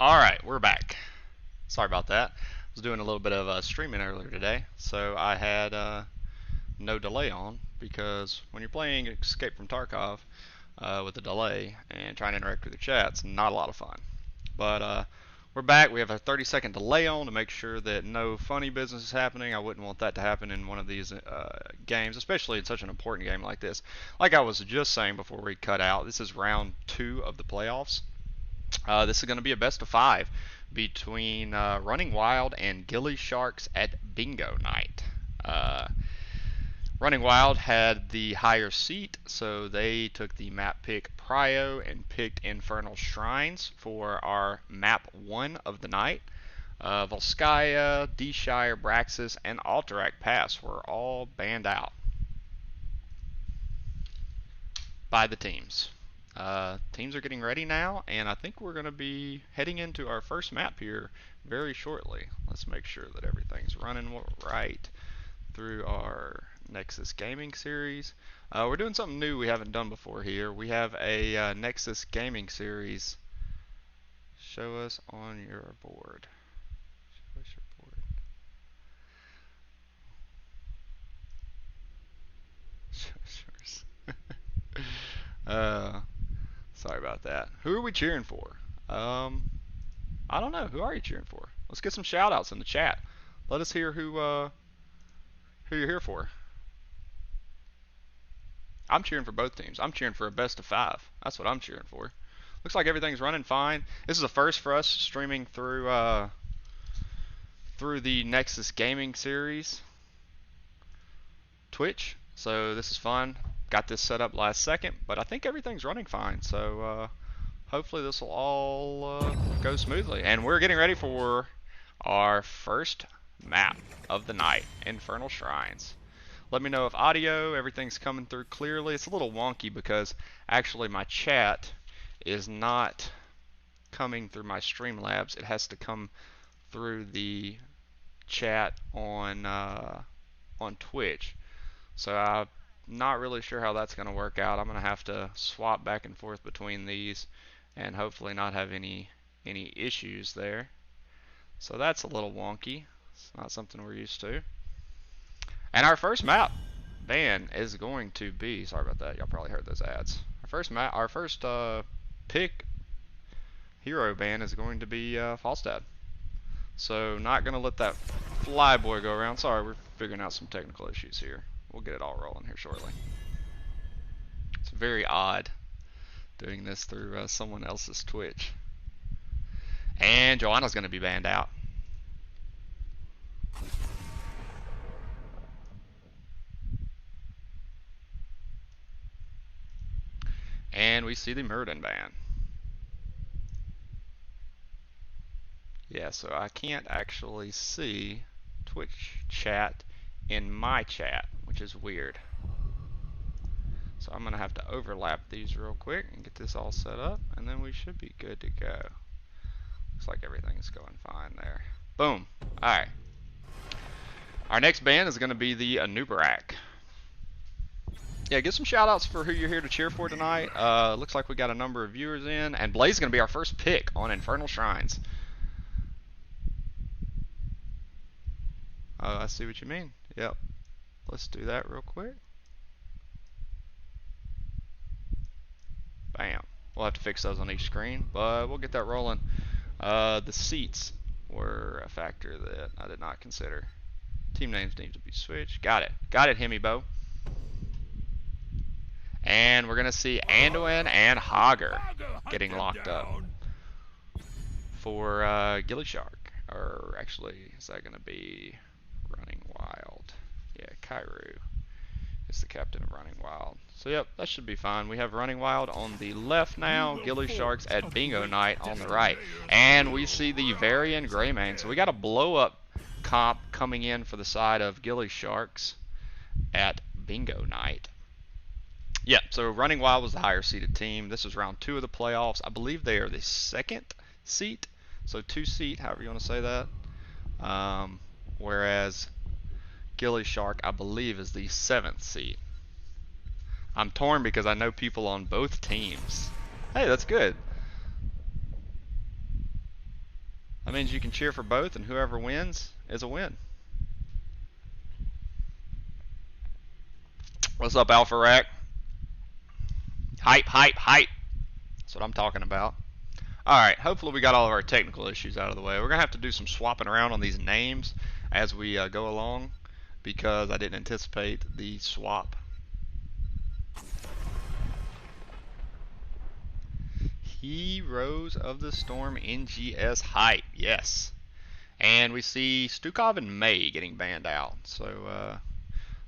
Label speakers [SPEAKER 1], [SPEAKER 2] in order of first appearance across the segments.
[SPEAKER 1] Alright, we're back. Sorry about that. I was doing a little bit of streaming earlier today, so I had no delay on, because when you're playing Escape from Tarkov with a delay and trying to interact with your chat, it's not a lot of fun. But we're back. We have a 30-second delay on to make sure that no funny business is happening. I wouldn't want that to happen in one of these games, especially in such an important game like this. Like I was just saying before we cut out, this is round 2 of the playoffs. This is going to be a best of 5 between Running Wild and gillySharks at Bingo Night. Running Wild had the higher seat, so they took the map pick Prio and picked Infernal Shrines for our map 1 of the night. Volskaya, D-Shire, Braxis, and Alterac Pass were all banned out by the teams. Teams are getting ready now, and I think we're going to be heading into our first map here very shortly. Let's make sure that everything's running right through our Nexus Gaming series. We're doing something new we haven't done before here. We have a Nexus Gaming series. Show us on your board. Show us your board. Show us yours. Sorry about that. Who are we cheering for? I don't know. Who are you cheering for? Let's get some shout outs in the chat. Let us hear who you're here for. I'm cheering for both teams. I'm cheering for a best of 5. That's what I'm cheering for. Looks like everything's running fine. This is a first for us streaming through the Nexus Gaming series Twitch. So this is fun. Got this set up last second, but I think everything's running fine. So hopefully this will all go smoothly. And we're getting ready for our first map of the night, Infernal Shrines. Let me know if audio, everything's coming through clearly. It's a little wonky because actually my chat is not coming through my Streamlabs. It has to come through the chat on Twitch. So I'm not really sure how that's going to work out. I'm going to have to swap back and forth between these and hopefully not have any issues there. So that's a little wonky. It's not something we're used to. And our first map ban is going to be, sorry about that, y'all probably heard those ads. Our first pick hero ban is going to be Falstad. So not going to let that flyboy go around. Sorry, we're figuring out some technical issues here. We'll get it all rolling here shortly. It's very odd doing this through someone else's Twitch. And Joanna's going to be banned out. And we see the Murden ban. Yeah, so I can't actually see Twitch chat in my chat, which is weird. So I'm going to have to overlap these real quick and get this all set up, and then we should be good to go. Looks like everything's going fine there. Boom. Alright. Our next band is going to be the Anubarak. Yeah, give some shout outs for who you're here to cheer for tonight. Looks like we got a number of viewers in, and Blaze is going to be our first pick on Infernal Shrines. Oh, I see what you mean. Yep. Let's do that real quick. Bam. We'll have to fix those on each screen, but we'll get that rolling. The seats were a factor that I did not consider. Team names need to be switched. Got it. Got it, Hemibo. And we're going to see Anduin and Hager getting locked up for gillyShark. Or actually, is that going to be Running Wild? Yeah, Kairu is the captain of Running Wild. So yep, that should be fine. We have Running Wild on the left now, gillySharks at Bingo Night on the right. And we see the Varian Greymane. So we got a blow up comp coming in for the side of gillySharks at Bingo Night. Yeah, so Running Wild was the higher seeded team. This is round 2 of the playoffs. I believe they are the 2nd seat, so 2 seat, however you want to say that. Whereas gillyShark, I believe, is the 7th seat. I'm torn because I know people on both teams. Hey, that's good. That means you can cheer for both, and whoever wins is a win. What's up, Alpha Rack? Hype, hype, hype. That's what I'm talking about. Alright, hopefully we got all of our technical issues out of the way. We're going to have to do some swapping around on these names as we go along, because I didn't anticipate the swap. Heroes of the Storm NGS hype, yes. And we see Stukov and May getting banned out. So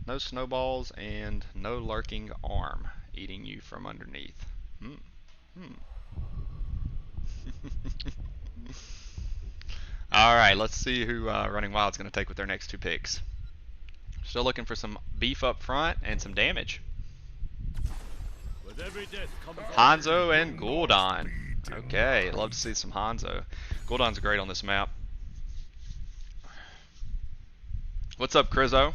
[SPEAKER 1] no snowballs and no lurking arm eating you from underneath. Alright, let's see who Running Wild's going to take with their next two picks. Still looking for some beef up front and some damage. Hanzo and Gul'dan. Okay, love to see some Hanzo. Gul'dan's great on this map. What's up, Crizzo?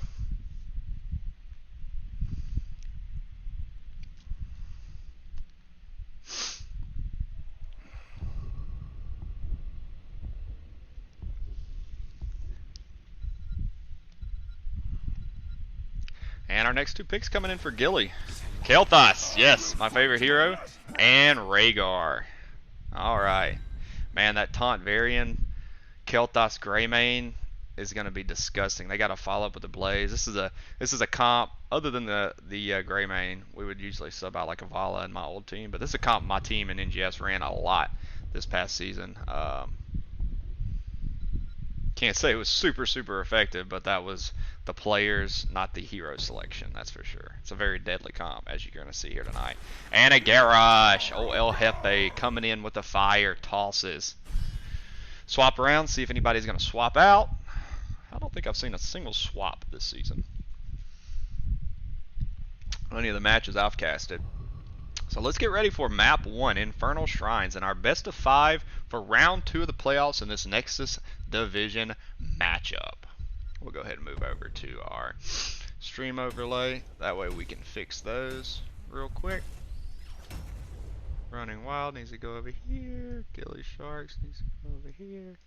[SPEAKER 1] And our next two picks coming in for Gilly. Kael'thas, yes, my favorite hero, and Rhaegar. Alright. Man, that Taunt Varian, Kael'thas Greymane is going to be disgusting. They got to follow up with the Blaze. This is a comp, other than the Greymane, we would usually sub out like a Vala in my old team, but this is a comp my team in NGS ran a lot this past season. Can't say it was super effective, but that was the players, not the hero selection, that's for sure. It's a very deadly comp, as you're going to see here tonight. And a Garrosh, oh El Jefe, coming in with the fire tosses. Swap around, see if anybody's going to swap out. I don't think I've seen a single swap this season. Any of the matches I've casted. So let's get ready for map 1, Infernal Shrines, and our best of 5 for round 2 of the playoffs in this Nexus Division matchup. We'll go ahead and move over to our stream overlay. That way we can fix those real quick. Running Wild needs to go over here. gillyShark needs to go over here.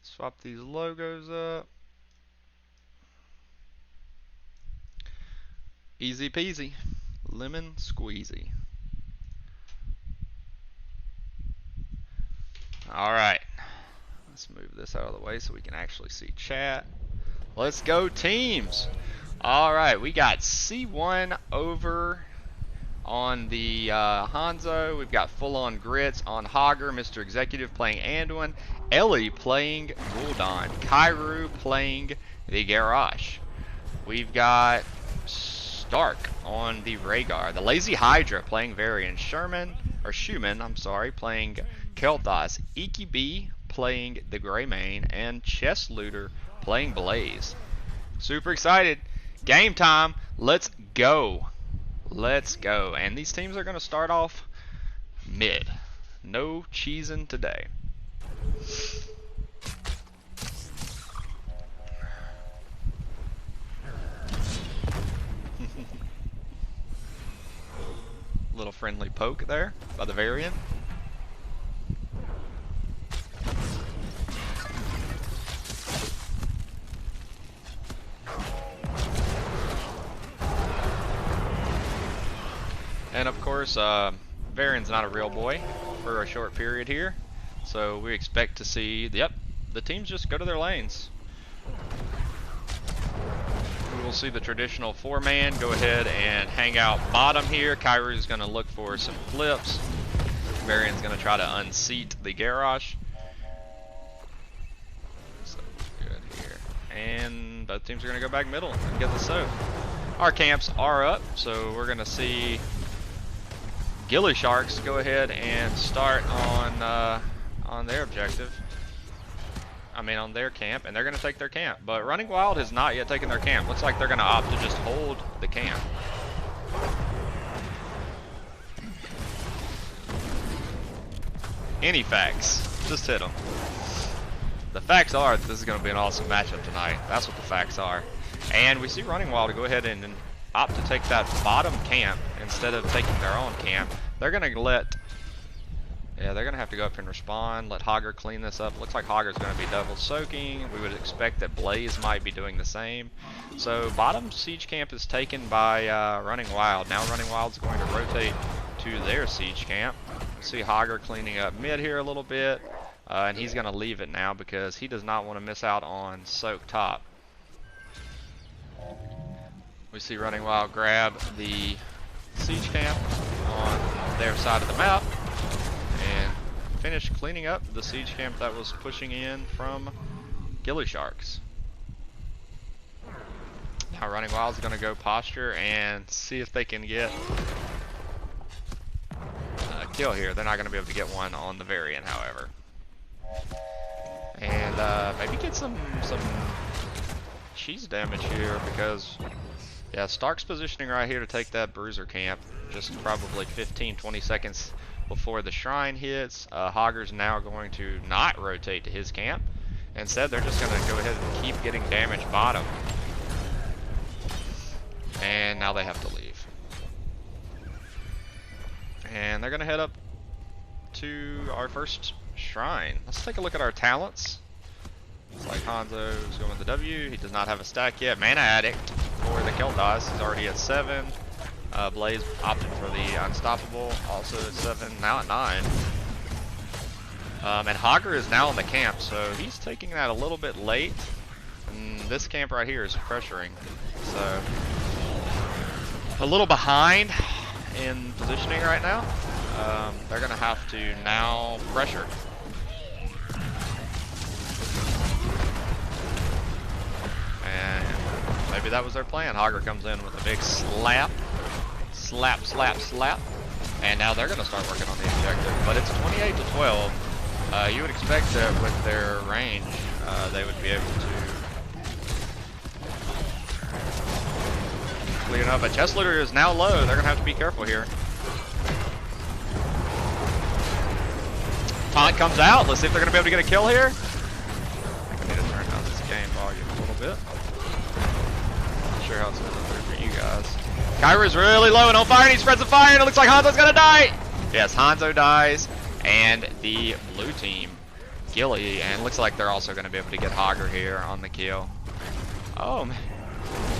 [SPEAKER 1] Swap these logos up. Easy peasy. Lemon squeezy. Alright. Let's move this out of the way so we can actually see chat. Let's go teams. Alright, we got C1 over on the Hanzo. We've got full on grits on Hogger, Mr. Executive playing Anduin, Ellie playing Gul'dan, Kairu playing the Garrosh. We've got Stark on the Rhaegar, the Lazy Hydra playing Varian, Schumann, I'm sorry, playing Kael'thas, Iki B playing the Greymane, and Chess Looter playing Blaze. Super excited. Game time. Let's go. Let's go. And these teams are going to start off mid. No cheesing today. Little friendly poke there by the Varian. And of course, Varian's not a real boy for a short period here, so we expect to see, yep, the teams just go to their lanes. We will see the traditional 4-man go ahead and hang out bottom here. Kairu's going to look for some flips. Varian's going to try to unseat the Garrosh. So good here. And both teams are going to go back middle and get the soak. Our camps are up, so we're going to see gillySharks go ahead and start on their objective. I mean on their camp, and they're going to take their camp. But Running Wild has not yet taken their camp. Looks like they're going to opt to just hold the camp. Any facts? Just hit them. The facts are that this is going to be an awesome matchup tonight. That's what the facts are. And we see Running Wild to go ahead and opt to take that bottom camp instead of taking their own camp. They're going to let Yeah, they're going to have to go up and respond. Let Hogger clean this up. Looks like Hogger's going to be double soaking. We would expect that Blaze might be doing the same. So bottom siege camp is taken by Running Wild. Now Running Wild's going to rotate to their siege camp. See Hogger cleaning up mid here a little bit. And he's going to leave it now because he does not want to miss out on soak top. We see Running Wild grab the siege camp on their side of the map and finish cleaning up the siege camp that was pushing in from gillySharks. Now Running Wild's going to go posture and see if they can get a kill here. They're not going to be able to get one on the variant, however. And maybe get some cheese damage here because, yeah, Stark's positioning right here to take that bruiser camp just probably 15-20 seconds before the shrine hits. Hogger's now going to not rotate to his camp. Instead, they're just going to go ahead and keep getting damage bottom. And now they have to leave. And they're going to head up to our first shrine. Let's take a look at our talents. Looks like Hanzo's going with the W. He does not have a stack yet. Mana Addict for the Kel'Thas. He's already at 7. Blaze opted for the Unstoppable, also at 7, now at 9. And Hogger is now in the camp, so he's taking that a little bit late. And this camp right here is pressuring. So, a little behind in positioning right now. They're going to have to now pressure. And maybe that was their plan. Hogger comes in with a big slap. Slap, slap, slap. And now they're going to start working on the objective. But it's 28-12. You would expect that with their range, they would be able to clean up. But chest looter is now low. They're going to have to be careful here. Taunt comes out. Let's see if they're going to be able to get a kill here. I think I need to turn down this game volume a little bit. Not sure how it's going to look for you guys. Kyra's really low and on fire, and he spreads the fire, and it looks like Hanzo's gonna die! Yes, Hanzo dies, and the blue team, Gilly, and it looks like they're also gonna be able to get Hogger here on the kill. Oh, man.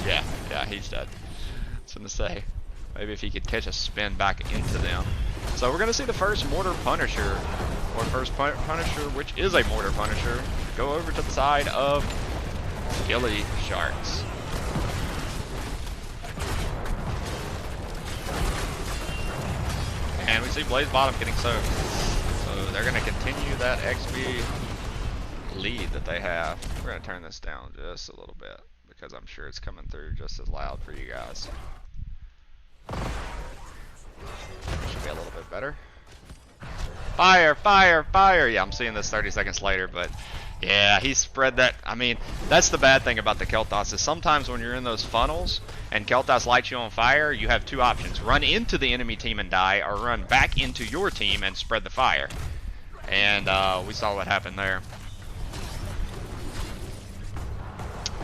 [SPEAKER 1] Yeah, he's dead. I was gonna say, maybe if he could catch a spin back into them. So we're gonna see the first Mortar Punisher, or first Punisher, which is a Mortar Punisher, go over to the side of gillySharks. And we see Blaze bottom getting soaked. So they're going to continue that XP lead that they have. We're going to turn this down just a little bit because I'm sure it's coming through just as loud for you guys. Should be a little bit better. Fire, fire, fire! Yeah, I'm seeing this 30 seconds later, but yeah, he spread that. I mean, that's the bad thing about the Kel'Thas is sometimes when you're in those funnels and Kel'Thas lights you on fire, you have two options. Run into the enemy team and die, or run back into your team and spread the fire. And we saw what happened there.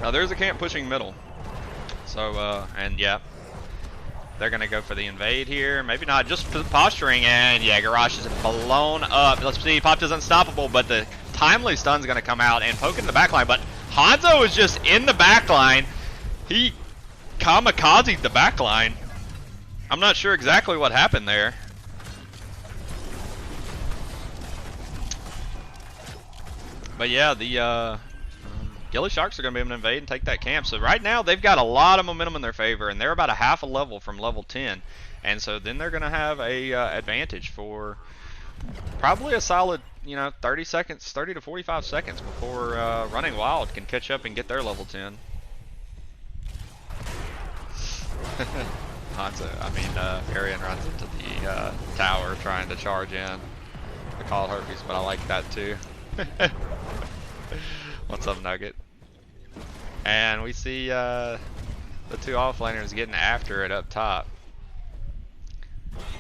[SPEAKER 1] Now there's a camp pushing middle. So, and yeah, they're going to go for the invade here. Maybe not, just posturing, and yeah, Garage is blown up. Let's see, Pop is unstoppable, but the timely stun's going to come out and poke in the backline. But Hanzo is just in the backline. He kamikazed the backline. I'm not sure exactly what happened there. But yeah, the gillySharks are going to be able to invade and take that camp. So right now they've got a lot of momentum in their favor, and they're about a half a level from level 10. And so then they're going to have a advantage for probably a solid, 30 seconds, 30 to 45 seconds before Running Wild can catch up and get their level 10. Arian runs into the tower trying to charge in. I call it herpes, but I like that too. What's up, Nugget? And we see the two offlaners getting after it up top.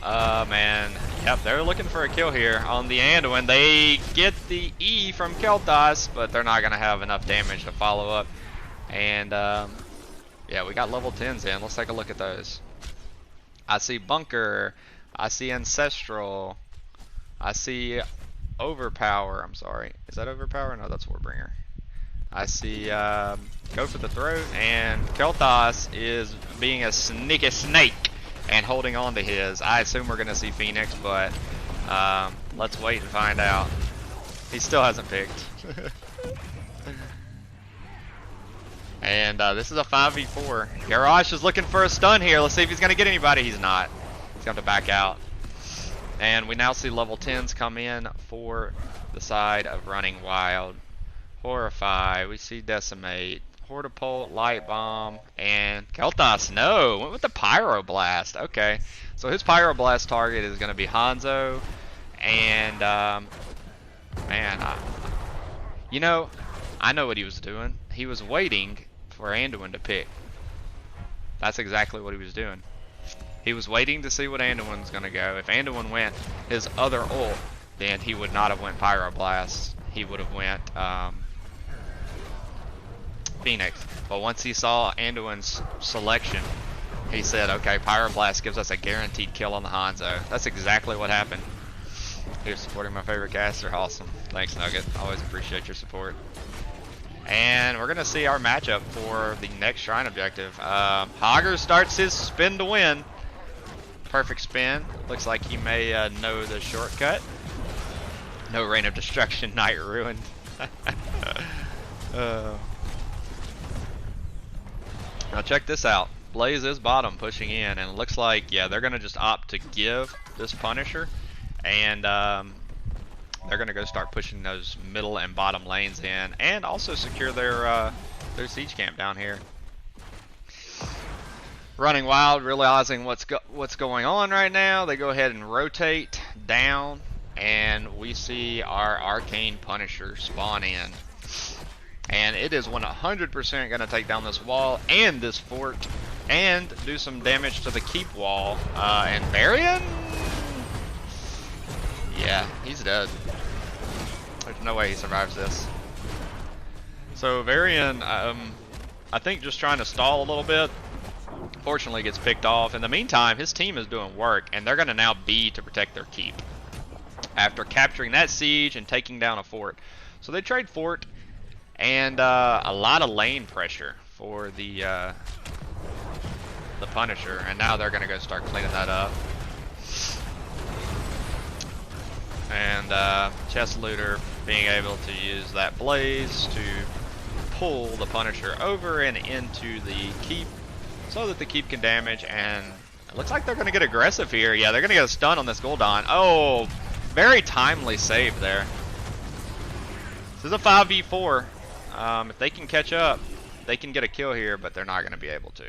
[SPEAKER 1] Man, yep, they're looking for a kill here on the Anduin. They get the E from Kel'Thas, but they're not going to have enough damage to follow up. And yeah, we got level 10s in. Let's take a look at those. I see Bunker. I see Ancestral. I see Overpower. I'm sorry. Is that Overpower? No, that's Warbringer. I see Go for the Throat, and Kel'Thas is being a sneaky snake and holding on to his. I assume we're going to see Phoenix, but let's wait and find out. He still hasn't picked. And this is a 5v4. Garrosh is looking for a stun here. Let's see if he's going to get anybody. He's not. He's going to back out. And we now see level 10s come in for the side of Running Wild. Horrify, we see Decimate, Hortipult, Light Bomb, and Kel'Thas, no, went with the Pyroblast. Okay, so his Pyroblast target is going to be Hanzo, and man, you know, I know what he was doing. He was waiting for Anduin to pick. That's exactly what he was doing. He was waiting to see what Anduin's going to go. If Anduin went his other ult, then he would not have went Pyroblast. He would have went Phoenix. But once he saw Anduin's selection, he said, okay, Pyroblast gives us a guaranteed kill on the Hanzo. That's exactly what happened. You're supporting my favorite caster. Awesome. Thanks, Nugget. Always appreciate your support. And we're going to see our matchup for the next Shrine objective. Hager starts his spin to win. Perfect spin. Looks like he may know the shortcut. No Rain of Destruction, Night Ruined. Now check this out. Blaze is bottom pushing in, and it looks like, yeah, they're going to just opt to give this Punisher, and they're going to go start pushing those middle and bottom lanes in, and also secure their siege camp down here. Running Wild, realizing what's going on right now, they go ahead and rotate down, and we see our Arcane Punisher spawn in. And it is 100% going to take down this wall and this fort and do some damage to the keep wall. And Varian? Yeah, he's dead. There's no way he survives this. So Varian, I think just trying to stall a little bit, fortunately gets picked off. In the meantime, his team is doing work, and they're going to now B to protect their keep after capturing that siege and taking down a fort. So they trade fort and a lot of lane pressure for the Punisher, and now they're going to go start cleaning that up. And Chest Looter being able to use that Blaze to pull the Punisher over and into the keep so that the keep can damage, and it looks like they're going to get aggressive here. Yeah, they're going to get a stun on this Gul'dan. Oh, very timely save there. This is a 5v4. If they can catch up, they can get a kill here, but they're not going to be able to.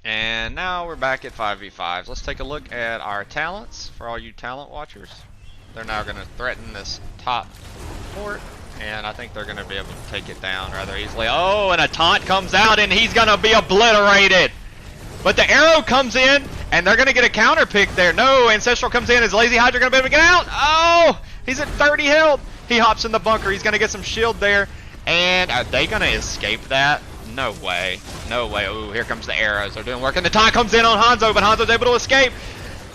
[SPEAKER 1] And now we're back at 5v5s. Let's take a look at our talents for all you talent watchers. They're now going to threaten this top fort, and I think they're going to be able to take it down rather easily. Oh, and a taunt comes out, and he's going to be obliterated. But the arrow comes in, and they're going to get a counter pick there. No, Ancestral comes in. Is Lazy Hydra going to be able to get out? Oh, he's at 30 health. He hops in the bunker. He's going to get some shield there. And are they going to escape that? No way. No way. Ooh, here comes the arrows. They're doing work. And the taunt comes in on Hanzo, but Hanzo's able to escape.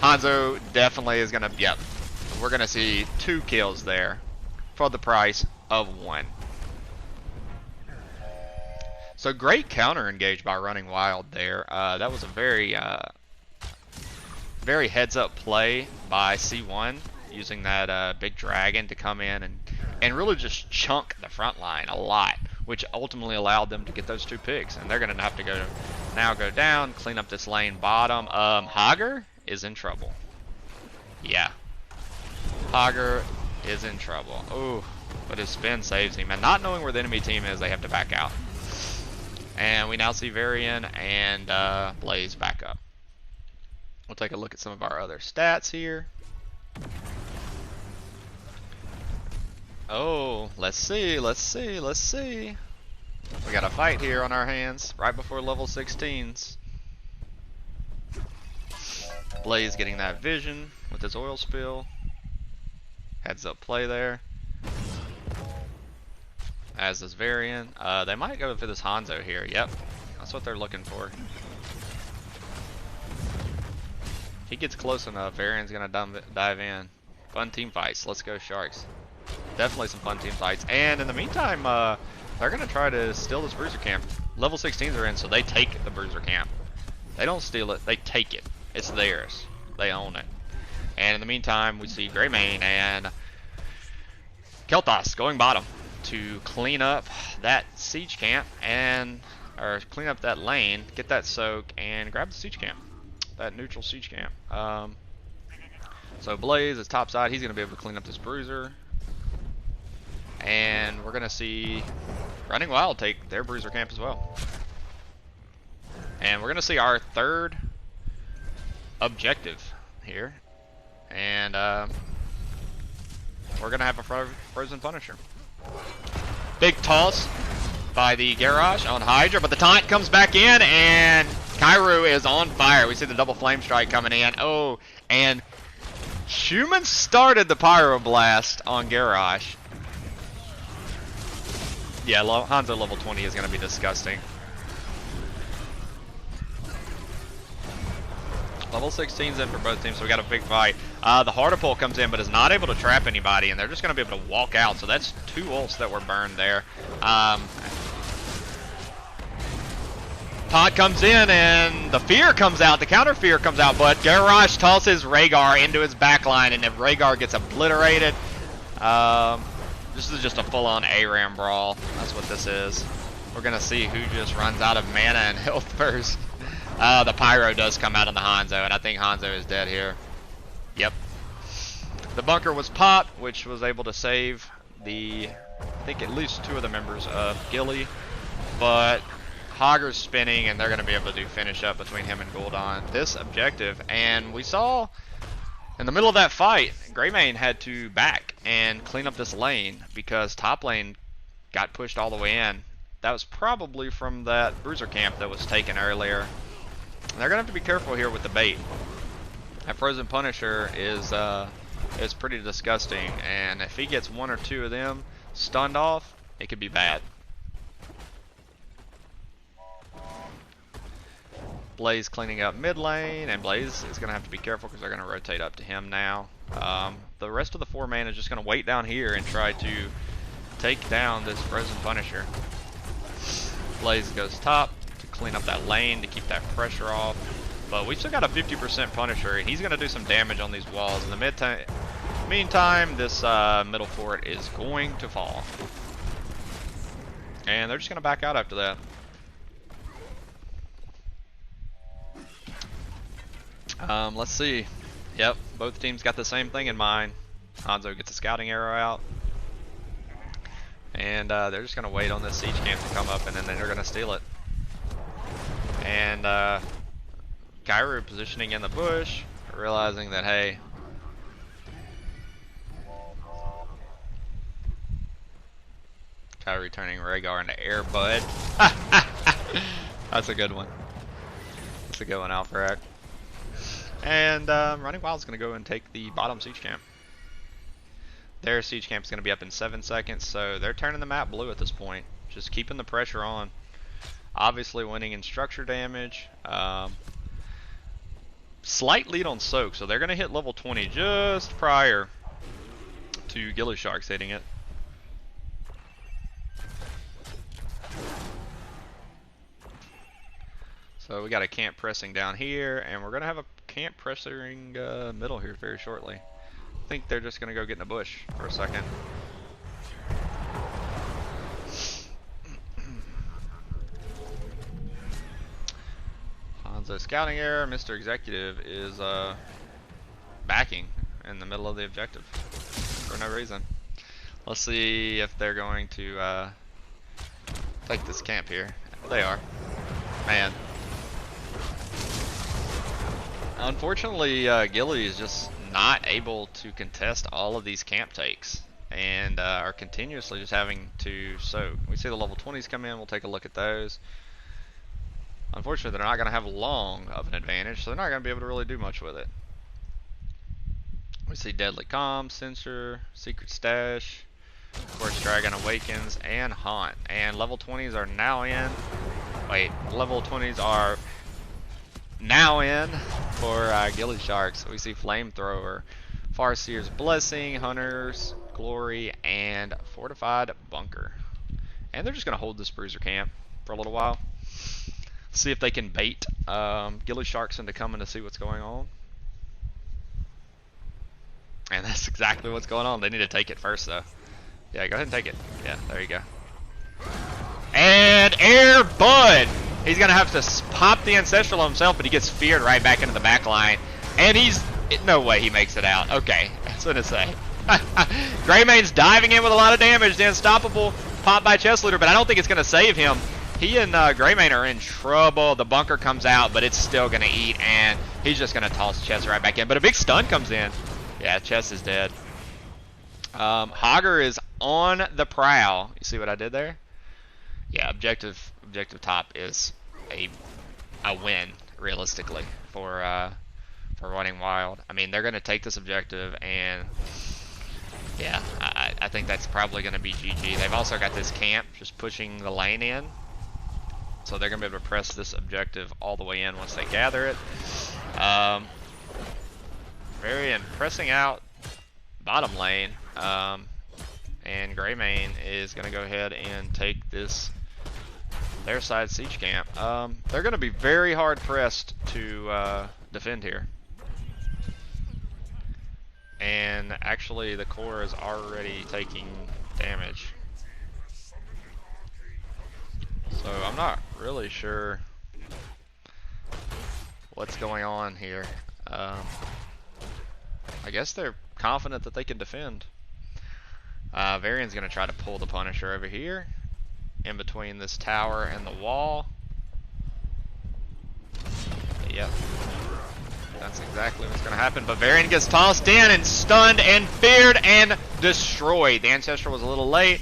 [SPEAKER 1] Hanzo definitely is going to, yep. We're going to see 2 kills there for the price of 1. So great counter engage by Running Wild there. That was a very heads up play by C1, using that big dragon to come in and really just chunk the front line a lot, which ultimately allowed them to get those 2 picks. And they're going to have to go down, clean up this lane bottom. Hager is in trouble. Yeah, Hager is in trouble. Ooh, but his spin saves him. And not knowing where the enemy team is, they have to back out. And we now see Varian and Blaze back up. We'll take a look at some of our other stats here. Oh, let's see. We got a fight here on our hands right before level 16s. Blaze getting that vision with his oil spill. Heads up play there. As does Varian. They might go for this Hanzo here. Yep. That's what they're looking for. If he gets close enough, Varian's gonna dive in. Fun team fights. Let's go Sharks. Definitely some fun team fights. And in the meantime, they're gonna try to steal this bruiser camp. Level 16s are in, so they take the bruiser camp. They don't steal it, they take it. It's theirs. They own it. And in the meantime, we see Greymane and Kel'Thas going bottom to clean up that siege camp or clean up that lane, get that soak, and grab the siege camp, that neutral siege camp. So Blaze is topside. He's going to be able to clean up this bruiser, and we're going to see Running Wild take their bruiser camp as well. And we're going to see our third objective here. And we're going to have a Frozen Punisher. Big toss by the Garage on Hydra, but the taunt comes back in, and Kairu is on fire. We see the double flame strike coming in. Oh, and Schumann started the Pyroblast on Garage. Yeah, Hanzo level 20 is going to be disgusting. Level 16's in for both teams, so we got a big fight. The Hardipull comes in, but is not able to trap anybody, and they're just going to be able to walk out. So that's 2 ults that were burned there. Taunt comes in, and the Fear comes out. The counter Fear comes out, but Garage tosses Rhaegar into his backline, and if Rhaegar gets obliterated, this is just a full-on ARAM brawl. That's what this is. We're going to see who just runs out of mana and health first. The Pyro does come out on the Hanzo, and I think Hanzo is dead here. Yep. The bunker was popped, which was able to save I think at least 2 of the members of Gilly, but Hogger's spinning, and they're going to be able to do finish up between him and Gul'dan this objective. And we saw in the middle of that fight, Greymane had to back and clean up this lane because top lane got pushed all the way in. That was probably from that bruiser camp that was taken earlier. They're gonna have to be careful here with the bait. That Frozen Punisher is pretty disgusting, and if he gets 1 or 2 of them stunned off, it could be bad. Blaze cleaning up mid lane, and Blaze is gonna have to be careful because they're gonna rotate up to him now. The rest of the 4 man is just gonna wait down here and try to take down this Frozen Punisher. Blaze goes top to clean up that lane to keep that pressure off, but we've still got a 50% Punisher, and he's going to do some damage on these walls. In the meantime, this middle fort is going to fall, and they're just going to back out after that. Let's see. Yep, both teams got the same thing in mind. Hanzo gets a scouting arrow out, and they're just going to wait on this siege camp to come up, and then they're going to steal it. And Kairu positioning in the bush, realizing that, hey, Kairu turning Rhaegar into Air Bud. That's a good one. That's a good one, Alpharak. And Running Wild's going to go and take the bottom siege camp. Their siege camp is going to be up in 7 seconds, so they're turning the map blue at this point. Just keeping the pressure on. Obviously winning in structure damage. Slight lead on soak, so they're going to hit level 20 just prior to gillySharks hitting it. So we got a camp pressing down here, and we're going to have a camp pressing middle here very shortly. I think they're just going to go get in the bush for a second. Hanzo scouting error. Mr. Executive is backing in the middle of the objective for no reason. Let's see if they're going to take this camp here. They are. Man. Unfortunately, Gilly is just not able to contest all of these camp takes, and are continuously just having to soak. We see the level 20s come in, we'll take a look at those. Unfortunately, they're not going to have long of an advantage, so they're not going to be able to really do much with it. We see Deadly Calm, Censure, Secret Stash, of course Dragon Awakens, and Haunt. And level 20s are now in. Wait, level 20s are now in for gillyShark. So we see Flamethrower, Farseer's Blessing, Hunter's Glory, and Fortified Bunker. And they're just going to hold this Bruiser camp for a little while. See if they can bait gillySharks into coming to see what's going on. And that's exactly what's going on. They need to take it first, though. Yeah, go ahead and take it. Yeah, there you go. And Air Bud! He's going to have to pop the Ancestral himself, but he gets feared right back into the back line. And he's... no way he makes it out. Okay, that's what I say. Greymane's diving in with a lot of damage. The Unstoppable pop by Chest Looter, but I don't think it's going to save him. He and Greymane are in trouble. The bunker comes out, but it's still going to eat, and he's just going to toss Chest right back in. But a big stun comes in. Yeah, Chest is dead. Hogger is on the prowl. You see what I did there? Yeah, objective top is a win realistically for Running Wild. I mean, they're going to take this objective, and yeah, I think that's probably going to be GG. They've also got this camp just pushing the lane in, so they're going to be able to press this objective all the way in once they gather it. Varian pressing out bottom lane, and Greymane is going to go ahead and take this their side siege camp. They're going to be very hard pressed to defend here. And actually the core is already taking damage. So I'm not really sure what's going on here. I guess they're confident that they can defend. Varian's going to try to pull the Punisher over here in between this tower and the wall. Yep. That's exactly what's going to happen. But Varian gets tossed in and stunned and feared and destroyed. The Ancestral was a little late.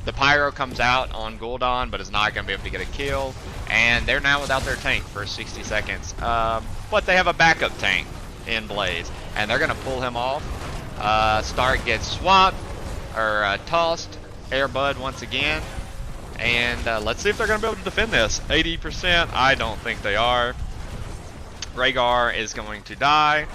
[SPEAKER 1] The Pyro comes out on Gul'dan, but is not going to be able to get a kill. And they're now without their tank for 60 seconds. But they have a backup tank in Blaze. And they're going to pull him off. Stark gets swapped, or tossed. Air Bud once again. And let's see if they're going to be able to defend this. 80%, I don't think they are. Rhaegar is going to die.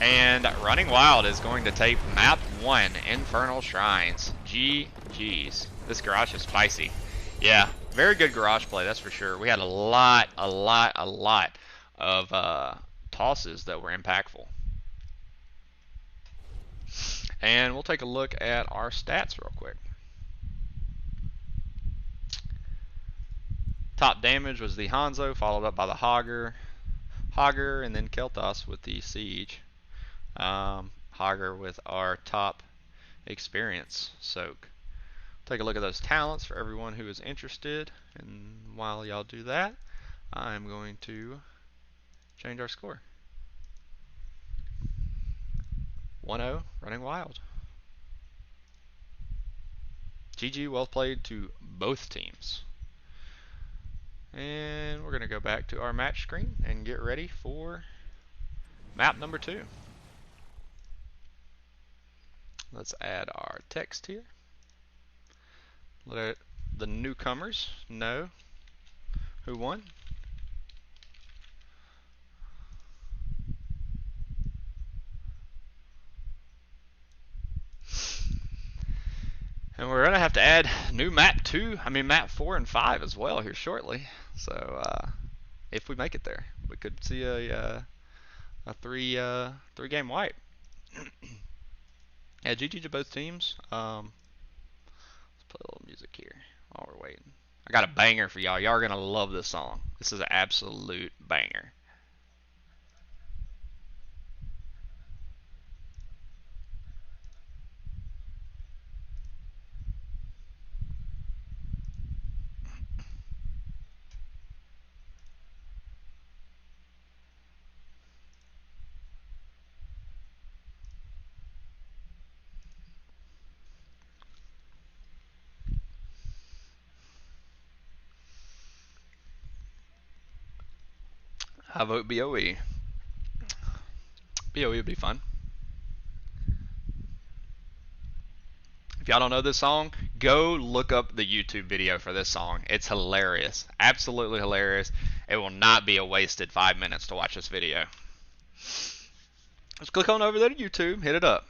[SPEAKER 1] And Running Wild is going to take map 1, Infernal Shrines. GG's. This garage is spicy. Yeah, very good garage play, that's for sure. We had a lot of tosses that were impactful. And we'll take a look at our stats real quick. Top damage was the Hanzo, followed up by the Hogger, and then Kel'Thas with the Siege. Hogger with our top experience soak. Take a look at those talents for everyone who is interested. And while y'all do that, I'm going to change our score. 1-0, Running Wild. GG, well played to both teams. And we're going to go back to our match screen and get ready for map number 2. Let's add our text here. Let the newcomers know who won. And we're going to have to add new map 4 and 5 as well here shortly. So if we make it there, we could see a three-game wipe. Yeah, GG to both teams. Let's play a little music here while we're waiting. I got a banger for y'all. Y'all are going to love this song. This is an absolute banger. I vote BOE. BOE would be fun. If y'all don't know this song, Go look up the YouTube video for this song. It's hilarious. Absolutely hilarious. It will not be a wasted 5 minutes to watch this video. Just click on over there to YouTube, hit it up.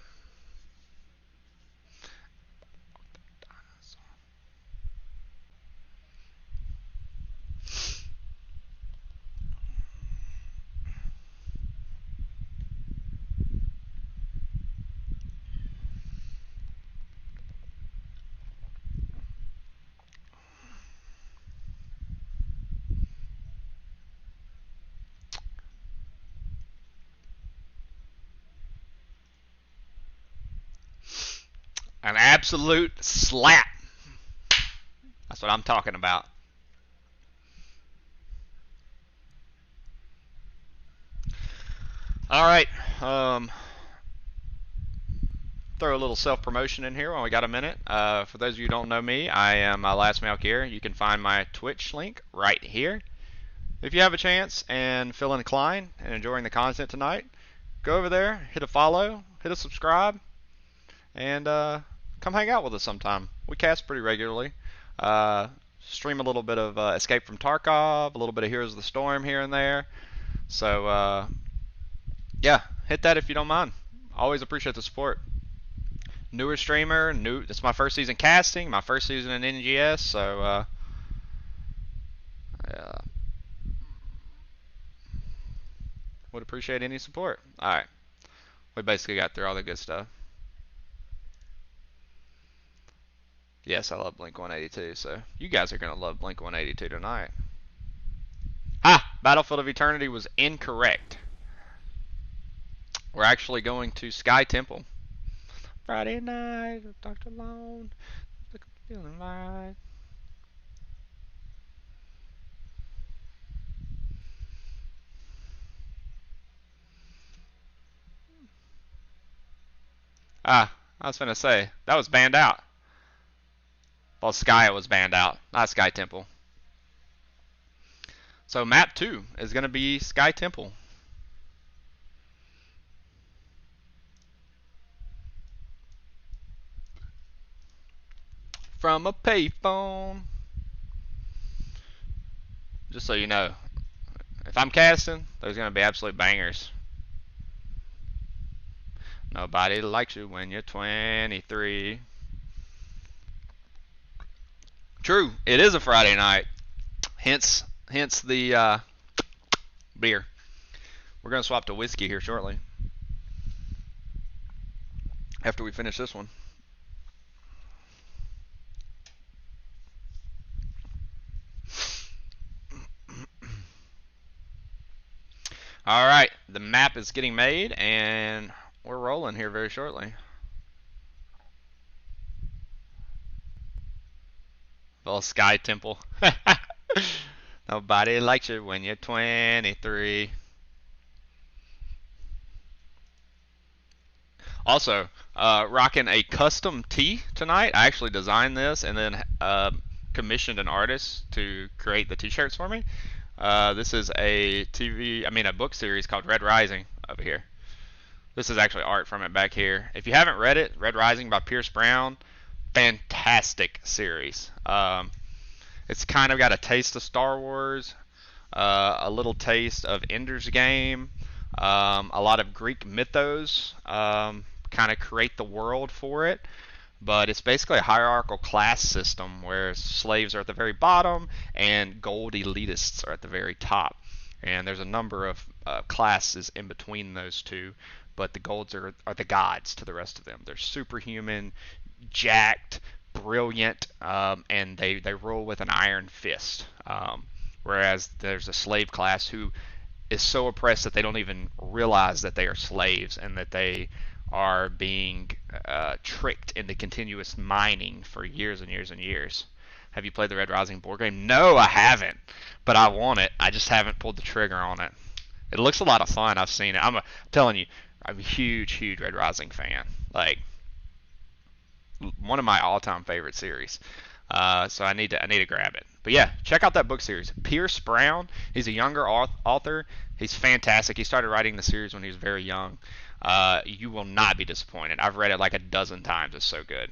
[SPEAKER 1] An absolute slap. That's what I'm talking about. All right. Throw a little self-promotion in here while we got a minute. For those of you who don't know me, I am Last Male here. You can find my Twitch link right here. If you have a chance and feel inclined and enjoying the content tonight, go over there, hit a follow, hit a subscribe, and come hang out with us sometime. We cast pretty regularly. Stream a little bit of Escape from Tarkov, a little bit of Heroes of the Storm here and there. So, yeah, hit that if you don't mind. Always appreciate the support. Newer streamer, it's my first season casting, my first season in NGS, so, yeah. Would appreciate any support. Alright. We basically got through all the good stuff. Yes, I love Blink-182, so you guys are going to love Blink-182 tonight. Battlefield of Eternity was incorrect. We're actually going to Sky Temple. Friday night, Dr. Lone, feeling right. I was going to say, that was banned out. Well, Sky was banned out, not Sky Temple. So map 2 is going to be Sky Temple. From a payphone. Just so you know, if I'm casting, there's going to be absolute bangers. Nobody likes you when you're 23. True, it is a Friday night. Hence the beer. We're going to swap to whiskey here shortly. After we finish this one. Alright, the map is getting made and we're rolling here very shortly. Well, Sky Temple. Nobody likes you when you're 23. Also, rocking a custom tee tonight. I actually designed this and then commissioned an artist to create the t-shirts for me. This is a book series called Red Rising over here. This is actually art from it back here. If you haven't read it, Red Rising by Pierce Brown, fantastic series. It's kind of got a taste of Star Wars, a little taste of Ender's Game, a lot of Greek mythos, kind of create the world for it. But it's basically a hierarchical class system where slaves are at the very bottom and gold elitists are at the very top. And there's a number of classes in between those two, but the golds are the gods to the rest of them. They're superhuman, jacked, brilliant, and they rule with an iron fist. Whereas there's a slave class who is so oppressed that they don't even realize that they are slaves and that they are being tricked into continuous mining for years and years and years. Have you played the Red Rising board game? No, I haven't, but I want it. I just haven't pulled the trigger on it. It looks a lot of fun. I've seen it. I'm telling you, I'm a huge Red Rising fan. Like, one of my all-time favorite series. So I need to grab it. But yeah, check out that book series. Pierce Brown, he's a younger author. He's fantastic. He started writing the series when he was very young. You will not be disappointed. I've read it like a dozen times. It's so good.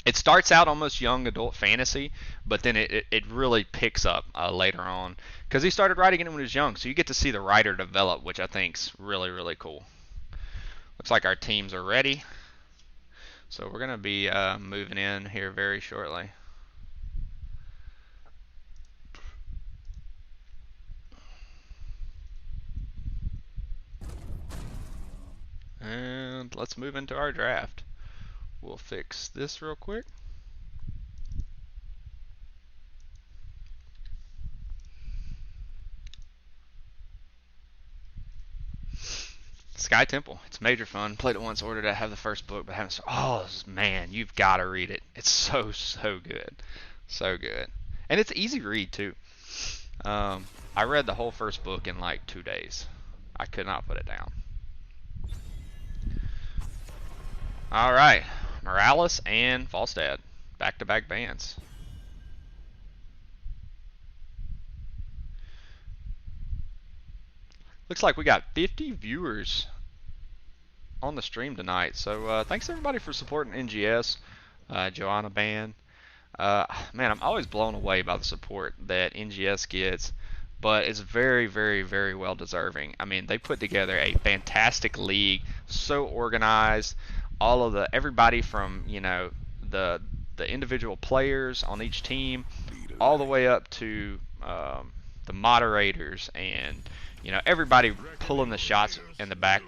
[SPEAKER 1] It starts out almost young adult fantasy, but then it really picks up later on because he started writing it when he was young. So you get to see the writer develop, which I think's really, really cool. Looks like our teams are ready. So we're going to be moving in here very shortly. And let's move into our draft. We'll fix this real quick. Sky Temple. It's major fun. Played it once, ordered it, have the first book, but haven't. Oh man, you've got to read it. It's so good, so good, and it's easy to read too. I read the whole first book in like 2 days. I could not put it down. All right, Morales and Falstad, back-to-back bans. Looks like we got 50 viewers on the stream tonight. So thanks everybody for supporting NGS, Joanna Band. Man, I'm always blown away by the support that NGS gets, but it's very, very, very well deserving. I mean, they put together a fantastic league, so organized. All of everybody from the individual players on each team, all the way up to the moderators and everybody pulling the shots in the back.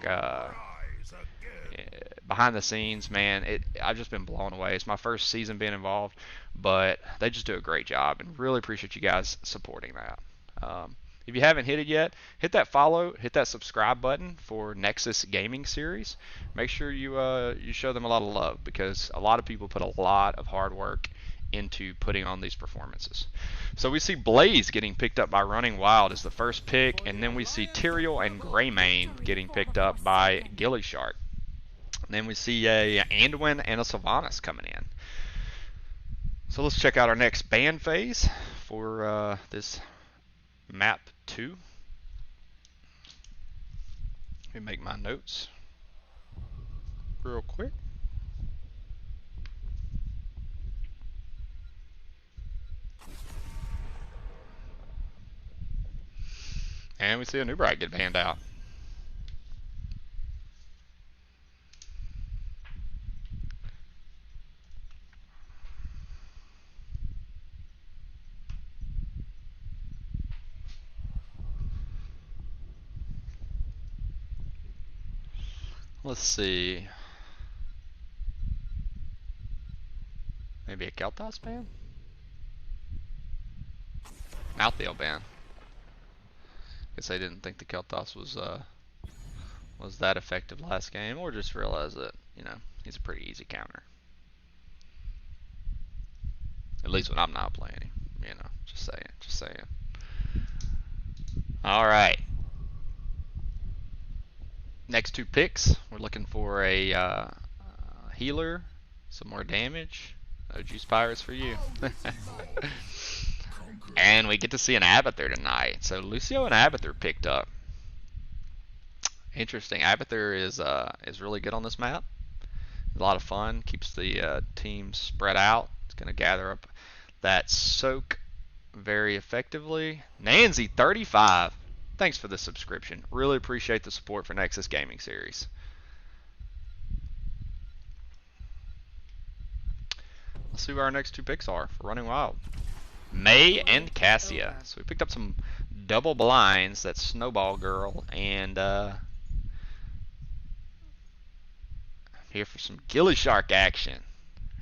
[SPEAKER 1] Behind the scenes, man, I've just been blown away. It's my first season being involved, but they just do a great job, and really appreciate you guys supporting that. If you haven't hit it yet, hit that follow, hit that subscribe button for Nexus Gaming Series. Make sure you show them a lot of love, because a lot of people put a lot of hard work into putting on these performances. So we see Blaze getting picked up by Running Wild as the first pick, and then we see Tyrael and Greymane getting picked up by gillyShark. Then we see a Anduin and a Sylvanas coming in. So let's check out our next ban phase for this map 2. Let me make my notes real quick. And we see a new bright get banned out. Let's see. Maybe a Kel'Thas ban? Malthael ban. Guess I didn't think the Kel'Thas was that effective last game, or just realized that, he's a pretty easy counter. At least when I'm not playing him, just saying. Alright. Next 2 picks, we're looking for a healer, some more damage. No Juice Pirates for you. And we get to see an Abathur tonight. So Lucio and Abathur picked up. Interesting. Abathur is really good on this map. A lot of fun. Keeps the team spread out. It's going to gather up that soak very effectively. Nancy 35. Thanks for the subscription. Really appreciate the support for Nexus Gaming Series. Let's see who our next 2 picks are for Running Wild. May and Cassia. So we picked up some double blinds. That's Snowball Girl and here for some gillyShark action.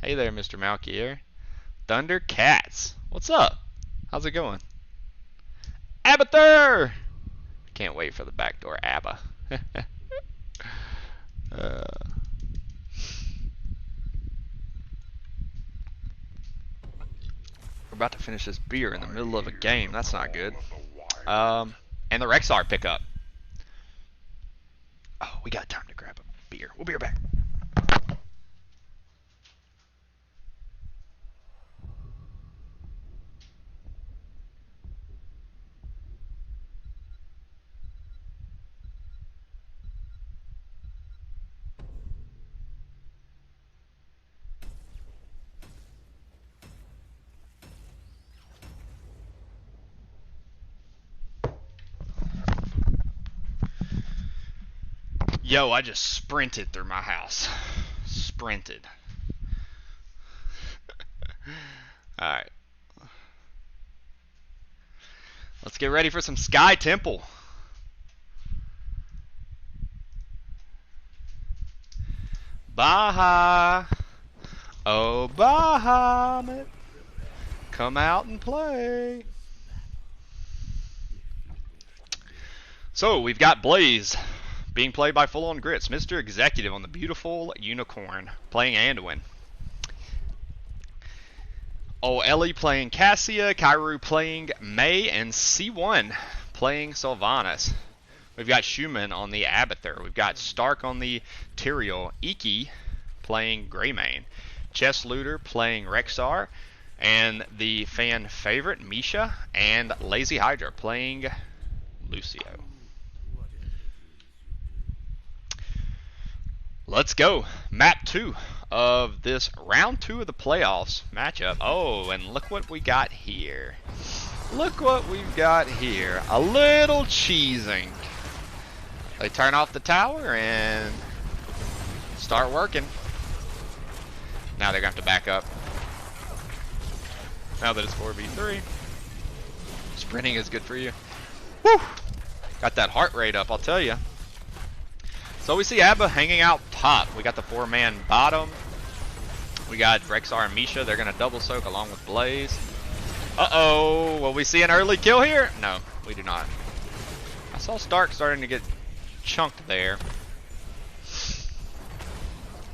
[SPEAKER 1] Hey there, Mr. Malkier. Thundercats. What's up? How's it going? Abathur! Can't wait for the backdoor Abba. We're about to finish this beer in the middle of a game. That's not good. And the Rexar pickup. Oh, we got time to grab a beer. We'll be right back. Yo, I just sprinted through my house. Sprinted. Alright. Let's get ready for some Sky Temple. Baha. Oh, Bahamut. Come out and play. So, we've got Blaze being played by Full On Grits, Mr. Executive on the beautiful Unicorn, playing Anduin. Oh, Ellie playing Cassia, Kairu playing May, and C1 playing Sylvanas. We've got Schumann on the Abathur. We've got Stark on the Tyrael. Iki playing Greymane. Chess Looter playing Rexxar. And the fan favorite, Misha. And Lazy Hydra playing Lucio. Let's go. Map 2 of this round 2 of the playoffs matchup. Oh, and look what we got here. Look what we've got here. A little cheesing. They turn off the tower and start working. Now they're going to have to back up. Now that it's 4v3. Sprinting is good for you. Woo! Got that heart rate up, I'll tell you. So we see Abba hanging out top. We got the 4-man bottom. We got Rexxar and Misha. They're going to double soak along with Blaze. Uh-oh. Will we see an early kill here? No, we do not. I saw Stark starting to get chunked there.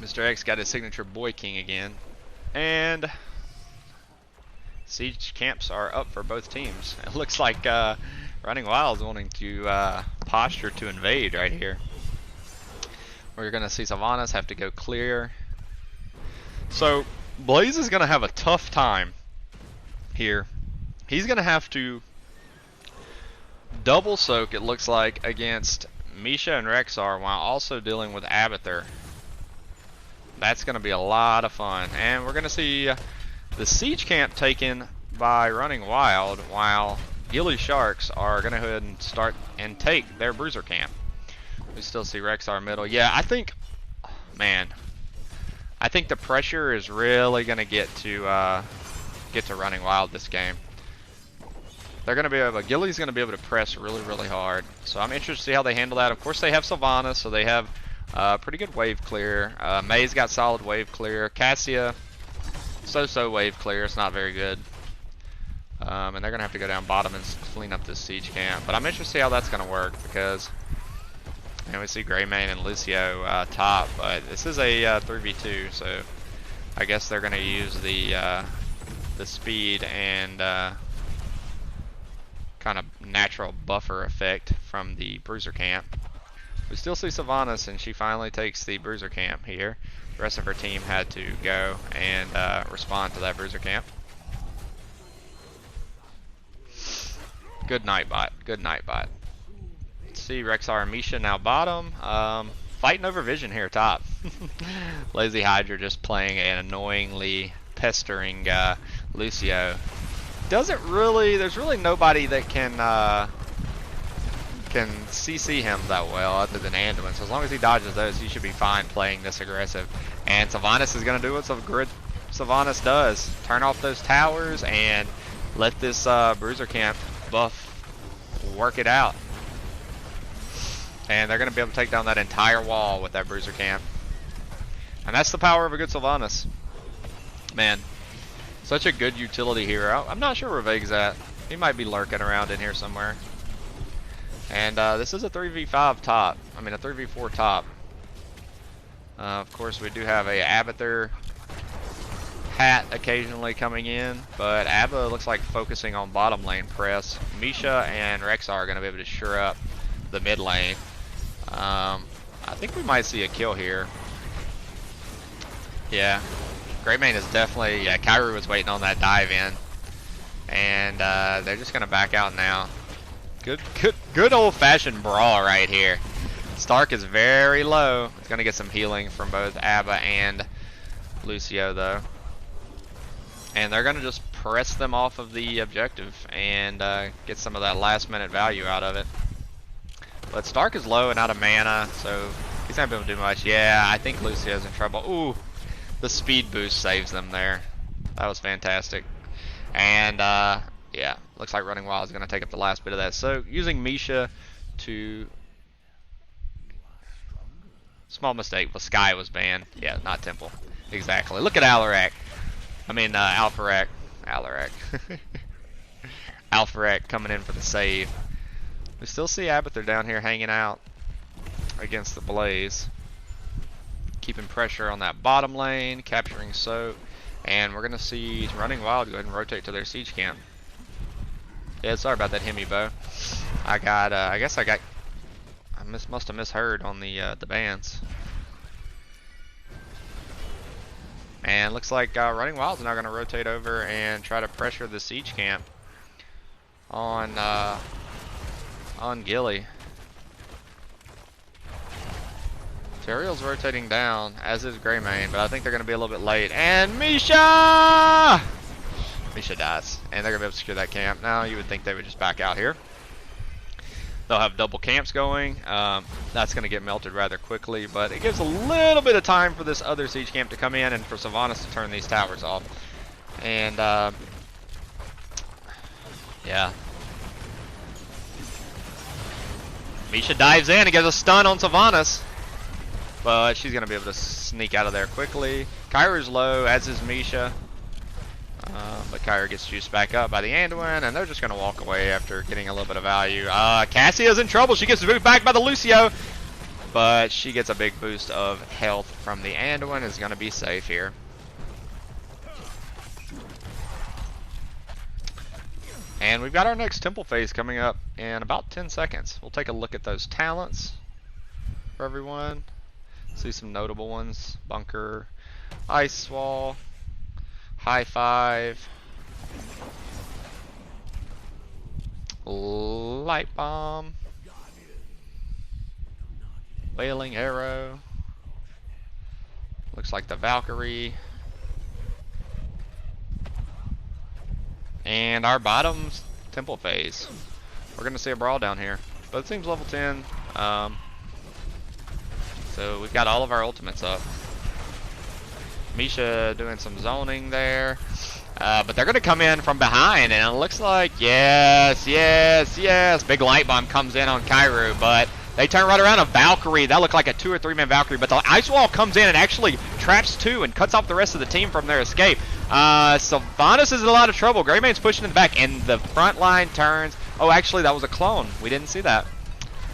[SPEAKER 1] Mr. X got his signature Boy King again. And siege camps are up for both teams. It looks like Running Wild is wanting to posture to invade right here. We're going to see Sylvanas have to go clear. So, Blaze is going to have a tough time here. He's going to have to double soak, it looks like, against Misha and Rexxar while also dealing with Abathur. That's going to be a lot of fun. And we're going to see the siege camp taken by Running Wild while gillySharks are going to go ahead and start and take their bruiser camp. We still see Rexxar middle. Yeah, I think, man, I think the pressure is really going to get to Running Wild this game. They're going to be able, Gilly's going to be able to press really, really hard. So I'm interested to see how they handle that. Of course, they have Sylvanas, so they have pretty good wave clear. May's got solid wave clear. Cassia, so-so wave clear. It's not very good. And they're going to have to go down bottom and clean up this siege camp. But I'm interested to see how that's going to work because, and we see Greymane and Lucio top, but this is a 3v2, so I guess they're going to use the speed and kind of natural buffer effect from the bruiser camp. We still see Sylvanas, and she finally takes the bruiser camp here. The rest of her team had to go and respond to that bruiser camp. Good night bot. Good night bot. See Rexxar and Misha now bottom. Fighting over vision here top. Lazy Hydra just playing an annoyingly pestering Lucio. Doesn't really, there's really nobody that can CC him that well other than Anduin. So as long as he dodges those, he should be fine playing this aggressive. And Sylvanas is going to do what Sylvanas does. Turn off those towers and let this bruiser camp buff work it out. And they're going to be able to take down that entire wall with that bruiser camp. And that's the power of a good Sylvanas. Man, such a good utility hero. I'm not sure where Vague's at. He might be lurking around in here somewhere. And this is a 3v5 top. I mean a 3v4 top. Of course we do have a Abathur hat occasionally coming in, but Abba looks like focusing on bottom lane press. Misha and Rexxar are going to be able to sure up the mid lane. I think we might see a kill here. Yeah, Greymane is definitely, yeah, Kairu was waiting on that dive in. And they're just going to back out now. Good old-fashioned brawl right here. Stark is very low. He's going to get some healing from both Abba and Lucio, though. And they're going to just press them off of the objective and get some of that last-minute value out of it. But Stark is low and out of mana, so He's not able to do much. Yeah, I think Lucio's in trouble. Ooh, the speed boost saves them there. That was fantastic. And yeah, looks like Running Wild is going to take up the last bit of that. So using Misha to... Small mistake, but Sky was banned. Yeah, not Temple. Exactly. Look at Alarak. I mean, Alpharak. Alarak. Alpharak coming in for the save. We still see Abathur down here hanging out against the Blaze. Keeping pressure on that bottom lane, capturing Soap. And we're going to see Running Wild go ahead and rotate to their siege camp. Yeah, sorry about that Hemi bow. I must have misheard on the bans. And looks like Running Wild's now going to rotate over and try to pressure the siege camp on Gilly. Teriel's rotating down, as is Greymane, but I think they're going to be a little bit late. And Misha! Misha dies, and they're going to be able to secure that camp. Now you would think they would just back out here. They'll have double camps going. That's going to get melted rather quickly, but it gives a little bit of time for this other siege camp to come in and for Sylvanas to turn these towers off. And yeah. Misha dives in and gets a stun on Sylvanas, but she's going to be able to sneak out of there quickly. Kyra's low, as is Misha. But Kyra gets juiced back up by the Anduin, and they're just going to walk away after getting a little bit of value. Cassia's in trouble. She gets moved back by the Lucio, but she gets a big boost of health from the Anduin. Is going to be safe here. And we've got our next temple phase coming up in about 10 seconds. We'll take a look at those talents for everyone. See some notable ones. Bunker, Ice Wall, High Five, Light Bomb, Wailing Arrow, looks like the Valkyrie, and our bottom temple phase. We're going to see a brawl down here, but it seems level 10, so we've got all of our ultimates up. Misha doing some zoning there, but they're going to come in from behind, and it looks like, yes, big light bomb comes in on Kairu, but they turn right around. A Valkyrie, that looked like a 2 or 3 man Valkyrie, but the Ice Wall comes in and actually traps 2 and cuts off the rest of the team from their escape. Sylvanas is in a lot of trouble. Greymane's pushing in the back, and the front line turns. Oh, actually, that was a clone. We didn't see that.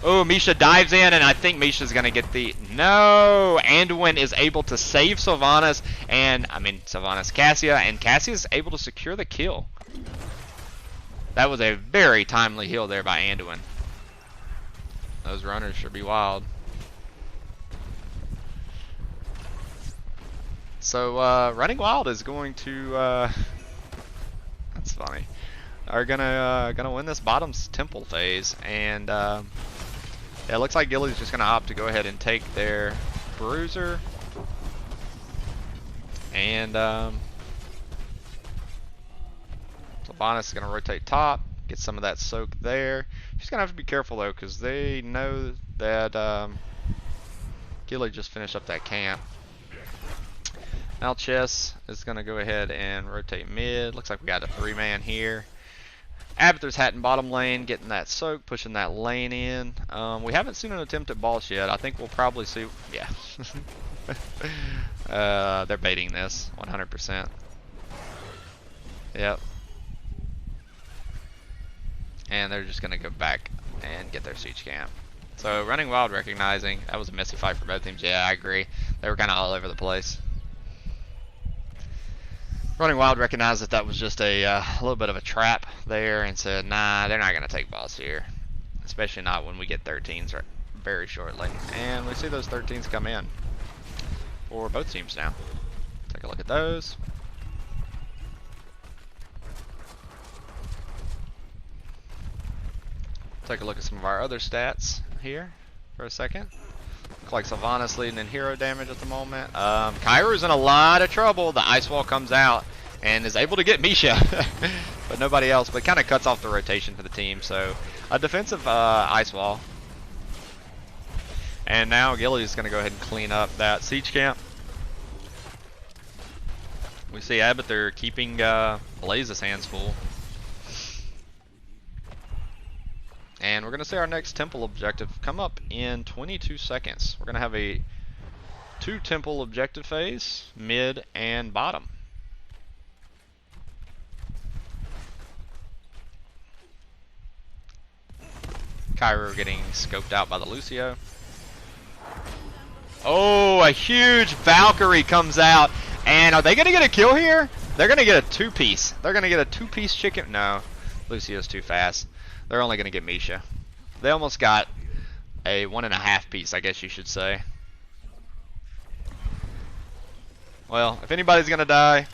[SPEAKER 1] Oh, Misha dives in, and I think Misha's going to get the... No! Anduin is able to save Sylvanas, Sylvanas, Cassia, and Cassia's able to secure the kill. That was a very timely heal there by Anduin. Those runners should be wild. So, Running Wild is going to... that's funny. Are gonna win this bottom's temple phase, and... yeah, it looks like Gilly's just going to opt to go ahead and take their Bruiser. And Sylvanas is going to rotate top, get some of that soak there. She's going to have to be careful though, because they know that Gilly just finished up that camp. Now Chess is going to go ahead and rotate mid. Looks like we got a 3-man here. Abathur's hat in bottom lane, getting that soak, pushing that lane in. We haven't seen an attempt at boss yet. I think we'll probably see. Yeah. They're baiting this 100%. Yep. And they're just going to go back and get their siege camp. So Running Wild recognizing that was a messy fight for both teams. Yeah, I agree. They were kind of all over the place. Running Wild recognized that that was just a little bit of a trap there and said, nah, they're not going to take boss here. Especially not when we get 13s very shortly. And we see those 13s come in for both teams now. Take a look at those. Take a look at some of our other stats here for a second. Looks like Sylvanas leading in hero damage at the moment. Kyra's in a lot of trouble. The Ice Wall comes out and is able to get Misha, but nobody else. But kind of cuts off the rotation for the team. So a defensive Ice Wall. And now Gilly's going to go ahead and clean up that siege camp. We see Abbott, they're keeping Blaze's hands full. And we're going to see our next temple objective come up in 22 seconds. We're going to have a 2 temple objective phase, mid and bottom. Cairo getting scoped out by the Lucio. Oh, a huge Valkyrie comes out. And are they going to get a kill here? They're going to get a 2-piece. They're going to get a 2-piece chicken. No, Lucio's too fast. They're only going to get Misha. They almost got a 1.5 piece, I guess you should say. Well, if anybody's going to die,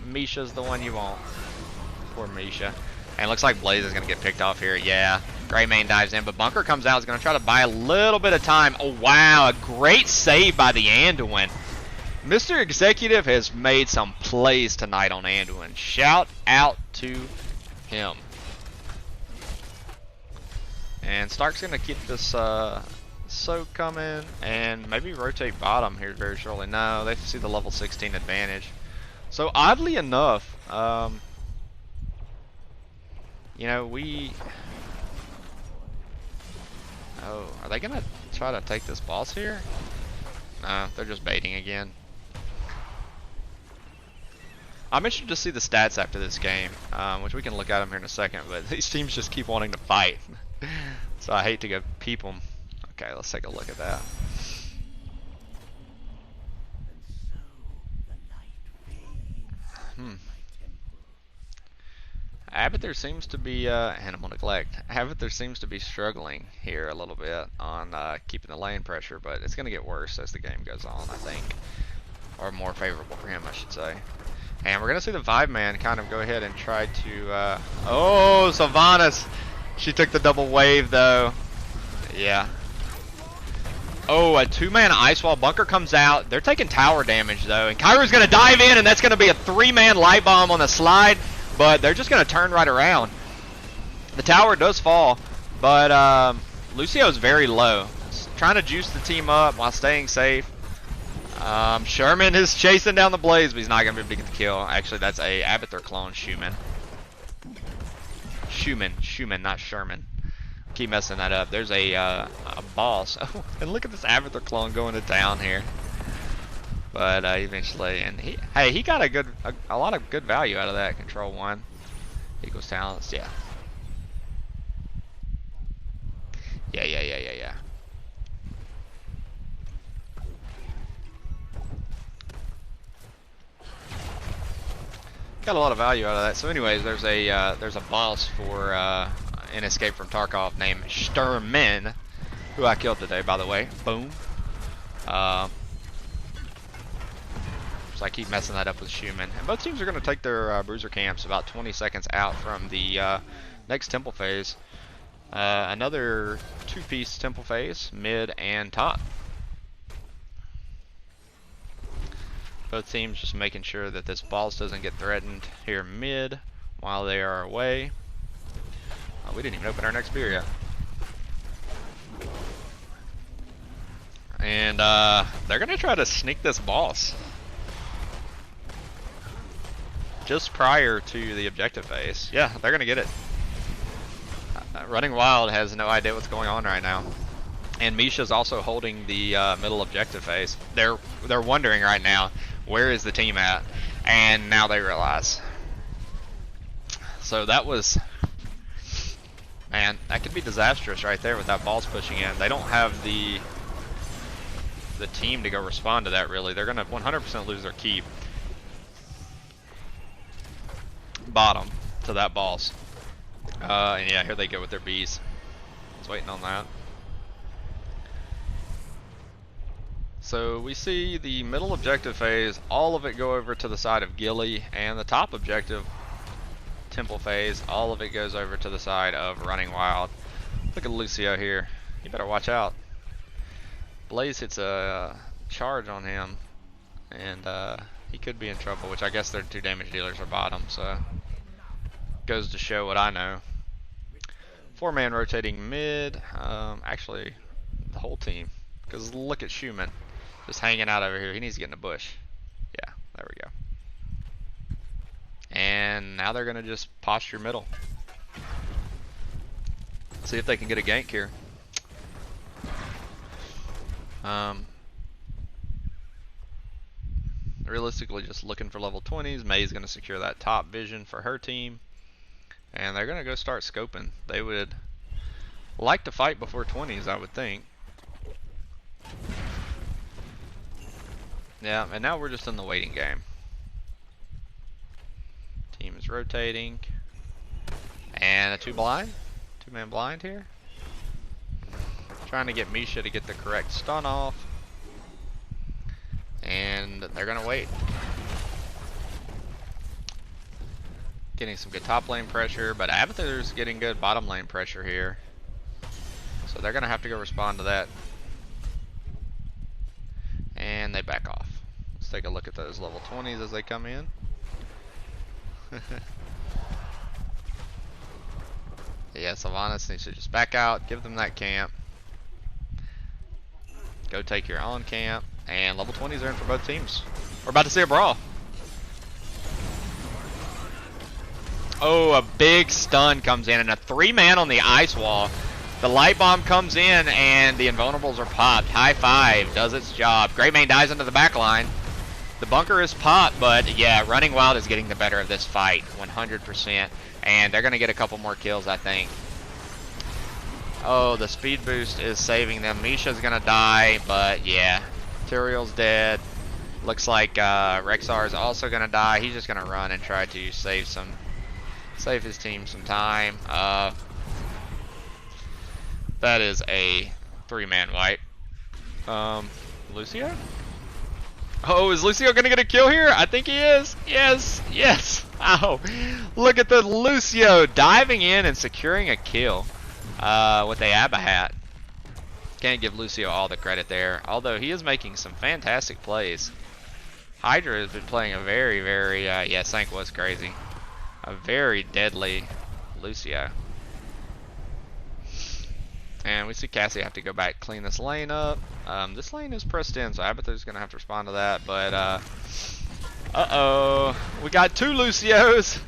[SPEAKER 1] Misha's the one you want. Poor Misha. And it looks like Blaze is going to get picked off here. Yeah, Greymane dives in, but Bunker comes out. Is going to try to buy a little bit of time. Oh, wow, a great save by the Anduin. Mr. Executive has made some plays tonight on Anduin. Shout out to him. And Stark's going to keep this soak coming and maybe rotate bottom here very shortly. No, they see the level 16 advantage. So oddly enough, you know, oh, are they going to try to take this boss here? No, they're just baiting again. I'm interested to see the stats after this game, which we can look at them here in a second, but these teams just keep wanting to fight. So I hate to go peep them. Okay, let's take a look at that. Abbott there seems to be, animal neglect. Abbott there seems to be struggling here a little bit on keeping the lane pressure, but it's going to get worse as the game goes on, I think. Or more favorable for him, I should say. And we're going to see the Vibe Man kind of go ahead and try to, oh, Sylvanas! She took the double wave, though. Yeah. Oh, a 2-man Ice Wall. Bunker comes out. They're taking tower damage, though. And Kairo's going to dive in, and that's going to be a 3-man Light Bomb on the slide. But they're just going to turn right around. The tower does fall, but Lucio's very low. Trying to juice the team up while staying safe. Sherman is chasing down the Blaze, but he's not going to be able to get the kill. Actually, that's a Abathur clone, Schumann. Schumann, not Sherman. Keep messing that up. There's a boss. Oh, and look at this Abathur clone going to town here. But eventually, and he got a lot of good value out of that. Control 1 equals talents. Yeah. Yeah. Got a lot of value out of that. So, anyways, there's a boss for an Escape from Tarkov named Sturman, who I killed today, by the way. Boom. So I keep messing that up with Schumann. And both teams are going to take their bruiser camps about 20 seconds out from the next temple phase. Another 2-piece temple phase, mid and top. Both teams just making sure that this boss doesn't get threatened here mid while they are away. We didn't even open our next beer yet. And they're going to try to sneak this boss just prior to the objective phase. Yeah, they're going to get it. Running Wild has no idea what's going on right now. And Misha's also holding the middle objective phase. They're wondering right now, where is the team at? And now they realize. So that was, man, that could be disastrous right there with that boss pushing in. They don't have the team to go respond to that, really. They're going to 100% lose their keep. Bottom to that boss. And yeah, here they go with their bees. I was waiting on that. So we see the middle objective phase, all of it go over to the side of Gilly, and the top objective temple phase, all of it goes over to the side of Running Wild. Look at Lucio here. You better watch out. Blaze hits a charge on him, and he could be in trouble, which I guess their 2 damage dealers are bottom, so goes to show what I know. 4-man rotating mid. Actually, the whole team. Because look at Schumann just hanging out over here. He needs to get in the bush. Yeah, there we go. And now they're going to just posture middle. See if they can get a gank here. Realistically, just looking for level 20s. May's going to secure that top vision for her team. And they're going to go start scoping. They would like to fight before 20s, I would think. Yeah, and now we're just in the waiting game. Team is rotating. And a two-man blind here. Trying to get Misha to get the correct stun off. And they're going to wait. Getting some good top lane pressure, but Abathur's getting good bottom lane pressure here. So they're going to have to go respond to that. And they back off. Let's take a look at those level 20s as they come in. Yeah, Sylvanas needs to just back out, give them that camp. Go take your on camp. And level 20s are in for both teams. We're about to see a brawl. Oh, a big stun comes in and a 3-man on the ice wall. The light bomb comes in and the invulnerables are popped. High five does its job. Greymane dies into the back line. The bunker is popped, but yeah, Running Wild is getting the better of this fight 100%. And they're going to get a couple more kills, I think. Oh, the speed boost is saving them. Misha's going to die, but yeah. Tyrael's dead. Looks like Rexar is also going to die. He's just going to run and try to save his team some time. That is a 3-man wipe. Lucio? Oh, is Lucio going to get a kill here? I think he is. Yes, yes. Ow. Look at the Lucio diving in and securing a kill with a Abba hat. Can't give Lucio all the credit there, although he is making some fantastic plays. Hydra has been playing a very, very, yeah, Sank was crazy. A very deadly Lucio. And we see Cassie have to go back, clean this lane up. This lane is pressed in, so Abathur's going to have to respond to that, but, uh-oh. We got 2 Lucios!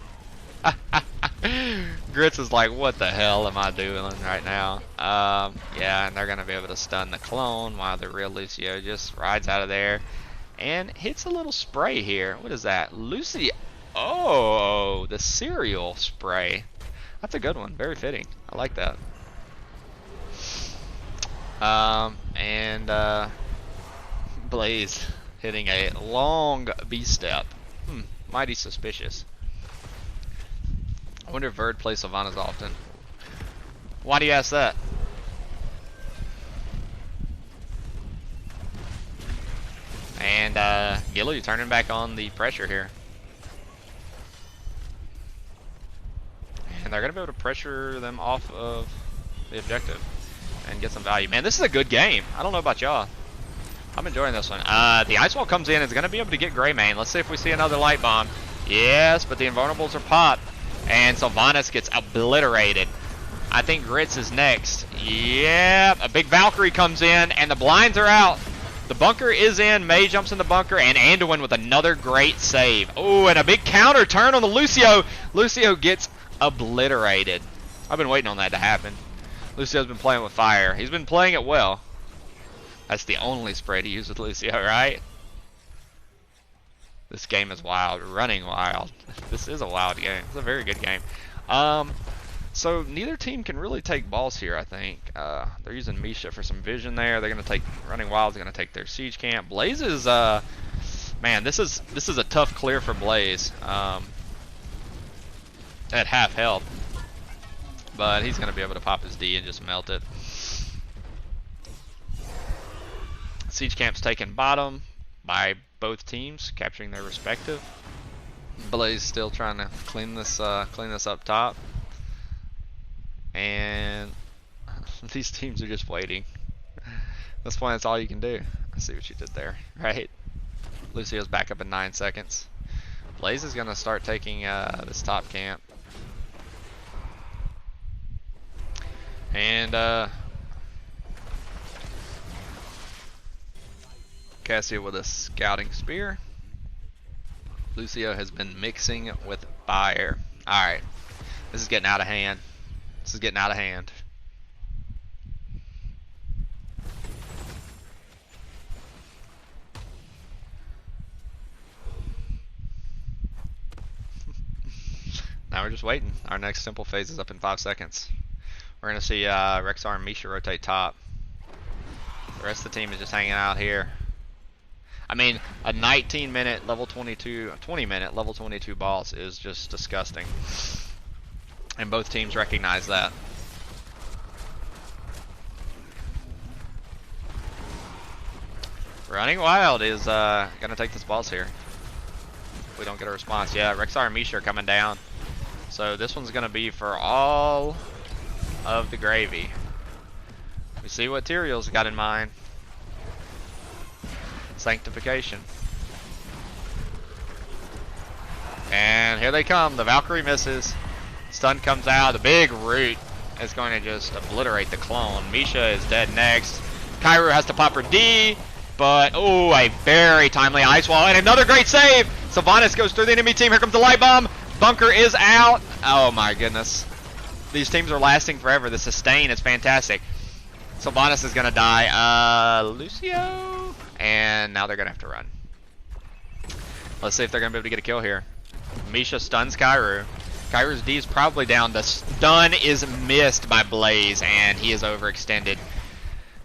[SPEAKER 1] Grits is like, what the hell am I doing right now? Yeah, and they're going to be able to stun the clone while the real Lucio just rides out of there and hits a little spray here. What is that? Lucio. Oh, the cereal spray. That's a good one. Very fitting. I like that. Blaze hitting a long B-step. Mighty suspicious. I wonder if Verd plays Sylvanas often. Why do you ask that? And Gilly turning back on the pressure here. And they're going to be able to pressure them off of the objective and get some value. Man, this is a good game. I don't know about y'all. I'm enjoying this one. The ice wall comes in. It's going to be able to get Greymane. Let's see if we see another light bomb. Yes, but the invulnerables are popped. And Sylvanas gets obliterated. I think Grits is next. Yeah, a big Valkyrie comes in, and the blinds are out. The bunker is in. May jumps in the bunker, and Anduin with another great save. Oh, and a big counter turn on the Lucio. Lucio gets obliterated. I've been waiting on that to happen. Lucio's been playing with fire. He's been playing it well. That's the only spray to use with Lucio, right? This game is wild. Running Wild. This is a wild game. It's a very good game. So neither team can really take balls here, I think. They're using Misha for some vision there. They're going to take Running Wild's going to take their siege camp. Blaze is man, this is a tough clear for Blaze. At half health. But he's going to be able to pop his D and just melt it. Siege camp's taken bottom by both teams, capturing their respective. Blaze still trying to clean this up top. And these teams are just waiting. At this point, that's all you can do. I see what you did there, right? Lucio's back up in 9 seconds. Blaze is going to start taking this top camp. And Cassia with a scouting spear. Lucio has been mixing with fire. Alright. This is getting out of hand. This is getting out of hand. Now we're just waiting. Our next simple phase is up in 5 seconds. We're going to see Rexar and Misha rotate top. The rest of the team is just hanging out here. I mean, a 19-minute level 22, 20-minute level 22 boss is just disgusting. And both teams recognize that. Running Wild is going to take this boss here. If we don't get a response. Yeah, Rexar and Misha are coming down. So this one's going to be for all of the gravy. We see what Tyrael's got in mind. Sanctification. And here they come. The Valkyrie misses. Stun comes out. The big root is going to just obliterate the clone. Misha is dead next. Kairu has to pop her D. But, oh, a very timely Ice Wall. And another great save. Sylvanas goes through the enemy team. Here comes the Light Bomb. Bunker is out. Oh, my goodness. These teams are lasting forever. The sustain is fantastic. Sylvanas is going to die. Lucio. And now they're going to have to run. Let's see if they're going to be able to get a kill here. Misha stuns Kairu. Kairu's D is probably down. The stun is missed by Blaze, and he is overextended.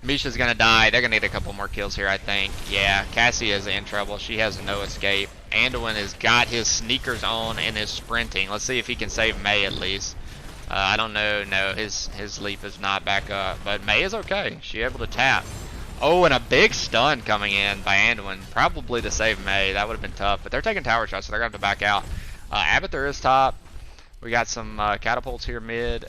[SPEAKER 1] Misha's going to die. They're going to need a couple more kills here, I think. Yeah, Cassie is in trouble. She has no escape. Anduin has got his sneakers on and is sprinting. Let's see if he can save May at least. I don't know. No, his leap is not back up. But May is okay. She's able to tap. Oh, and a big stun coming in by Anduin. Probably to save May. That would have been tough. But they're taking tower shots, so they're going to have to back out. Abathur is top. We got some catapults here mid.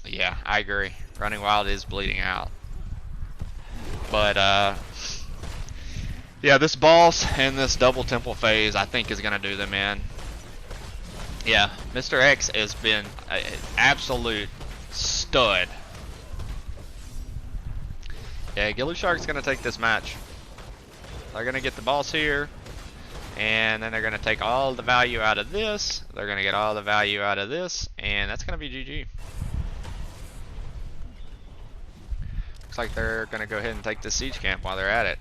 [SPEAKER 1] Yeah, I agree. Running Wild is bleeding out. But, yeah, this boss and this double temple phase, I think, is going to do them in. Yeah, Mr. X has been an absolute stud. Yeah, gillyShark's going to take this match. They're going to get the boss here. And then they're going to take all the value out of this. They're going to get all the value out of this. And that's going to be GG. Looks like they're going to go ahead and take this siege camp while they're at it.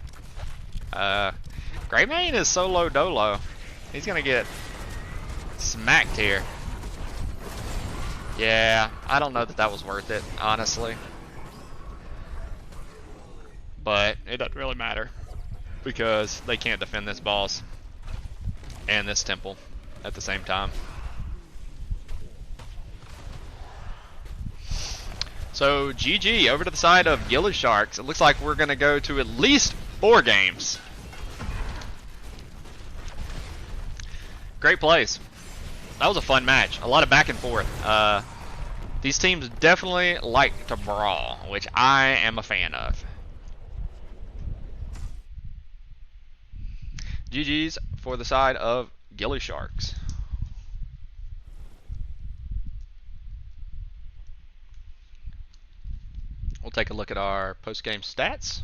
[SPEAKER 1] Greymane is solo dolo. He's going to get smacked here. Yeah, I don't know that that was worth it, honestly. But it doesn't really matter. Because they can't defend this boss and this temple at the same time. So GG over to the side of gillySharks. It looks like we're going to go to at least 4 games. Great plays. That was a fun match. A lot of back and forth. These teams definitely like to brawl, which I am a fan of. GG's for the side of gillySharks. We'll take a look at our post-game stats.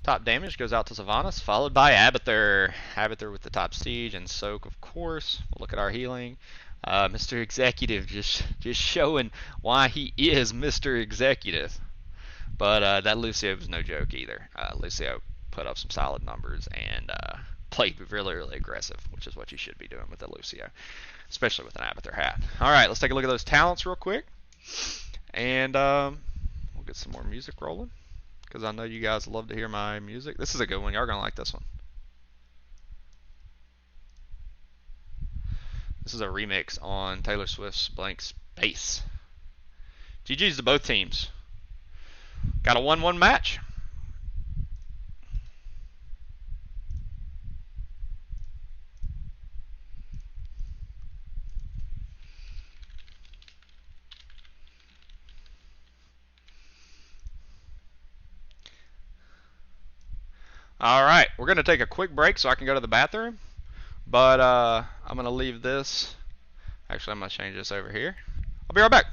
[SPEAKER 1] Top damage goes out to Sylvanas, followed by Abathur. Abathur with the top siege and soak, of course. We'll look at our healing. Mr. Executive just showing why he is Mr. Executive. But that Lucio was no joke either. Lucio put up some solid numbers and played really, really aggressive, which is what you should be doing with the Lucio, especially with an Abathur hat. All right, let's take a look at those talents real quick. And we'll get some more music rolling, because I know you guys love to hear my music. This is a good one. Y'all are going to like this one. This is a remix on Taylor Swift's Blank Space. GG's to both teams. Got a 1-1 match. All right, we're going to take a quick break so I can go to the bathroom. But I'm going to leave this. Actually, I'm going to change this over here. I'll be right back.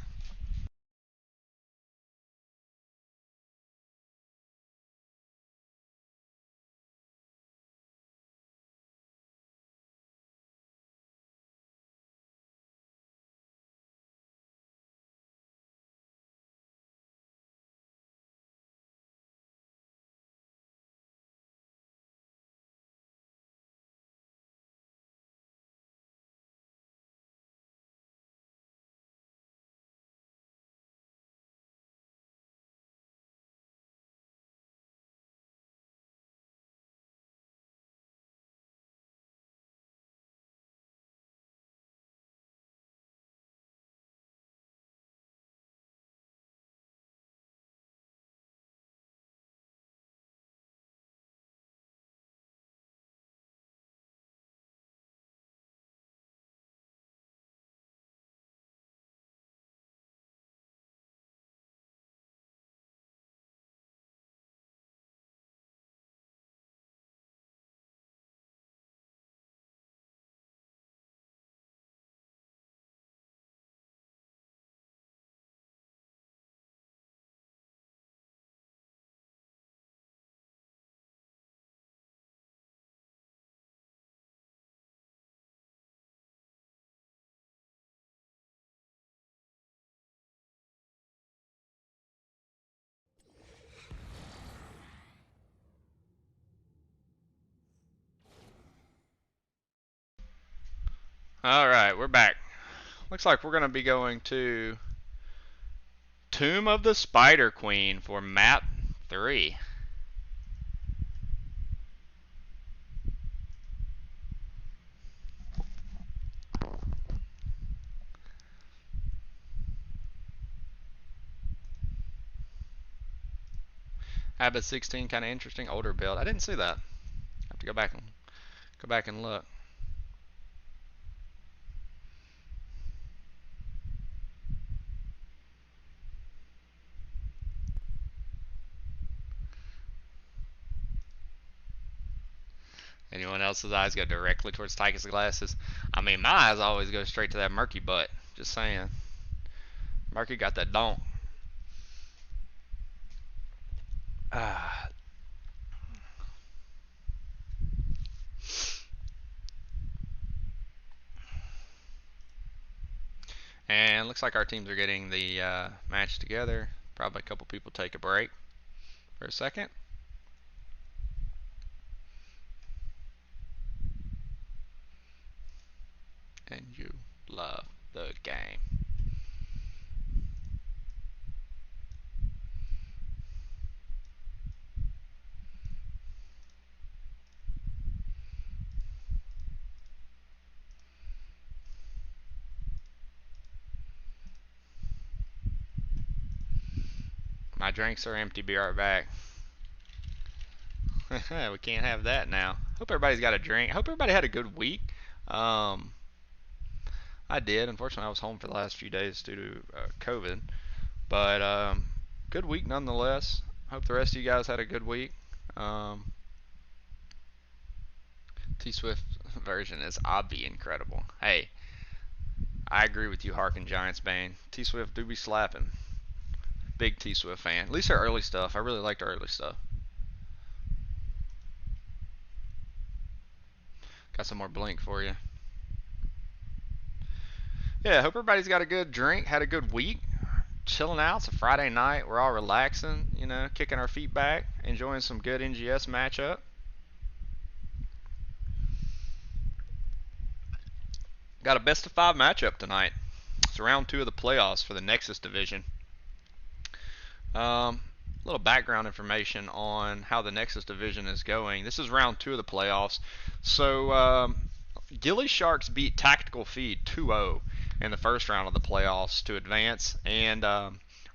[SPEAKER 1] Alright, we're back. Looks like we're going to be going to Tomb of the Spider Queen for map 3. Habit 16, kind of interesting, older build. I didn't see that. I have to go back and look. Anyone else's eyes go directly towards Tychus' glasses? I mean, my eyes always go straight to that murky butt. Just saying. Murky got that donk. And looks like our teams are getting the match together. Probably a couple people take a break for a second. And you love the game. My drinks are empty. Be right back. We can't have that now. Hope everybody's got a drink. Hope everybody had a good week. I did. Unfortunately, I was home for the last few days due to COVID. But good week nonetheless. Hope the rest of you guys had a good week. T-Swift version is obvi incredible. Hey, I agree with you, Harkin Giants Bane. T-Swift do be slapping. Big T-Swift fan. At least her early stuff. I really liked her early stuff. Got some more Blink for you. Yeah, hope everybody's got a good drink, had a good week, chilling out. It's a Friday night. We're all relaxing, you know, kicking our feet back, enjoying some good NGS matchup. Got a best of 5 matchup tonight. It's round 2 of the playoffs for the Nexus Division. Little background information on how the Nexus Division is going. This is round 2 of the playoffs. So, gillySharks beat Tactical Feed 2-0 in the first round of the playoffs to advance, and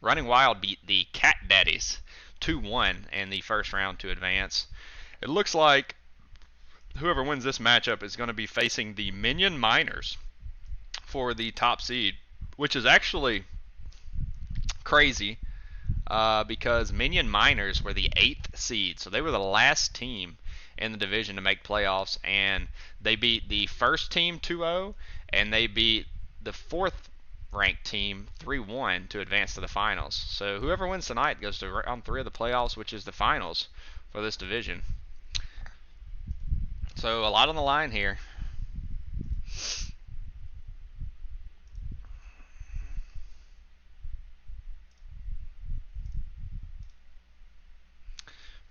[SPEAKER 1] Running Wild beat the Cat Daddies 2-1 in the first round to advance. It looks like whoever wins this matchup is going to be facing the Minion Miners for the top seed, which is actually crazy because Minion Miners were the 8th seed, so they were the last team in the division to make playoffs, and they beat the first team 2-0, and they beat the fourth ranked team 3-1 to advance to the finals. So whoever wins tonight goes to round 3 of the playoffs, which is the finals for this division. So a lot on the line here.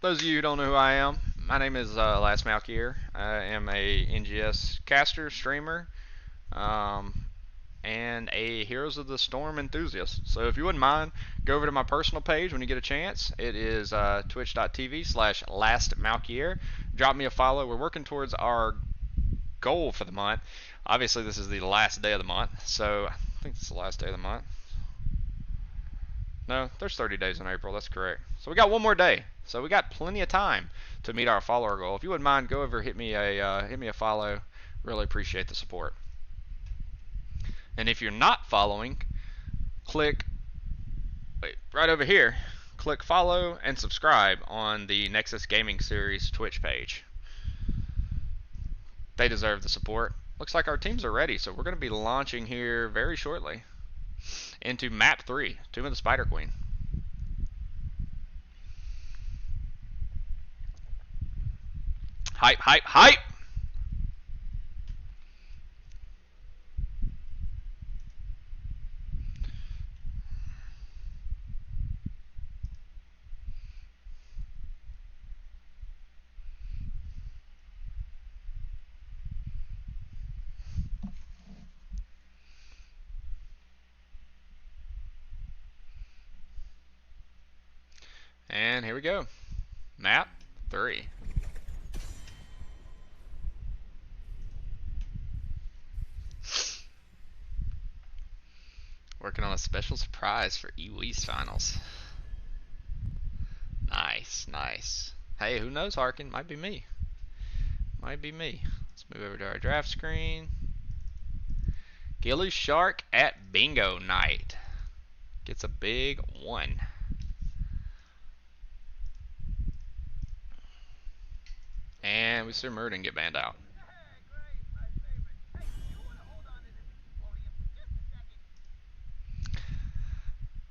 [SPEAKER 1] Those of you who don't know who I am, my name is Last Malkier. I am a NGS caster, streamer, and a Heroes of the Storm enthusiast. So if you wouldn't mind, go over to my personal page when you get a chance. It is twitch.tv/LastMalkier. Drop me a follow. We're working towards our goal for the month. Obviously, this is the last day of the month, so I think it's the last day of the month. No, there's 30 days in April. That's correct. So we got one more day. So we got plenty of time to meet our follower goal. If you wouldn't mind, go over, hit me a follow. Really appreciate the support. And if you're not following, click right over here. Click follow and subscribe on the Nexus Gaming Series Twitch page. They deserve the support. Looks like our teams are ready, so we're going to be launching here very shortly into map 3, Tomb of the Spider Queen. Hype, hype, hype! And here we go. Map 3. Working on a special surprise for EWE's finals. Nice, nice. Hey, who knows, Harkin? Might be me. Might be me. Let's move over to our draft screen. gillyShark at bingo night. Gets a big 1. And we see Murden get banned out.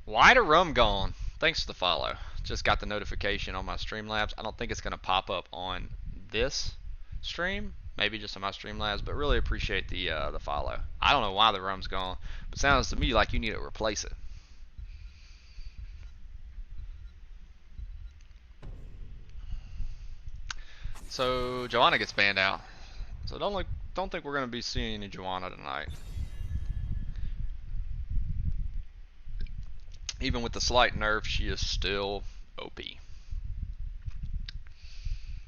[SPEAKER 1] Lighter Rum gone. Thanks for the follow. Just got the notification on my Streamlabs. I don't think it's going to pop up on this stream. Maybe just on my Streamlabs, but really appreciate the follow. I don't know why the rum's gone, but sounds to me like you need to replace it. So Joanna gets banned out. So don't think we're going to be seeing any Joanna tonight. Even with the slight nerf, she is still OP.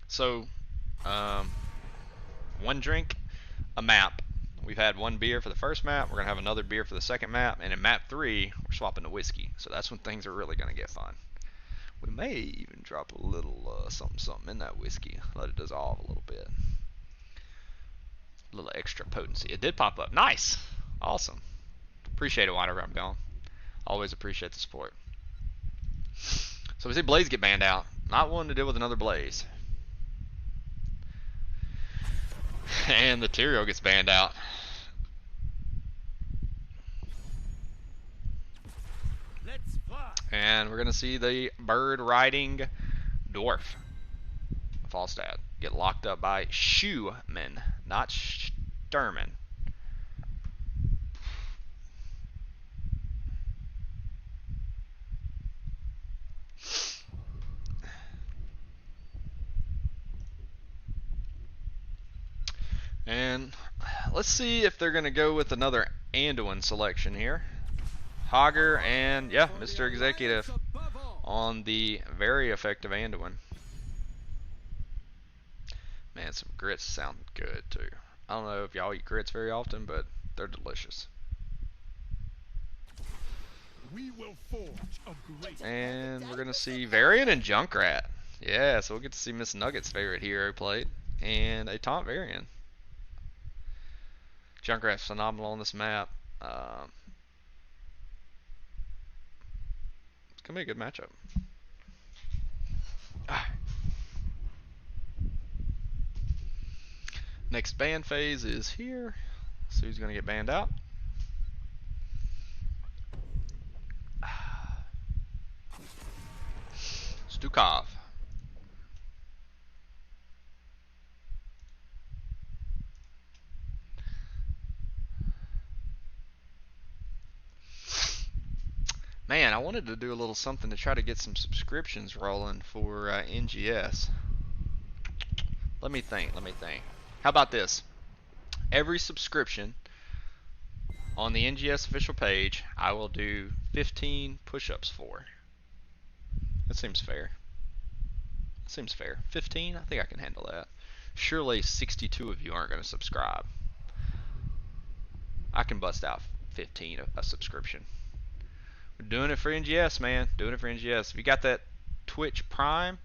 [SPEAKER 1] So, one drink, a map. We've had one beer for the first map. We're going to have another beer for the second map. And in map 3, we're swapping to whiskey. So that's when things are really going to get fun. We may even drop a little something in that whiskey. Let it dissolve a little bit. A little extra potency. It did pop up. Nice. Awesome. Appreciate it whenever I'm gone. Always appreciate the support. So we see Blaze get banned out. Not willing to deal with another Blaze. And the Tyrael gets banned out. And we're going to see the bird riding dwarf, Falstad, get locked up by Schumann, not Sturman. And let's see if they're going to go with another Anduin selection here. Hogger and, yeah, Mr. Executive on the very effective Anduin. Man, some grits sound good too. I don't know if y'all eat grits very often, but they're delicious.
[SPEAKER 2] We will forge a great
[SPEAKER 1] and we're going to see Varian and Junkrat. Yeah, so we'll get to see Miss Nugget's favorite hero played. And a taunt Varian. Junkrat's phenomenal on this map. It's going to be a good matchup. Next ban phase is here. So who's gonna get banned out? Stukov. Man, I wanted to do a little something to try to get some subscriptions rolling for NGS. Let me think. How about this? Every subscription on the NGS official page, I will do 15 push-ups for. That seems fair. 15? I think I can handle that. Surely 62 of you aren't going to subscribe. I can bust out 15 a subscription. We're doing it for NGS, man. Doing it for NGS. If you got that Twitch Prime,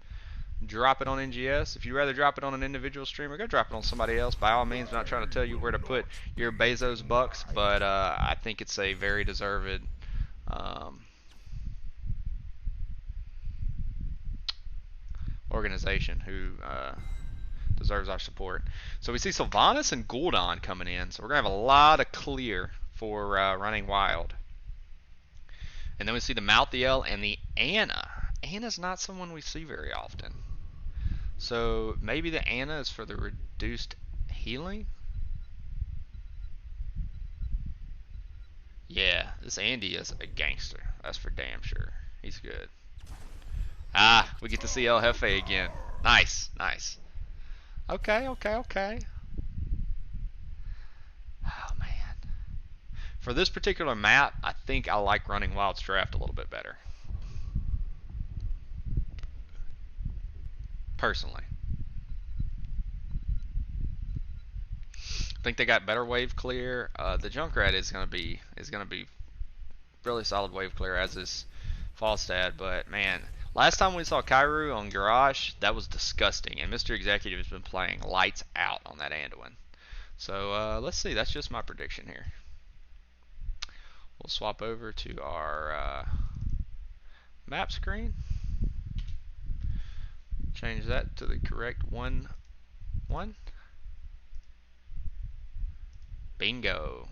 [SPEAKER 1] drop it on NGS. If you'd rather drop it on an individual streamer, go drop it on somebody else. By all means, I'm not trying to tell you where to put your Bezos bucks, but I think it's a very deserved organization who deserves our support. So we see Sylvanas and Gul'dan coming in, so we're going to have a lot of clear for running wild. And then we see the Malthael and the Ana. Ana's not someone we see very often. So maybe the Ana is for the reduced healing? Yeah, this Andy is a gangster. That's for damn sure. He's good. Ah, we get to see El Jefe again. Nice. Okay. Oh, man. For this particular map, I think I like running Wild's Draft a little bit better. Personally. I think they got better wave clear. The Junkrat is gonna be really solid wave clear, as is Falstad, but man, last time we saw Kairu on Garage, that was disgusting, and Mr. Executive has been playing lights out on that Anduin. So let's see, that's just my prediction here. We'll swap over to our map screen. Change that to the correct 1-1. Bingo.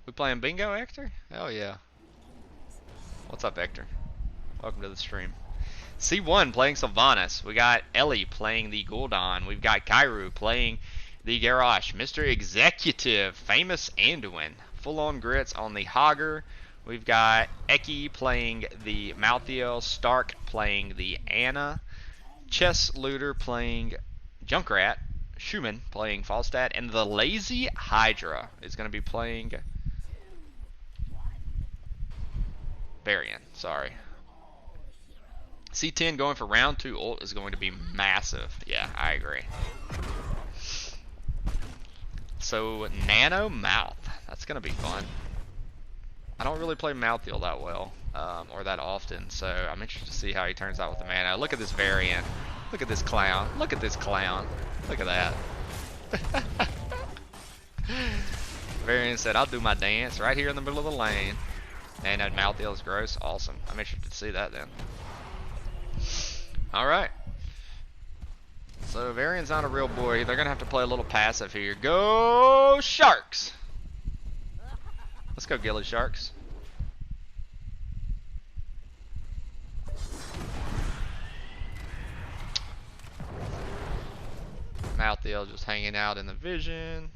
[SPEAKER 1] We playing bingo, Hector? Hell yeah. What's up, Hector? Welcome to the stream. C1 playing Sylvanas. We got Ellie playing the Gul'dan. We've got Kairu playing the Garrosh. Mr. Executive, famous Anduin. Full-on grits on the Hogger. We've got Eki playing the Malthael. Stark playing the Ana. Chess Looter playing Junkrat. Schumann playing Falstad. And the Lazy Hydra is going to be playing Varian. Sorry. C10 going for round 2 ult is going to be massive. Yeah, I agree. So, Nano Mouth. That's going to be fun. I don't really play Malthael that well, or that often, so I'm interested to see how he turns out with the mana. Look at this Variant. Look at this clown. Look at this clown. Look at that. Variant said, I'll do my dance right here in the middle of the lane. And that Malthael is gross. Awesome. I'm interested to see that then. Alright. So Varian's not a real boy. They're going to have to play a little passive here. Go Sharks! Let's go gillySharks. Malthael just hanging out in the vision,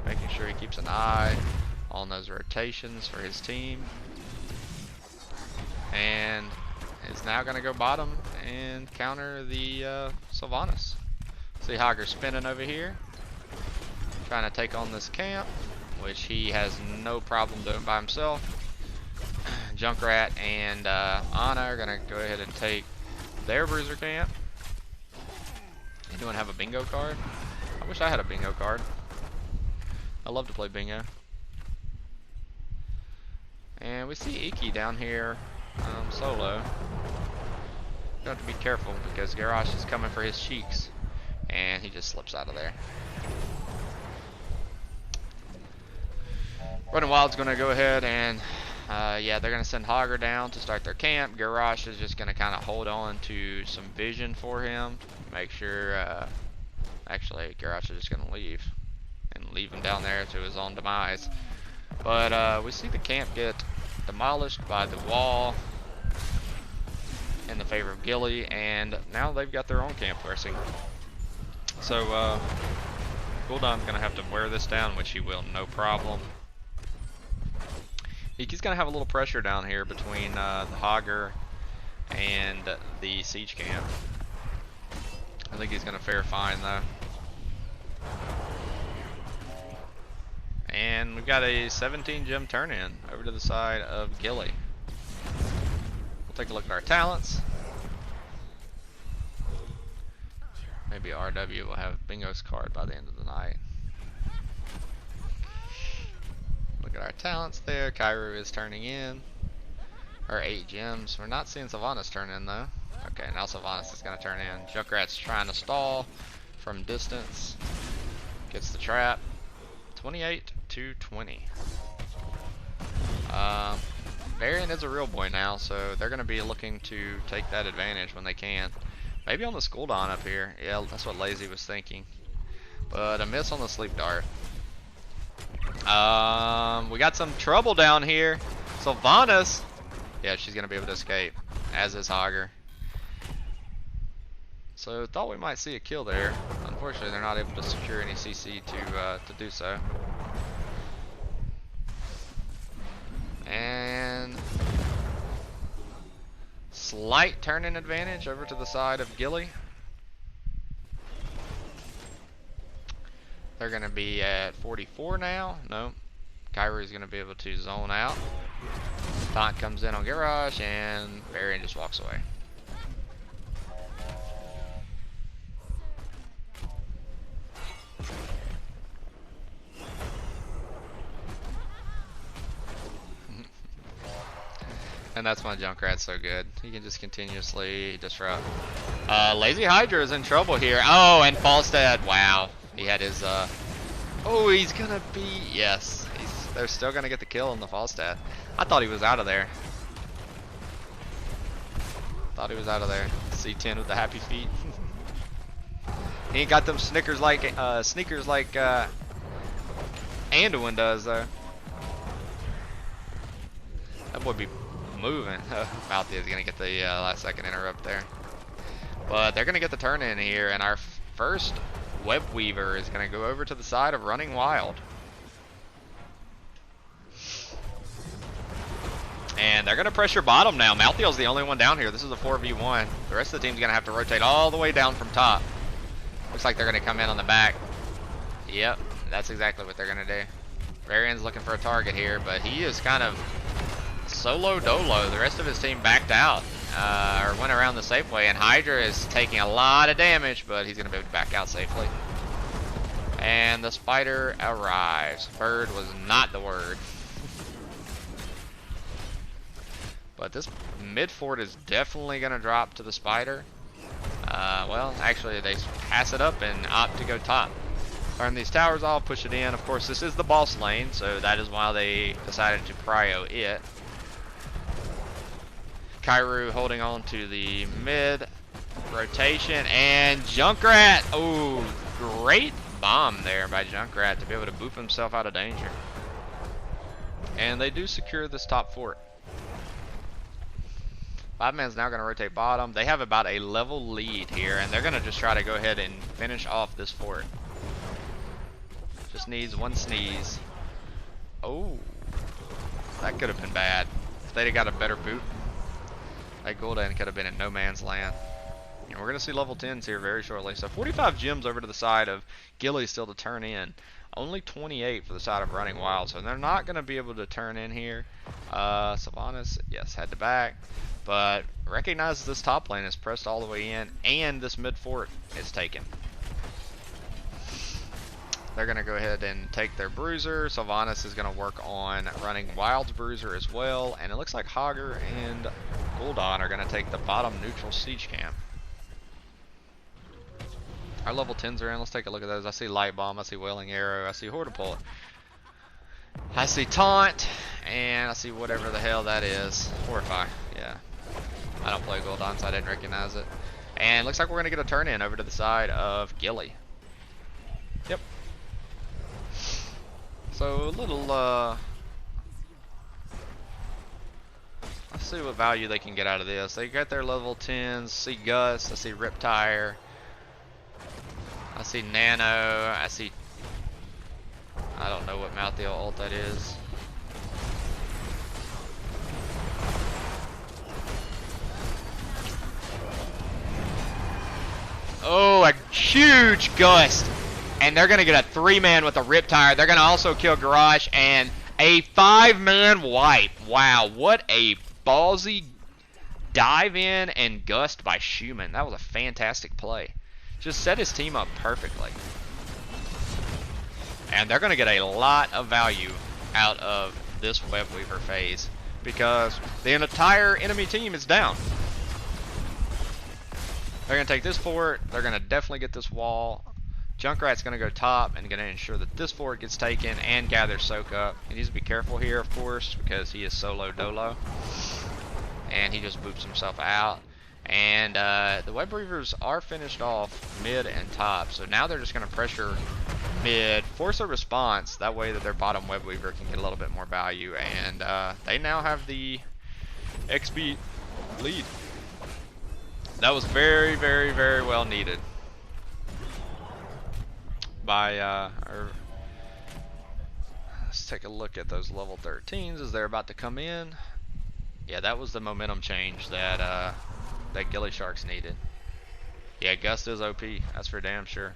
[SPEAKER 1] making sure he keeps an eye on those rotations for his team. And is now going to go bottom and counter the Sylvanas. See Hogger spinning over here, trying to take on this camp, which he has no problem doing by himself. Junkrat and Ana are going to go ahead and take their bruiser camp. Anyone have a bingo card? I wish I had a bingo card. I love to play bingo. And we see Iki down here solo. You have to be careful because Garrosh is coming for his cheeks. And he just slips out of there. Running Wild's going to go ahead and, yeah, they're going to send Hogger down to start their camp. Garrosh is just going to kind of hold on to some vision for him. Make sure, Actually, Garage is just going to leave. And leave him down there to his own demise. But we see the camp get demolished by the wall in the favor of Gilly, and now they've got their own camp pressing. So Gul'dan's gonna have to wear this down, which he will, no problem. He's gonna have a little pressure down here between the Hogger and the siege camp. I think he's gonna fare fine though. And we've got a 17 gem turn in over to the side of Gilly. We'll take a look at our talents. Maybe RW will have Bingo's card by the end of the night. Look at our talents there. Kairu is turning in. Her 8 gems. We're not seeing Sylvanas turn in though. Okay, now Sylvanas is going to turn in. Junkrat's trying to stall from distance. Gets the trap. 28 to 20. Varian is a real boy now, so they're going to be looking to take that advantage when they can. Maybe on the Gul'dan up here. Yeah, that's what Lazy was thinking. But a miss on the Sleep Dart. We got some trouble down here. Sylvanas. Yeah, she's going to be able to escape, as is Hogger. So thought we might see a kill there. Unfortunately, they're not able to secure any CC to do so. And slight turn-in advantage over to the side of Gilly. They're going to be at 44 now. No, Kyrie is going to be able to zone out. Taunt comes in on Garage, and Varian just walks away. And that's why Junkrat's so good. He can just continuously disrupt. Lazy Hydra is in trouble here. Oh, and Falstad. Wow. He had his, oh, he's gonna be, yes. They're still gonna get the kill on the Falstad. I thought he was out of there. Thought he was out of there. C10 with the happy feet. He ain't got them sneakers like Anduin does though. That boy be moving. Mouthy is gonna get the last second interrupt there. But they're gonna get the turn in here, and our first Web Weaver is gonna go over to the side of Running Wild. And they're gonna pressure bottom now. Malthiel's the only one down here. This is a 4v1. The rest of the team's gonna have to rotate all the way down from top. Looks like they're gonna come in on the back. Yep, that's exactly what they're gonna do. Varian's looking for a target here, but he is kind of solo dolo. The rest of his team backed out or went around the safe way, and Hydra is taking a lot of damage, but he's gonna be able to back out safely. And the spider arrives. Bird was not the word. But this mid fort is definitely gonna drop to the spider. Well, actually they pass it up and opt to go top. Turn these towers off, push it in. Of course, this is the boss lane, so that is why they decided to prio it. Kairu holding on to the mid rotation, and Junkrat. Oh, great bomb there by Junkrat to be able to boop himself out of danger. And they do secure this top fort. 5-man's now going to rotate bottom. They have about a level lead here, and they're going to just try to go ahead and finish off this fort. Just needs one sneeze. Oh, that could have been bad. If they'd have got a better boot, that Gul'dan could have been in no man's land. And we're going to see level 10s here very shortly. So 45 gems over to the side of Gilly still to turn in. Only 28 for the side of Running Wild, so they're not going to be able to turn in here. Sylvanas, yes, had to back. But recognize this top lane is pressed all the way in, and this mid fort is taken. They're going to go ahead and take their bruiser. Sylvanas is going to work on Running Wild's bruiser as well, and it looks like Hogger and Gul'dan are going to take the bottom neutral siege camp. Our level 10s are in. Let's take a look at those. I see Light Bomb, I see Wailing Arrow, I see Hortipult, I see Taunt, and I see whatever the hell that is. Horrify, yeah. I don't play Gul'dan, so I didn't recognize it. And looks like we're going to get a turn in over to the side of Gilly. So a little, let's see what value they can get out of this. They got their level 10s. See Gus. I see Riptire. I see Nano. I see. I don't know what Malthael ult that is. Oh, a huge gust. And they're going to get a 3-man with a Riptire. They're going to also kill Garage and a 5-man wipe. Wow, what a ballsy dive in and gust by Schumann. That was a fantastic play. Just set his team up perfectly. And they're going to get a lot of value out of this Web Weaver phase because the entire enemy team is down. They're going to take this fort. They're going to definitely get this wall. Junkrat's going to go top and going to ensure that this fort gets taken and gather soak up. He needs to be careful here, of course, because he is solo dolo. And he just boops himself out. And the Web Weavers are finished off mid and top. So now they're just going to pressure mid, force a response. That way that their bottom Web Weaver can get a little bit more value. And they now have the XP lead. That was very, very, very well needed by let's take a look at those level 13s as they're about to come in. Yeah, that was the momentum change that that gillySharks needed. Yeah, Gust is OP, that's for damn sure.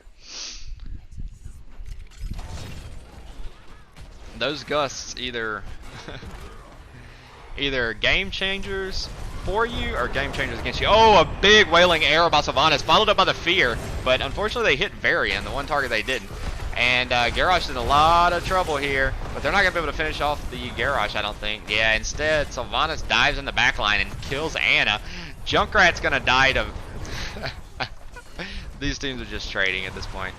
[SPEAKER 1] Those Gusts either either game changers for you or game changers against you. Oh, a big wailing arrow by Sylvanas, followed up by the Fear, but unfortunately they hit Varian, the one target they didn't. And Garrosh in a lot of trouble here, but they're not going to be able to finish off the Garrosh, I don't think. Yeah, instead, Sylvanas dives in the back line and kills Anna. Junkrat's going to die to... These teams are just trading at this point.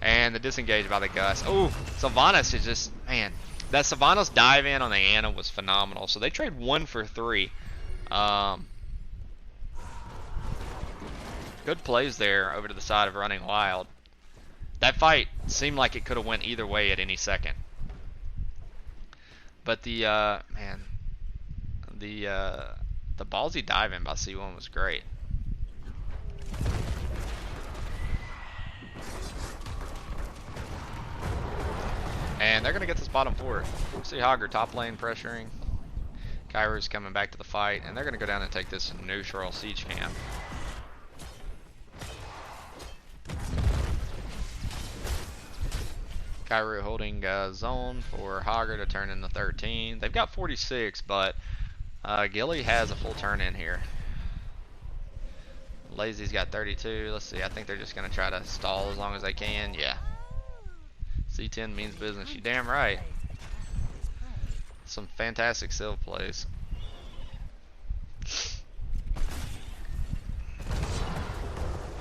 [SPEAKER 1] And the disengage by the Gus. Oh, Sylvanas is just... Man, that Sylvanas dive in on the Anna was phenomenal. So they trade 1 for 3. Good plays there over to the side of Running Wild. That fight seemed like it could have went either way at any second. But the man, the ballsy dive in by C1 was great. And they're gonna get this bottom fort. See Hogger top lane pressuring. Kairu's coming back to the fight, and they're gonna go down and take this neutral siege camp. Kairu holding zone for Hogger to turn in the 13. They've got 46, but Gilly has a full turn in here. Lazy's got 32. Let's see, I think they're just going to try to stall as long as they can. Yeah. C10 means business. You damn right. Some fantastic Civ plays.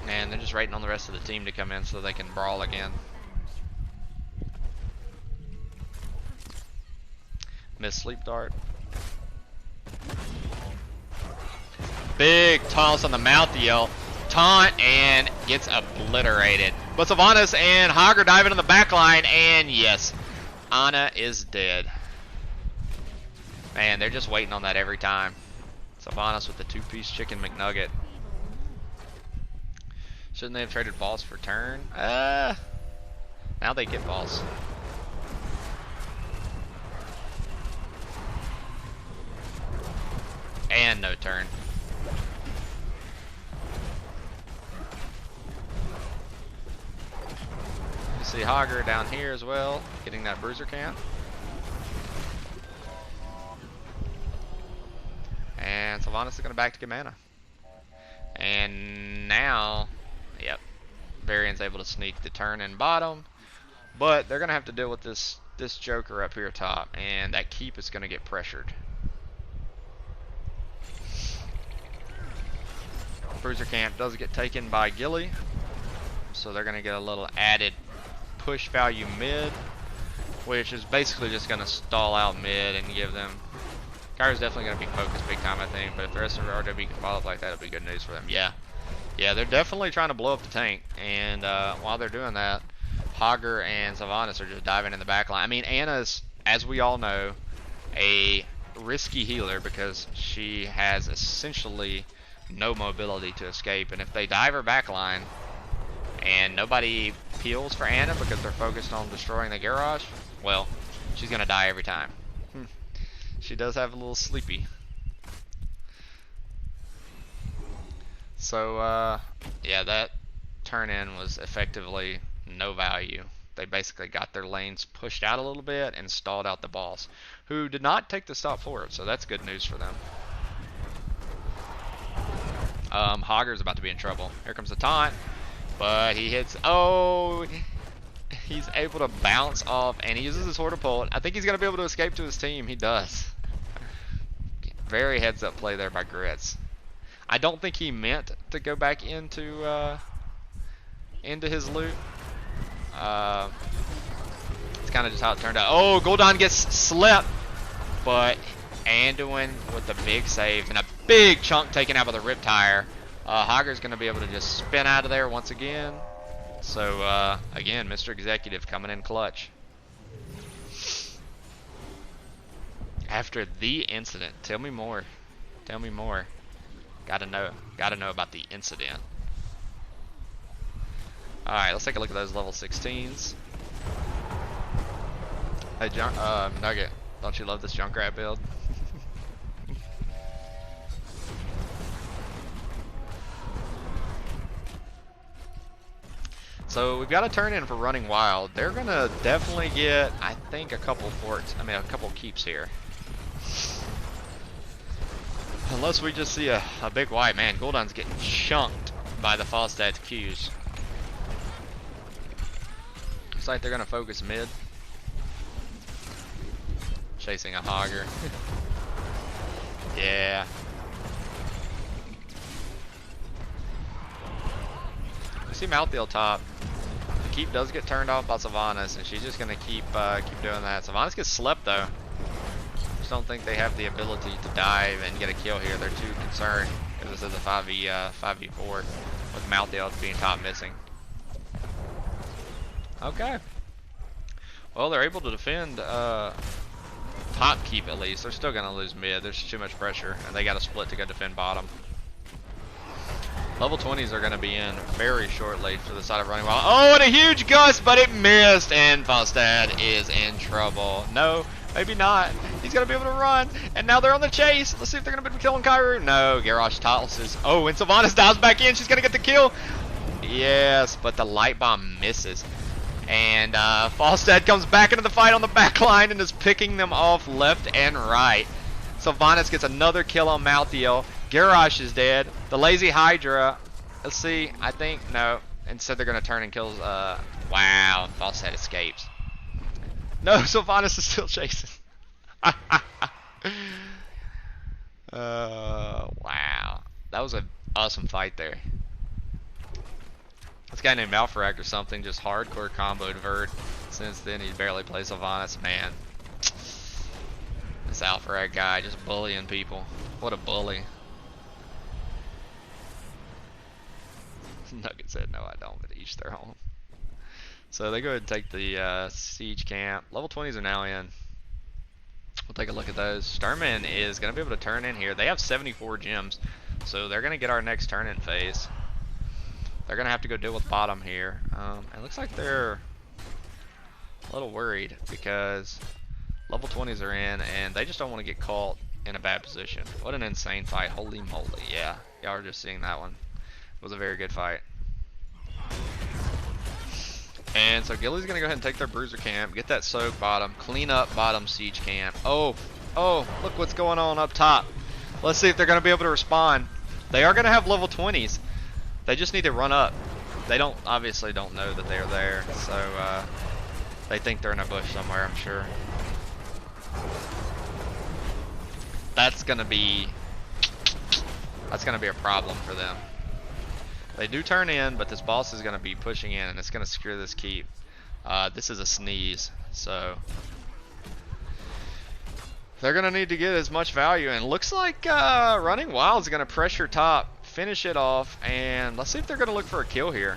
[SPEAKER 1] And they're just waiting on the rest of the team to come in so they can brawl again. Miss Sleep Dart. Big toss on the Malthael. Taunt and gets obliterated. But Sylvanas and Hogger dive into the back line, and yes, Anna is dead. Man, they're just waiting on that every time. Sylvanas with the 2-piece chicken McNugget. Shouldn't they have traded balls for turn? Now they get balls. And no turn. You see Hogger down here as well, getting that bruiser camp. And Sylvanas is going to back to get mana. And now, yep, Varian's able to sneak the turn in bottom. But they're going to have to deal with this Joker up here top. And that keep is going to get pressured. Bruiser camp does get taken by Gilly, so they're going to get a little added push value mid, which is basically just going to stall out mid and give them... Kairu's definitely going to be focused big time, I think, but if the rest of the RW can follow up like that, it'll be good news for them. Yeah, they're definitely trying to blow up the tank, and while they're doing that, Hager and Sylvanas are just diving in the back line. I mean, Anna's, as we all know, a risky healer because she has essentially no mobility to escape. And if they dive her back line and nobody peels for Anna because they're focused on destroying the garage, well, she's going to die every time. She does have a little sleepy. So, yeah, that turn-in was effectively no value. They basically got their lanes pushed out a little bit and stalled out the boss, who did not take the stop forward, so that's good news for them. Hager's about to be in trouble. Here comes the taunt, but he hits, oh, he's able to bounce off, and he uses his Hortipult. I think he's going to be able to escape to his team. He does. Very heads-up play there by Grits. I don't think he meant to go back into his loot. It's kind of just how it turned out. Oh, Gul'dan gets slept, but Anduin with the big save and a big chunk taken out by the Riptire. Hager's going to be able to just spin out of there once again. So, again, Mr. Executive coming in clutch. After the incident, tell me more. Tell me more. Gotta know about the incident. Alright, let's take a look at those level 16s. Hey, Nugget, don't you love this Junkrat build? So we've got a turn in for running wild. They're gonna definitely get, I think, a couple keeps here. Unless we just see a big white. Man, Gul'dan's getting chunked by the Falstad's Qs. Looks like they're gonna focus mid. Chasing a Hager. Yeah. We see Malthael top. The keep does get turned off by Sylvanas, and she's just gonna keep doing that. Sylvanas gets slept though. Don't think they have the ability to dive and get a kill here. They're too concerned because this is a 5v4 with Malthael being top missing. Okay. Well, they're able to defend top keep at least. They're still going to lose mid. There's too much pressure, and they got to split to go defend bottom. Level 20s are going to be in very shortly to the side of running wild. Oh, and a huge gust, but it missed, and Falstad is in trouble. No. Maybe not. He's going to be able to run. And now they're on the chase. Let's see if they're going to be killing Kairu. No, Garrosh tosses. Oh, and Sylvanas dives back in. She's going to get the kill. Yes, but the light bomb misses. And Falstad comes back into the fight on the back line and is picking them off left and right. Sylvanas gets another kill on Malthael. Garrosh is dead. The Lazy Hydra. Let's see. I think, no. Instead they're going to turn and kill. Wow. Falstad escapes. No, Sylvanas is still chasing. Wow. That was an awesome fight there. This guy named Malpharact or something just hardcore comboed Verd. Since then, he barely plays Sylvanas. Man. This Alpharact guy just bullying people. What a bully. Nugget said, no, I don't, but each their own. So they go ahead and take the siege camp. Level 20s are now in. We'll take a look at those. Sturman is going to be able to turn in here. They have 74 gems, so they're going to get our next turn-in phase. They're going to have to go deal with bottom here. It looks like they're a little worried because level 20s are in, and they just don't want to get caught in a bad position. What an insane fight. Holy moly. Yeah, y'all are just seeing that one. It was a very good fight. And so Gilly's going to go ahead and take their bruiser camp, get that soak bottom, clean up bottom siege camp. Oh, look what's going on up top. Let's see if they're going to be able to respond. They are going to have level 20s. They just need to run up. They obviously don't know that they're there, so they think they're in a bush somewhere, I'm sure. That's going to be a problem for them. They do turn in, but this boss is going to be pushing in, and it's going to secure this keep. This is a sneeze, so they're going to need to get as much value. And looks like Running Wild is going to pressure top, finish it off, and let's see if they're going to look for a kill here.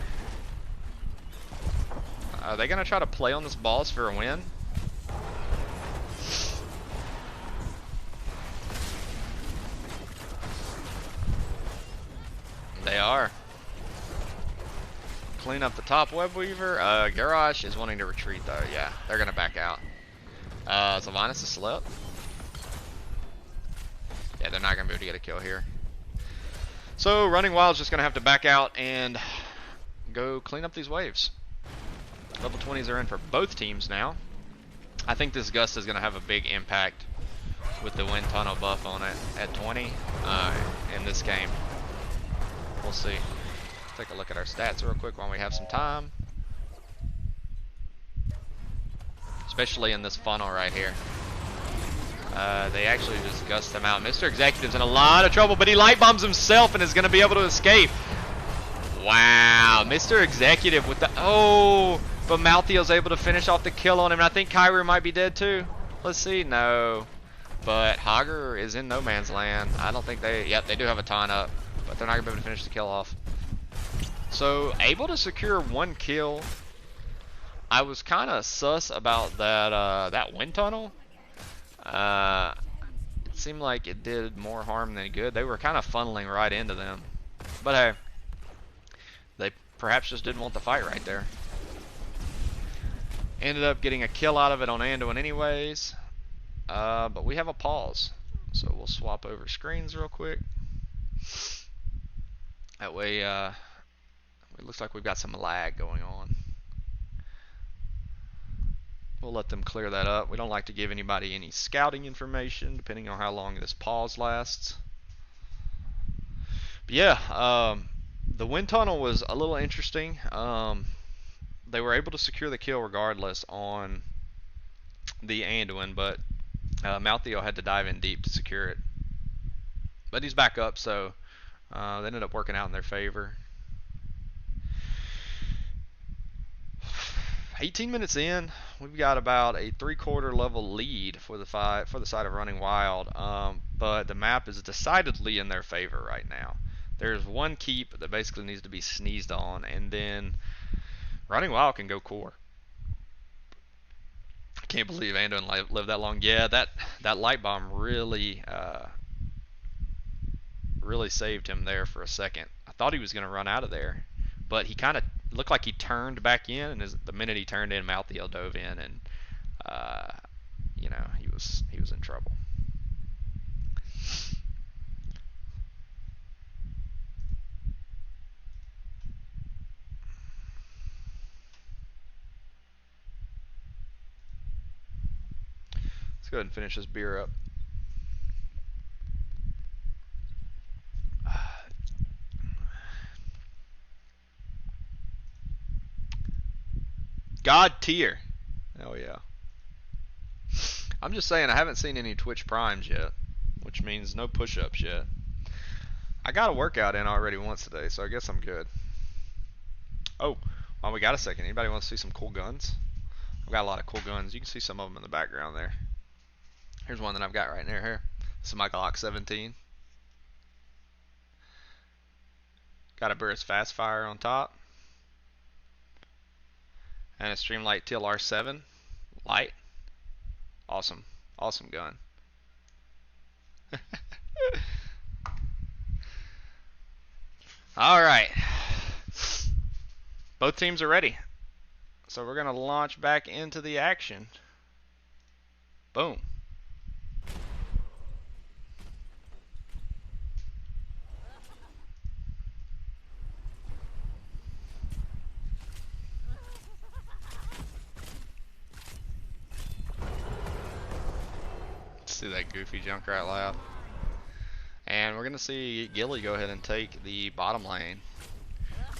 [SPEAKER 1] Are they gonna try to play on this boss for a win? They are. Clean up the top web weaver. Garrosh is wanting to retreat though. Yeah, they're gonna back out. Sylvanas is slept. Yeah, they're not gonna be able to get a kill here. So Running Wild's just gonna have to back out and go clean up these waves. Level 20s are in for both teams now. I think this gust is gonna have a big impact with the wind tunnel buff on it at 20 in this game. We'll see. Take a look at our stats real quick while we have some time. Especially in this funnel right here. They actually just gust them out. Mr. Executive's in a lot of trouble, but he light bombs himself and is going to be able to escape. Wow, Mr. Executive with the... Oh, but Malthio's able to finish off the kill on him, and I think Kyrie might be dead too. Let's see. No. But Hager is in no man's land. I don't think they... Yep, they do have a ton up, but they're not going to be able to finish the kill off. So, able to secure one kill. I was kind of sus about that that wind tunnel. It seemed like it did more harm than good. They were kind of funneling right into them. But hey, they perhaps just didn't want the fight right there. Ended up getting a kill out of it on Anduin anyways. But we have a pause. So we'll swap over screens real quick. That way, it looks like we've got some lag going on. We'll let them clear that up. We don't like to give anybody any scouting information, depending on how long this pause lasts. But yeah, the wind tunnel was a little interesting. They were able to secure the kill regardless on the Anduin, but Malthio had to dive in deep to secure it. But he's back up, so they ended up working out in their favor. 18 minutes in, we've got about a 3/4 level lead for the side of Running Wild, but the map is decidedly in their favor right now. There's one keep that basically needs to be sneezed on, and then Running Wild can go core. I can't believe Anduin lived that long. Yeah, that light bomb really really saved him there for a second. I thought he was going to run out of there, but he kind of looked like he turned back in, and the minute he turned in, Malthio dove in, and you know, he was in trouble. Let's go ahead and finish this beer up. God tier. Oh yeah. I'm just saying I haven't seen any Twitch primes yet, which means no push-ups yet. I got a workout in already once today, so I guess I'm good. Oh, well, we got a second. Anybody want to see some cool guns? I've got a lot of cool guns. You can see some of them in the background there. Here's one that I've got right near here. This is my Glock 17. Got a Burris Fast Fire on top. And a Streamlight TLR7 light. Awesome. Awesome gun. Alright. Both teams are ready. So we're going to launch back into the action. Boom. See that goofy Junkrat laugh. And we're going to see Gilly go ahead and take the bottom lane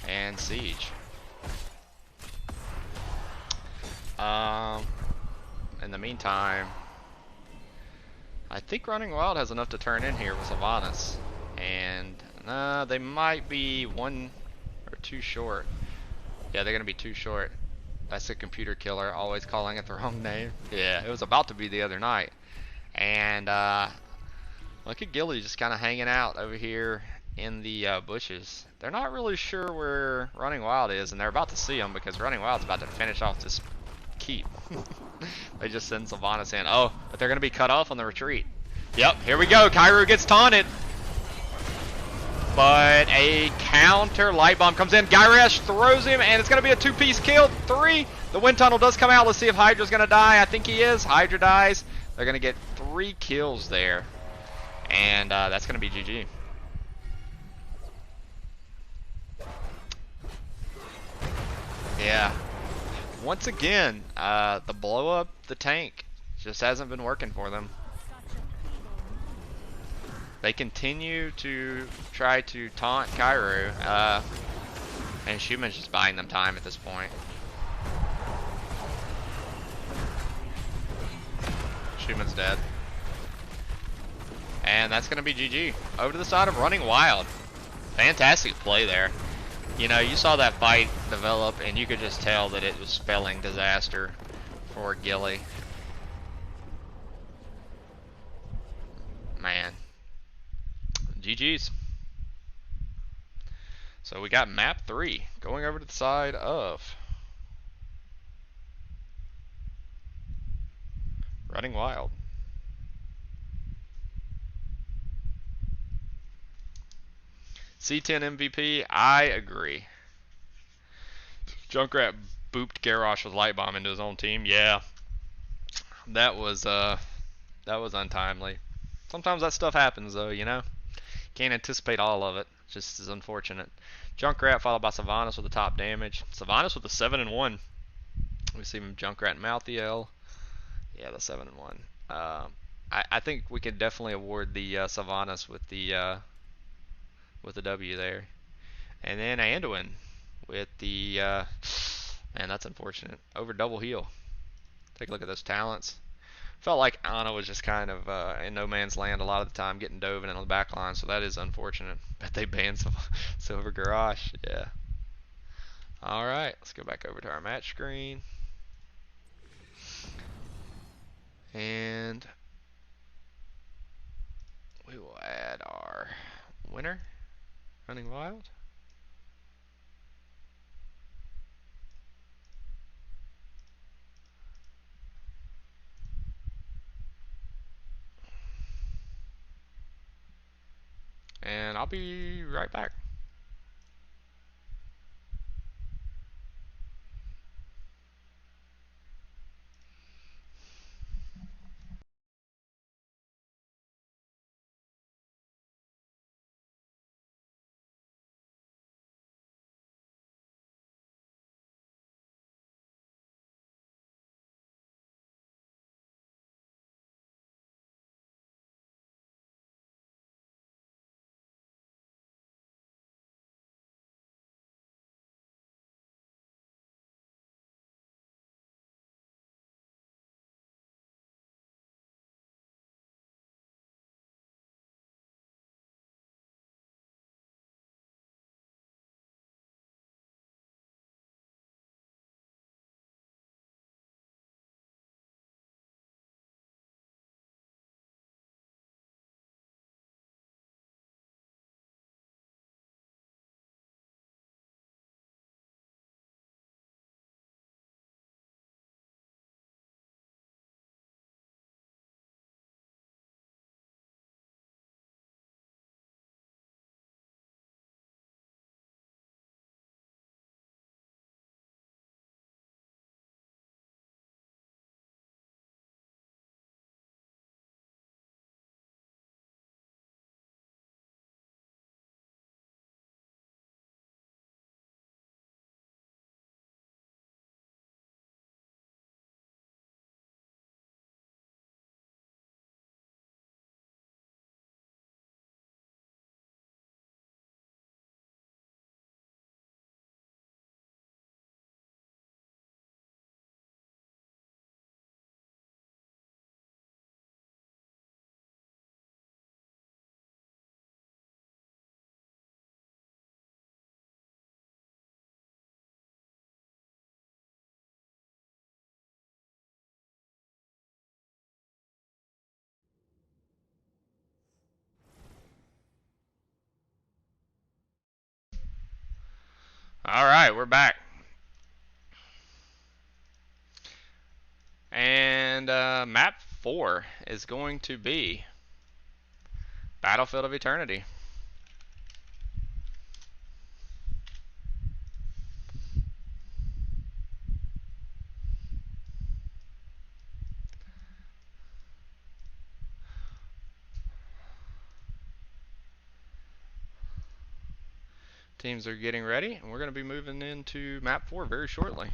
[SPEAKER 1] and siege. In the meantime, I think Running Wild has enough to turn in here with Sylvanas. And they might be 1 or 2 short. Yeah, they're going to be 2 short. That's a computer killer, always calling it the wrong name. Yeah, it was about to be the other night. And look at Gilly just kind of hanging out over here in the bushes. They're not really sure where Running Wild is, and they're about to see him because Running Wild's about to finish off this keep. They just send Sylvanas in. Oh, but they're going to be cut off on the retreat. Yep, here we go. Kairu gets taunted. But a counter light bomb comes in. Gyrash throws him, and it's going to be a two-piece kill. 3. The wind tunnel does come out. Let's see if Hydra's going to die. I think he is. Hydra dies. They're going to get 3 kills there. And that's going to be GG. Yeah. Once again, the blow up the tank just hasn't been working for them. They continue to try to taunt Kairu, and Schumann's just buying them time at this point. Schumann's dead. And that's going to be GG. Over to the side of Running Wild. Fantastic play there. You know, you saw that fight develop, and you could just tell that it was spelling disaster for Gilly. Man. GG's. So we got map 3 going over to the side of Running Wild. C10 MVP, I agree. Junkrat booped Garrosh with light bomb into his own team. Yeah, that was untimely. Sometimes that stuff happens though, you know. Can't anticipate all of it. Just is unfortunate. Junkrat followed by Sylvanas with the top damage. Sylvanas with the 7-1. We see him Junkrat and Malthael. Yeah, the 7-1. I think we could definitely award the Sylvanas with the W there. And then Anduin with the man, that's unfortunate. Over double heal. Take a look at those talents. Felt like Ana was just kind of in no man's land a lot of the time, getting dove in on the back line, so that is unfortunate. Bet they banned some Silver Garage. Yeah. Alright, let's go back over to our match screen. And we will add our winner, Running Wild. And I'll be right back. All right, we're back. And map 4 is going to be Battlefield of Eternity. Teams are getting ready, and we're going to be moving into map 4 very shortly.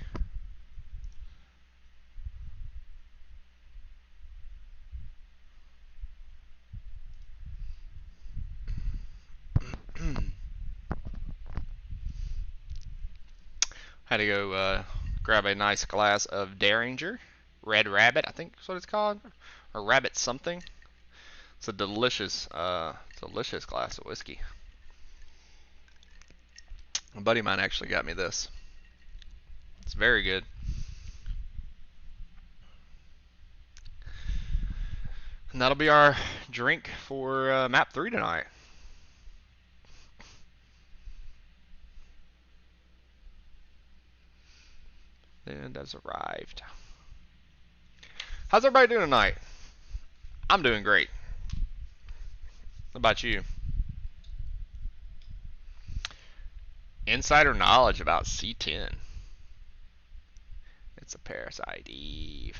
[SPEAKER 1] Had to go grab a nice glass of Derringer, Red Rabbit, I think is what it's called, or Rabbit something. It's a delicious glass of whiskey. A buddy of mine actually got me this. It's very good. And that'll be our drink for map 3 tonight. And has arrived. How's everybody doing tonight? I'm doing great. What about you? Insider knowledge about C10. It's a Parasite Eve.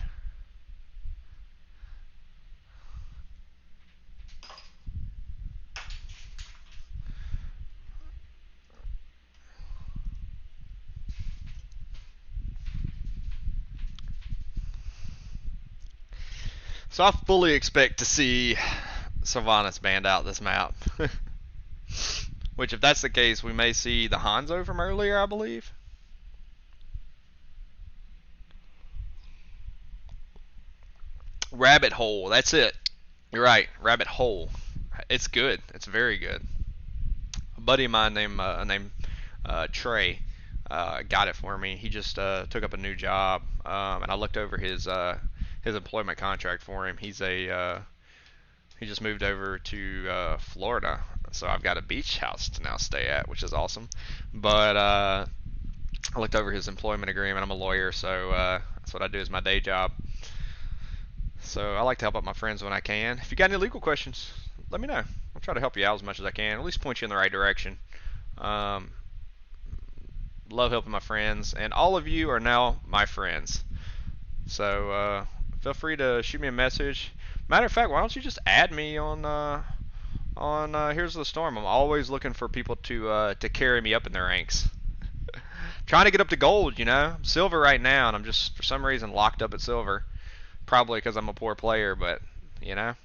[SPEAKER 1] So I fully expect to see Sylvanas banned out this map. Which, if that's the case, we may see the Hanzo from earlier, I believe. Rabbit Hole, that's it. You're right, Rabbit Hole. It's good. It's very good. A buddy of mine named Trey got it for me. He just took up a new job, and I looked over his employment contract for him. He just moved over to Florida, so I've got a beach house to now stay at, which is awesome. But I looked over his employment agreement. I'm a lawyer, so that's what I do as my day job. So I like to help out my friends when I can. If you got any legal questions, let me know. I'll try to help you out as much as I can, at least point you in the right direction. Love helping my friends, and all of you are now my friends. So feel free to shoot me a message. Matter of fact, why don't you just add me on Here's the Storm? I'm always looking for people to carry me up in their ranks. Trying to get up to gold, you know. I'm silver right now, and I'm just for some reason locked up at silver. Probably because I'm a poor player, but you know.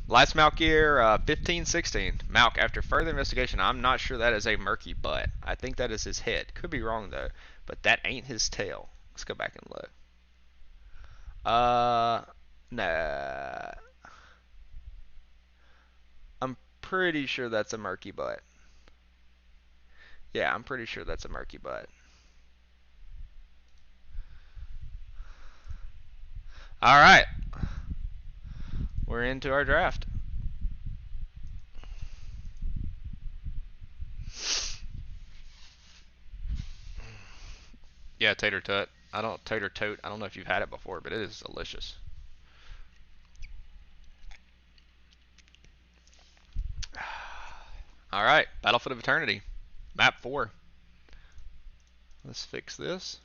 [SPEAKER 1] Last Malk year, 15-16. Malk, after further investigation, I'm not sure that is a murky butt. I think that is his head. Could be wrong, though. But that ain't his tail. Let's go back and look. Nah. I'm pretty sure that's a murky butt. Yeah, I'm pretty sure that's a murky butt. Alright. We're into our draft. Yeah, tater tot. Tater tote. I don't know if you've had it before, but it is delicious. Alright, Battlefield of Eternity. Map 4. Let's fix this.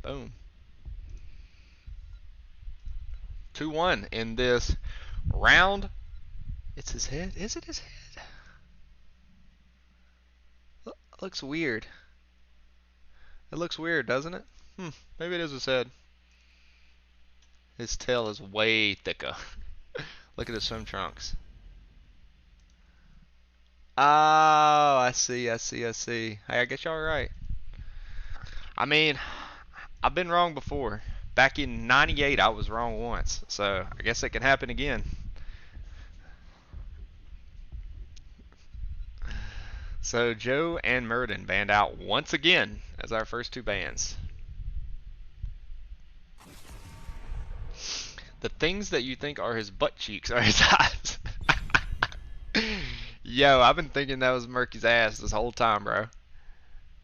[SPEAKER 1] Boom. 2-1 in this round. It's his head. Is it his head? Looks weird. It looks weird, doesn't it? Maybe it is his head. His tail is way thicker. Look at his swim trunks. Oh, I see. Hey, I guess y'all are right. I mean, I've been wrong before. Back in '98, I was wrong once. So I guess it can happen again. So Joe and Murden banned out once again as our first two bans. The things that you think are his butt cheeks are his eyes. Yo, I've been thinking that was Murky's ass this whole time, bro.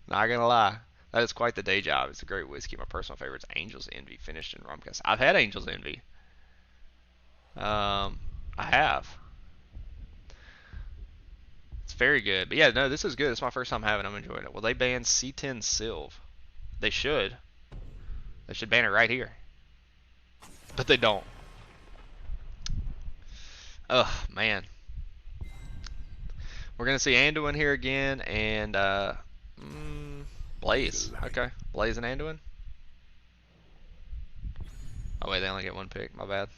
[SPEAKER 1] Not gonna lie. That is quite the day job. It's a great whiskey. My personal favorite is Angel's Envy, finished in rum cask. I've had Angel's Envy. I have. It's very good. But yeah, no, this is good. It's my first time having it. I'm enjoying it. Will they ban C10 Sylv? They should. They should ban it right here. But they don't. Ugh, man. We're going to see Anduin here again, and Blaze. Okay, Blaze and Anduin. Oh wait, they only get one pick. My bad.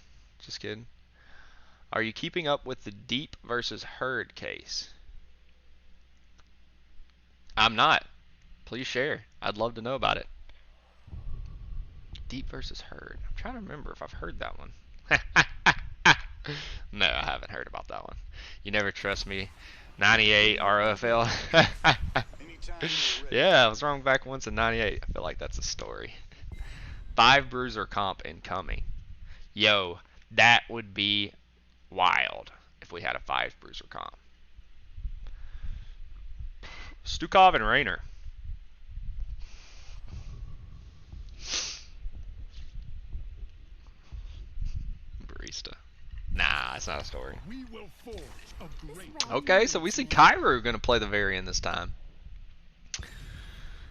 [SPEAKER 1] Just kidding. Are you keeping up with the Deep versus Herd case? I'm not. Please share. I'd love to know about it. Deep versus Herd. I'm trying to remember if I've heard that one. No, I haven't heard about that one. You never trust me. 98 ROFL. Yeah, I was wrong back once in 98. I feel like that's a story. 5 bruiser comp incoming. Yo, that would be wild if we had a 5 bruiser comp. Stukov and Raynor. Barista. Nah, it's not a story.
[SPEAKER 2] We will forge a great.
[SPEAKER 1] Okay, so we see Kairu going to play the Varian this time.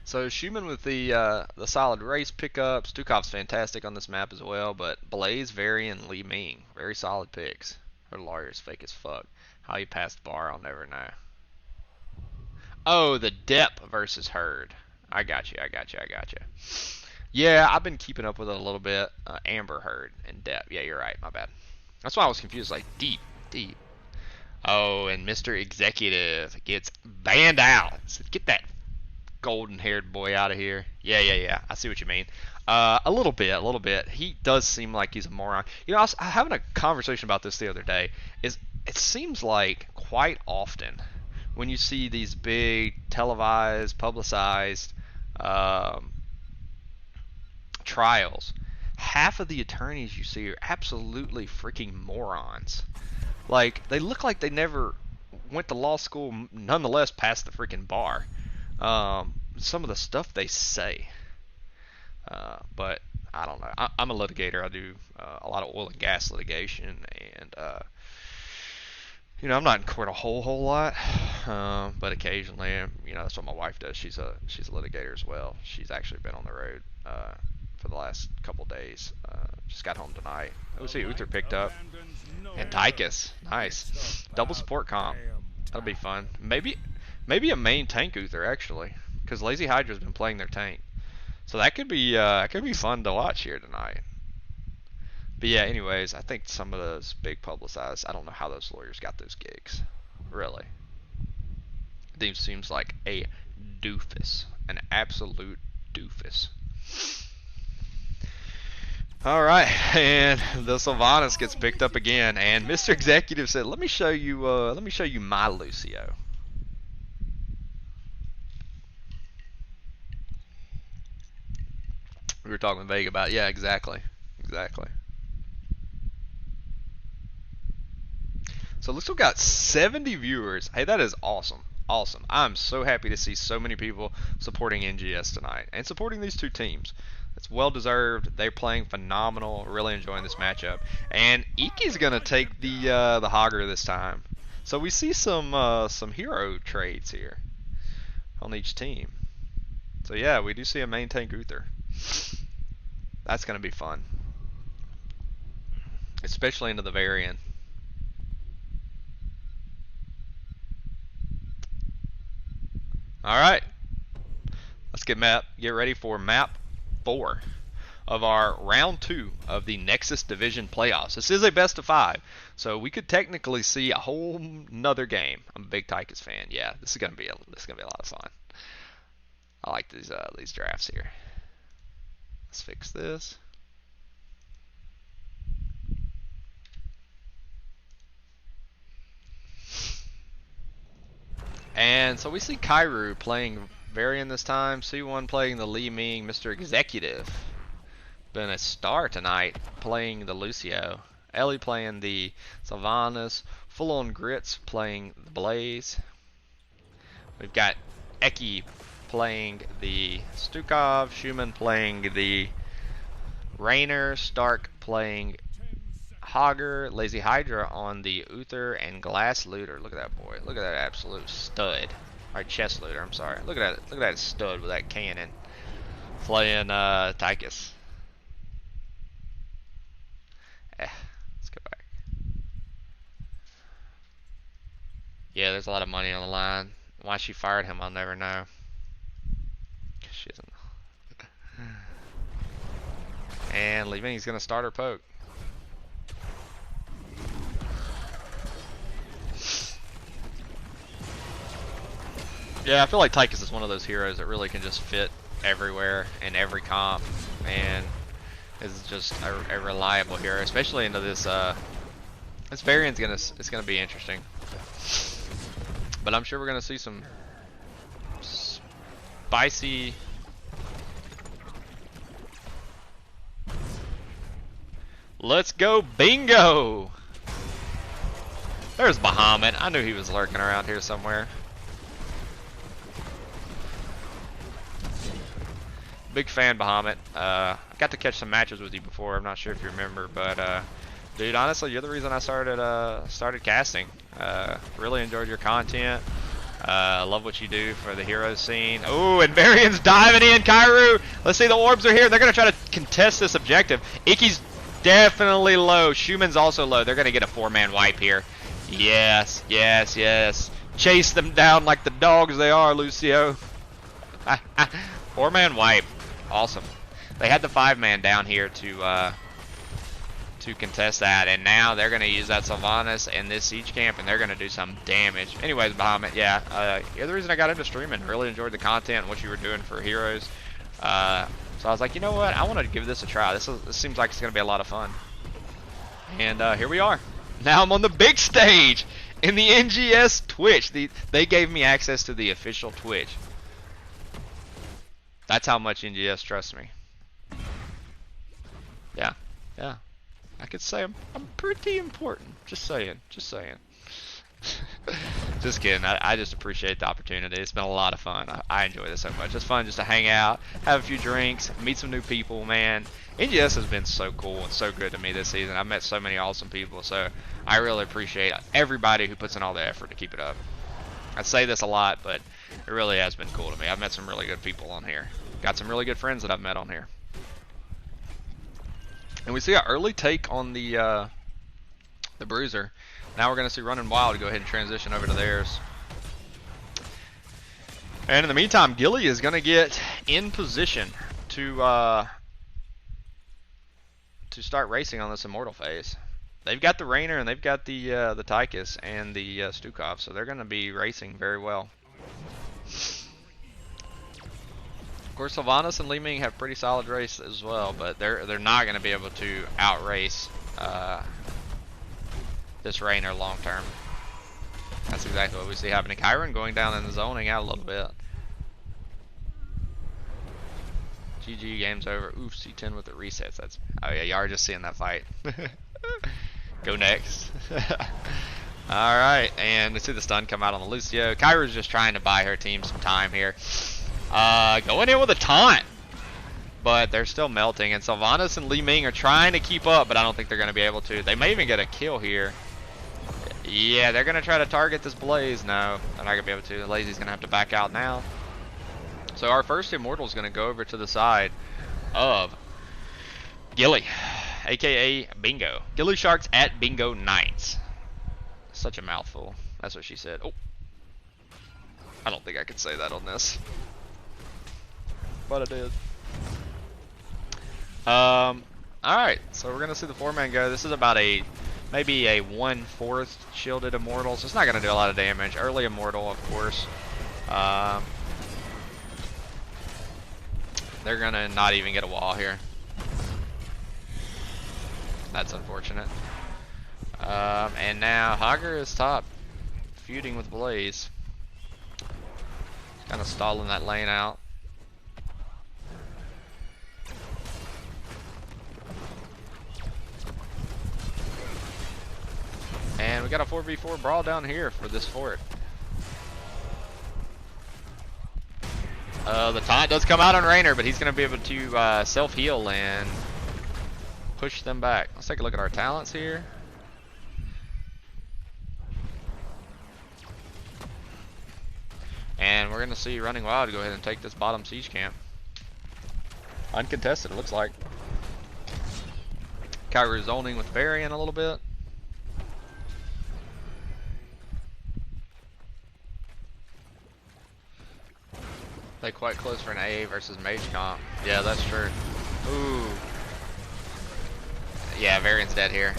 [SPEAKER 1] So Schumann with the solid race pickup. Stukov's fantastic on this map as well, but Blaze, Varian, Li Ming, very solid picks. Her lawyer's fake as fuck. How he passed bar, I'll never know. Oh, the Depp versus Herd. I got you. Yeah, I've been keeping up with it a little bit. Amber Herd and Depp. Yeah, you're right. My bad. That's why I was confused. Like, deep. Oh, and Mr. Executive gets banned out. So get that golden-haired boy out of here. Yeah. I see what you mean. A little bit. He does seem like he's a moron. You know, I was having a conversation about this the other day. It seems like quite often when you see these big televised, publicized trials, half of the attorneys you see are absolutely freaking morons. Like, they look like they never went to law school, nonetheless passed the freaking bar. Some of the stuff they say. But I don't know. I'm a litigator. I do a lot of oil and gas litigation, and you know, I'm not in court a whole lot, but occasionally, you know, that's what my wife does. She's a litigator as well. She's actually been on the road for the last couple days. Just got home tonight. Let's see, Uther picked up, and Tychus, nice, double support comp. That'll be fun. Maybe a main tank Uther actually, because Lazy Hydra's been playing their tank, so that could be fun to watch here tonight. But yeah, anyways, I think some of those big publicized, I don't know how those lawyers got those gigs. Really. It seems like a doofus. An absolute doofus. Alright, and the Sylvanas gets picked up again, and Mr. Executive said, let me show you my Lucio. We were talking with Vega about it. Yeah, exactly. So looks like we got 70 viewers. Hey, that is awesome. I'm so happy to see so many people supporting NGS tonight and supporting these two teams. It's well deserved. They're playing phenomenal. Really enjoying this matchup. And Iki's gonna take the Hogger this time. So we see some hero trades here on each team. So yeah, we do see a main tank Uther. That's gonna be fun, especially into the Varian. Alright, let's get ready for map 4 of our round 2 of the Nexus Division Playoffs. This is a best of 5, so we could technically see a whole nother game. I'm a big Tychus fan. Yeah, this is gonna be a lot of fun. I like these drafts here. Let's fix this. And so we see Kairu playing Varian this time, C1 playing the Li Ming, Mr. Executive been a star tonight playing the Lucio. Ellie playing the Sylvanas. Full on Grits playing the Blaze. We've got Eki playing the Stukov. Schumann playing the Rainer. Stark playing Hogger. Lazy Hydra on the Uther. And Glass Looter. Look at that boy. Look at that absolute stud. Or Chest Looter, I'm sorry. Look at that. Look at that stud with that cannon. Playing Tychus. Let's go back. Yeah, there's a lot of money on the line. Why she fired him, I'll never know. She isn't. And Li Ming's gonna start her poke. Yeah, I feel like Tychus is one of those heroes that really can just fit everywhere in every comp, and is just a reliable hero, especially into this. This variant's gonna be interesting. But I'm sure we're gonna see some spicy. Let's go bingo! There's Bahamut. I knew he was lurking around here somewhere. Big fan, Bahamut. I got to catch some matches with you before. I'm not sure if you remember, but dude, honestly, you're the reason I started casting. Really enjoyed your content. Love what you do for the hero scene. Oh, and Varian's diving in. Kairu, let's see, the orbs are here. They're gonna try to contest this objective. Iki's definitely low. Schumann's also low. They're gonna get a 4-man wipe here. Yes, yes, yes. Chase them down like the dogs they are, Lucio. 4-man wipe. Awesome. They had the 5-man down here to contest that, and now they're going to use that Sylvanas in this siege camp, and they're going to do some damage. Anyways, Bahamut, yeah, you're the reason I got into streaming. Really enjoyed the content and what you were doing for heroes. So I was like, you know what? I want to give this a try. This seems like it's going to be a lot of fun. And here we are. Now I'm on the big stage in the NGS Twitch. They gave me access to the official Twitch. That's how much NGS trusts me. Yeah, yeah. I could say I'm pretty important. Just saying, just saying. Just kidding. I just appreciate the opportunity. It's been a lot of fun. I enjoy this so much. It's fun just to hang out, have a few drinks, meet some new people, man. NGS has been so cool and so good to me this season. I've met so many awesome people, so I really appreciate everybody who puts in all the effort to keep it up. I say this a lot, but it really has been cool to me. I've met some really good people on here. Got some really good friends that I've met on here. And we see an early take on the Bruiser. Now we're going to see Running Wild go ahead and transition over to theirs. And in the meantime, Gilly is going to get in position to start racing on this Immortal phase. They've got the Rainer and they've got the Tychus and the Stukov, so they're going to be racing very well. Of course, Sylvanas and Li Ming have pretty solid race as well, but they're not going to be able to outrace this Rainer long term. That's exactly what we see happening. Kyron going down and zoning out a little bit. GG, game's over. Oof, C10 with the resets. That's, oh yeah, you are just seeing that fight. Go next. Alright, and we see the stun come out on the Lucio. Kyra's just trying to buy her team some time here. Going in with a taunt. But they're still melting, and Sylvanas and Li Ming are trying to keep up, but I don't think they're going to be able to. They may even get a kill here. Yeah, they're going to try to target this Blaze. No, they're not going to be able to. The Lazy's going to have to back out now. So our first Immortal is going to go over to the side of Gilly, aka Bingo. gillyShark's at Bingo Knights. Such a mouthful. That's what she said. Oh, I don't think I could say that on this, but I did. Alright, so we're gonna see the 4-man go. This is about maybe a 1/4 shielded Immortal, so it's not gonna do a lot of damage. Early Immortal, of course. They're gonna not even get a wall here. That's unfortunate. And now Hogger is top, feuding with Blaze. Kind of stalling that lane out. we got a 4v4 brawl down here for this fort. The taunt does come out on Raynor, but he's going to be able to self-heal and push them back. Let's take a look at our talents here. And we're going to see Running Wild go ahead and take this bottom siege camp. Uncontested, it looks like. Kairu zoning with Varian a little bit. They quite close for an AA versus Mage comp. Yeah, that's true. Ooh. Yeah, Varian's dead here.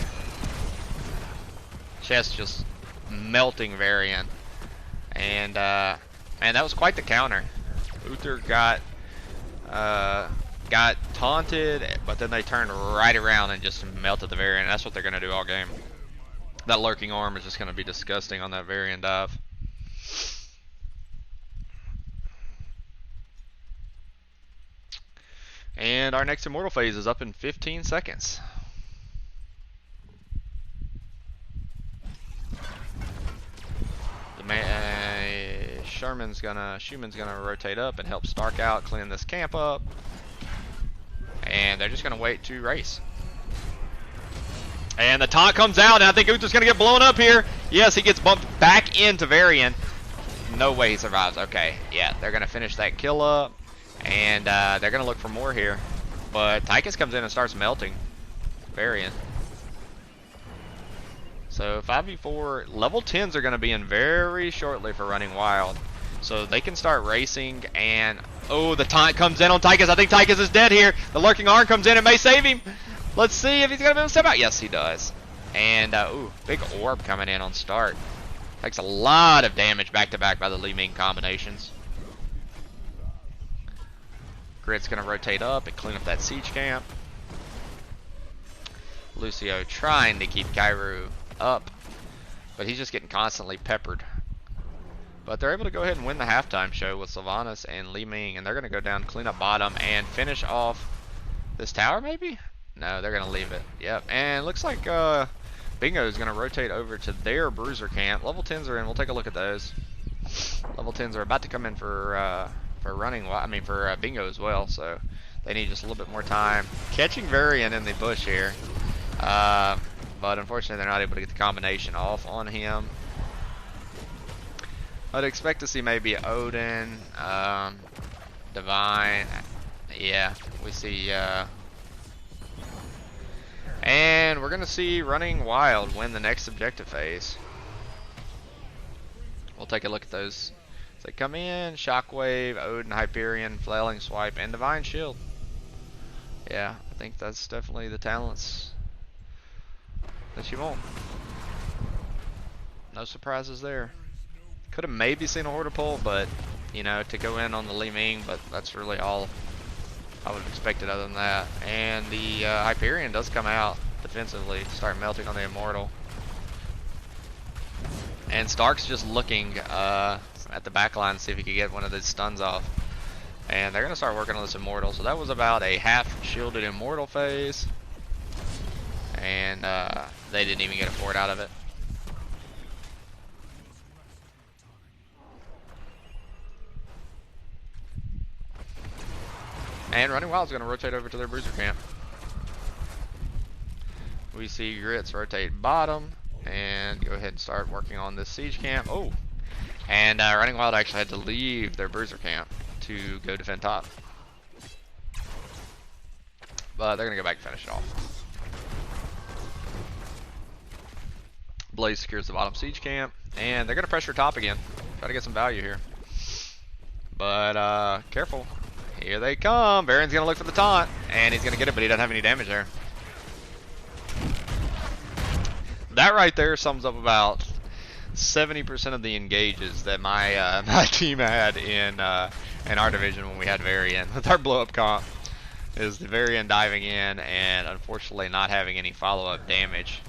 [SPEAKER 1] Chest just melting Varian. And man, that was quite the counter. Uther got taunted, but then they turned right around and just melted the Varian. That's what they're gonna do all game. That lurking arm is just gonna be disgusting on that Varian dive. And our next Immortal phase is up in 15 seconds. Schumann's gonna rotate up and help Stark out, clean this camp up. And they're just gonna wait to race. And the taunt comes out, and I think Uther's gonna get blown up here. Yes, he gets bumped back into Varian. No way he survives. Okay, yeah, they're gonna finish that kill up. And they're going to look for more here. But Tychus comes in and starts melting Varian. So 5v4. Level 10s are going to be in very shortly for Running Wild. So they can start racing. And, oh, the taunt comes in on Tychus. I think Tychus is dead here. The lurking arm comes in and may save him. Let's see if he's going to be able to step out. Yes, he does. And, ooh, big orb coming in on start. Takes a lot of damage back-to-back by the Li Ming combinations. Grid's going to rotate up and clean up that siege camp. Lucio trying to keep Kairu up, but he's just getting constantly peppered. But they're able to go ahead and win the halftime show with Sylvanas and Li Ming, and they're going to go down, clean up bottom, and finish off this tower, maybe? No, they're going to leave it. Yep, and it looks like Bingo is going to rotate over to their bruiser camp. Level 10s are in. We'll take a look at those. Level 10s are about to come in for Bingo as well, so they need just a little bit more time. Catching Varian in the bush here, but unfortunately they're not able to get the combination off on him. I'd expect to see maybe Odin, Divine. Yeah, we see, and we're gonna see Running Wild win the next objective phase. We'll take a look at those. So they come in, Shockwave, Odin, Hyperion, Flailing Swipe, and Divine Shield. Yeah, I think that's definitely the talents that you want. No surprises there. Could have maybe seen a Horde pull, but, you know, to go in on the Li Ming, but that's really all I would have expected other than that. And the Hyperion does come out defensively to start melting on the Immortal. And Stark's just looking at the back line to see if he could get one of those stuns off. And they're going to start working on this Immortal. So that was about a half shielded Immortal phase. And they didn't even get a fort out of it. And Running Wild's going to rotate over to their bruiser camp. We see Grits rotate bottom and go ahead and start working on this siege camp. Oh! And Running Wild actually had to leave their bruiser camp to go defend top. But they're going to go back and finish it off. Blaze secures the bottom siege camp. And they're going to pressure top again. Try to get some value here. But careful. Here they come. Baron's going to look for the taunt. And he's going to get it, but he doesn't have any damage there. That right there sums up about 70% of the engages that my my team had in our division when we had Varian. With our blow up comp, is the Varian diving in and unfortunately not having any follow-up damage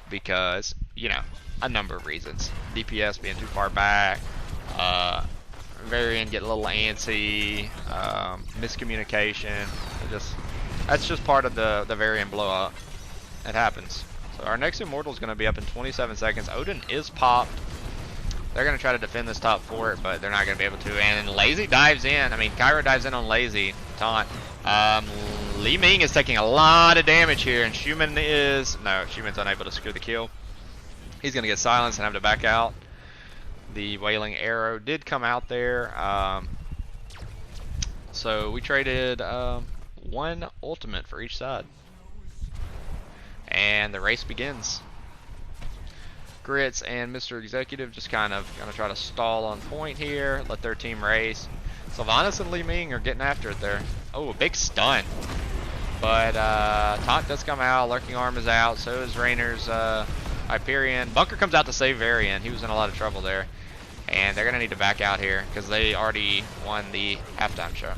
[SPEAKER 1] because, you know, a number of reasons. DPS being too far back, Varian getting a little antsy, miscommunication. That's just part of the Varian blow up. It happens. So our next Immortal is going to be up in 27 seconds. Odin is popped. They're going to try to defend this top fort, but they're not going to be able to. And Lazy dives in. I mean, Kyra dives in on Lazy. Taunt. Li Ming is taking a lot of damage here, and Schumann is... No, Schumann's unable to secure the kill. He's going to get silenced and have to back out. The Wailing Arrow did come out there. So we traded one ultimate for each side. And the race begins. Grits and Mr. Executive just kind of going to try to stall on point here, let their team race. Sylvanas and Li Ming are getting after it there. Oh, a big stun. But Taunt does come out, Lurking Arm is out, so is Rainer's Hyperion. Bunker comes out to save Varian. He was in a lot of trouble there. And they're going to need to back out here because they already won the halftime show.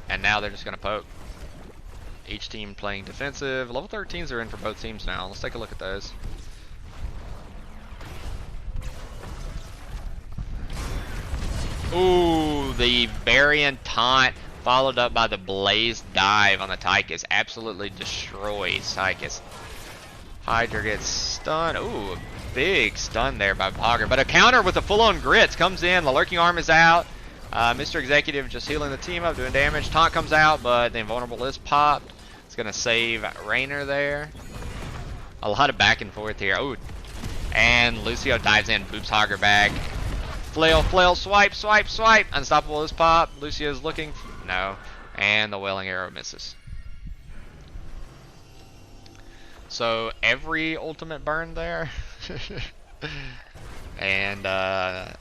[SPEAKER 1] And now they're just going to poke. Each team playing defensive. Level 13s are in for both teams now. Let's take a look at those. Ooh, the Varian Taunt followed up by the Blaze Dive on the Tychus. Absolutely destroys Tychus. Hydra gets stunned. Ooh, a big stun there by Hogger. But a counter with a full-on Grits comes in. The Lurking Arm is out. Mr. Executive just healing the team up, doing damage. Taunt comes out, but the Invulnerable is popped. It's going to save Rainer there. A lot of back and forth here. Ooh. And Lucio dives in, boops Hogger back. Flail, flail, swipe, swipe, swipe. Unstoppable is popped. Lucio's looking. No. And the Wailing Arrow misses. So every ultimate burned there. And, yeah.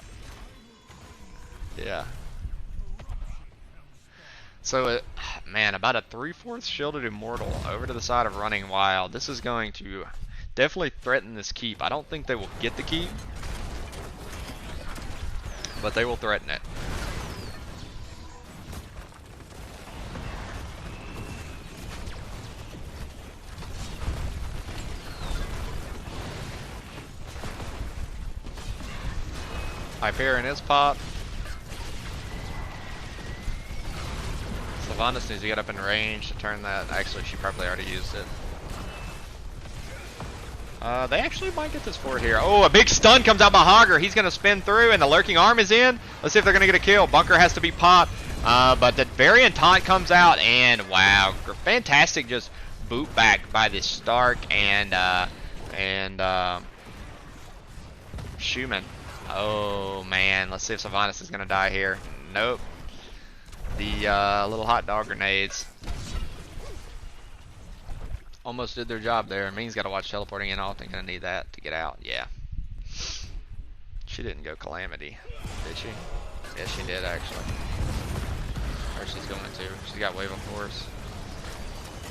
[SPEAKER 1] So, man, about a 3/4 shielded Immortal over to the side of Running Wild. This is going to definitely threaten this keep. I don't think they will get the keep, but they will threaten it. Hyperion is popped. Sylvanas needs to get up in range to turn that. Actually, she probably already used it. They actually might get this fort here. Oh, a big stun comes out by Hogger. He's going to spin through, and the Lurking Arm is in. Let's see if they're going to get a kill. Bunker has to be popped. But the Varian Taunt comes out, and wow, fantastic just boot back by this Stark and Schumann. Oh, man. Let's see if Sylvanas is going to die here. Nope. The little hot dog grenades almost did their job there. Ming's got to watch teleporting in. Often going to need that to get out. Yeah. She didn't go Calamity, did she? Yeah, she did actually. Or she's going to. She's got Wave of Force.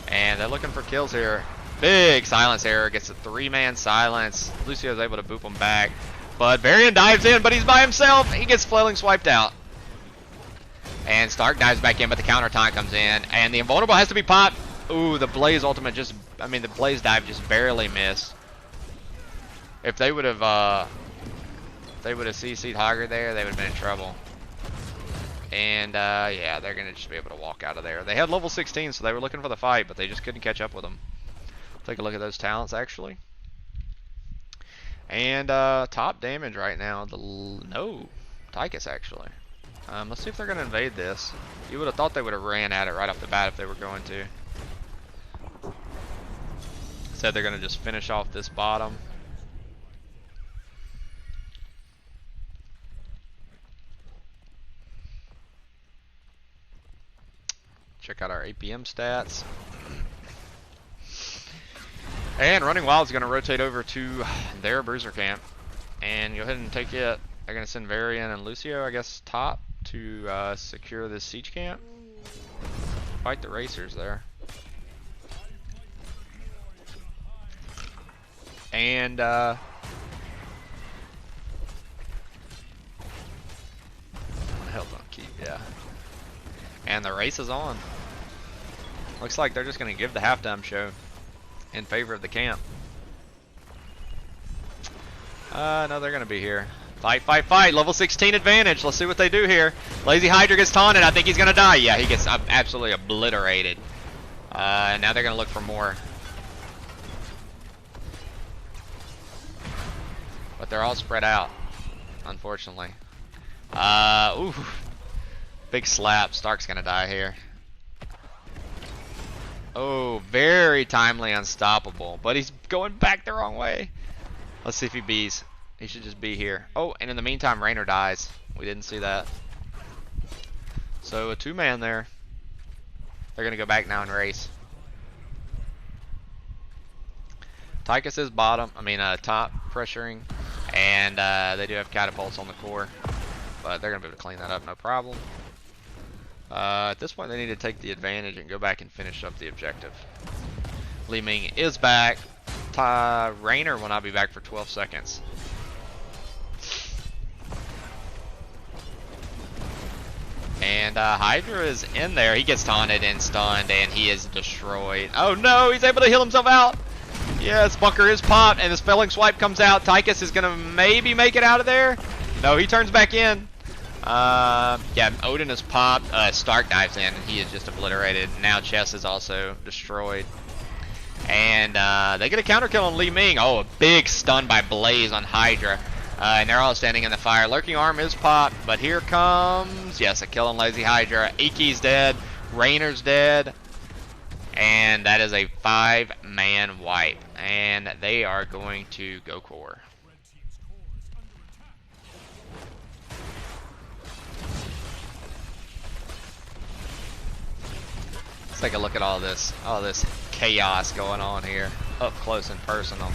[SPEAKER 1] And they're looking for kills here. Big silence error. Gets a 3-man silence. Lucio's able to boop him back. But Varian dives in, but he's by himself. He gets flailing swiped out. And Stark dives back in, but the counter taunt comes in. And the Invulnerable has to be popped. Ooh, the Blaze ultimate just... I mean, the Blaze dive just barely missed. If they would have... CC'd Hogger there, they would have been in trouble. And, yeah, they're going to just be able to walk out of there. They had level 16, so they were looking for the fight, but they just couldn't catch up with them. Take a look at those talents, actually. And, top damage right now. No, Tychus, actually. Let's see if they're going to invade this. You would have thought they would have ran at it right off the bat if they were going to. Said they're going to just finish off this bottom. Check out our APM stats. And Running Wild is going to rotate over to their Bruiser camp. And go ahead and take it. They're going to send Varian and Lucio, I guess, top to secure this siege camp. Fight the racers there. And held on keep, yeah. And the race is on. Looks like they're just going to give the halftime show in favor of the camp. No, they're going to be here. Fight, fight, fight. Level 16 advantage. Let's see what they do here. Lazy Hydra gets taunted. I think he's going to die. Yeah, he gets absolutely obliterated. Now they're going to look for more. But they're all spread out, unfortunately. Ooh. Big slap. Stark's going to die here. Oh, very timely unstoppable. But he's going back the wrong way. Let's see if he bees. He should just be here. Oh, and in the meantime, Raynor dies. We didn't see that. So a 2-man there. They're going to go back now and race. Tychus is top pressuring. And they do have catapults on the core. But they're going to be able to clean that up, no problem. At this point, they need to take the advantage and go back and finish up the objective. Li Ming is back. Raynor will not be back for 12 seconds. And Hydra is in there. He gets taunted and stunned, and he is destroyed. Oh no, he's able to heal himself out. Yes, Bunker is popped, and the Spelling Swipe comes out. Tychus is going to maybe make it out of there. No, he turns back in. Yeah, Odin is popped. Stark dives in, and he is just obliterated. Now Chess is also destroyed. And they get a counter kill on Li Ming. Oh, a big stun by Blaze on Hydra. And they're all standing in the fire. Lurking Arm is popped, but here comes, yes, a kill on Lazy Hydra. Iki's dead. Raynor's dead. And that is a 5-man wipe. And they are going to go core. Let's take a look at all this chaos going on here, up close and personal.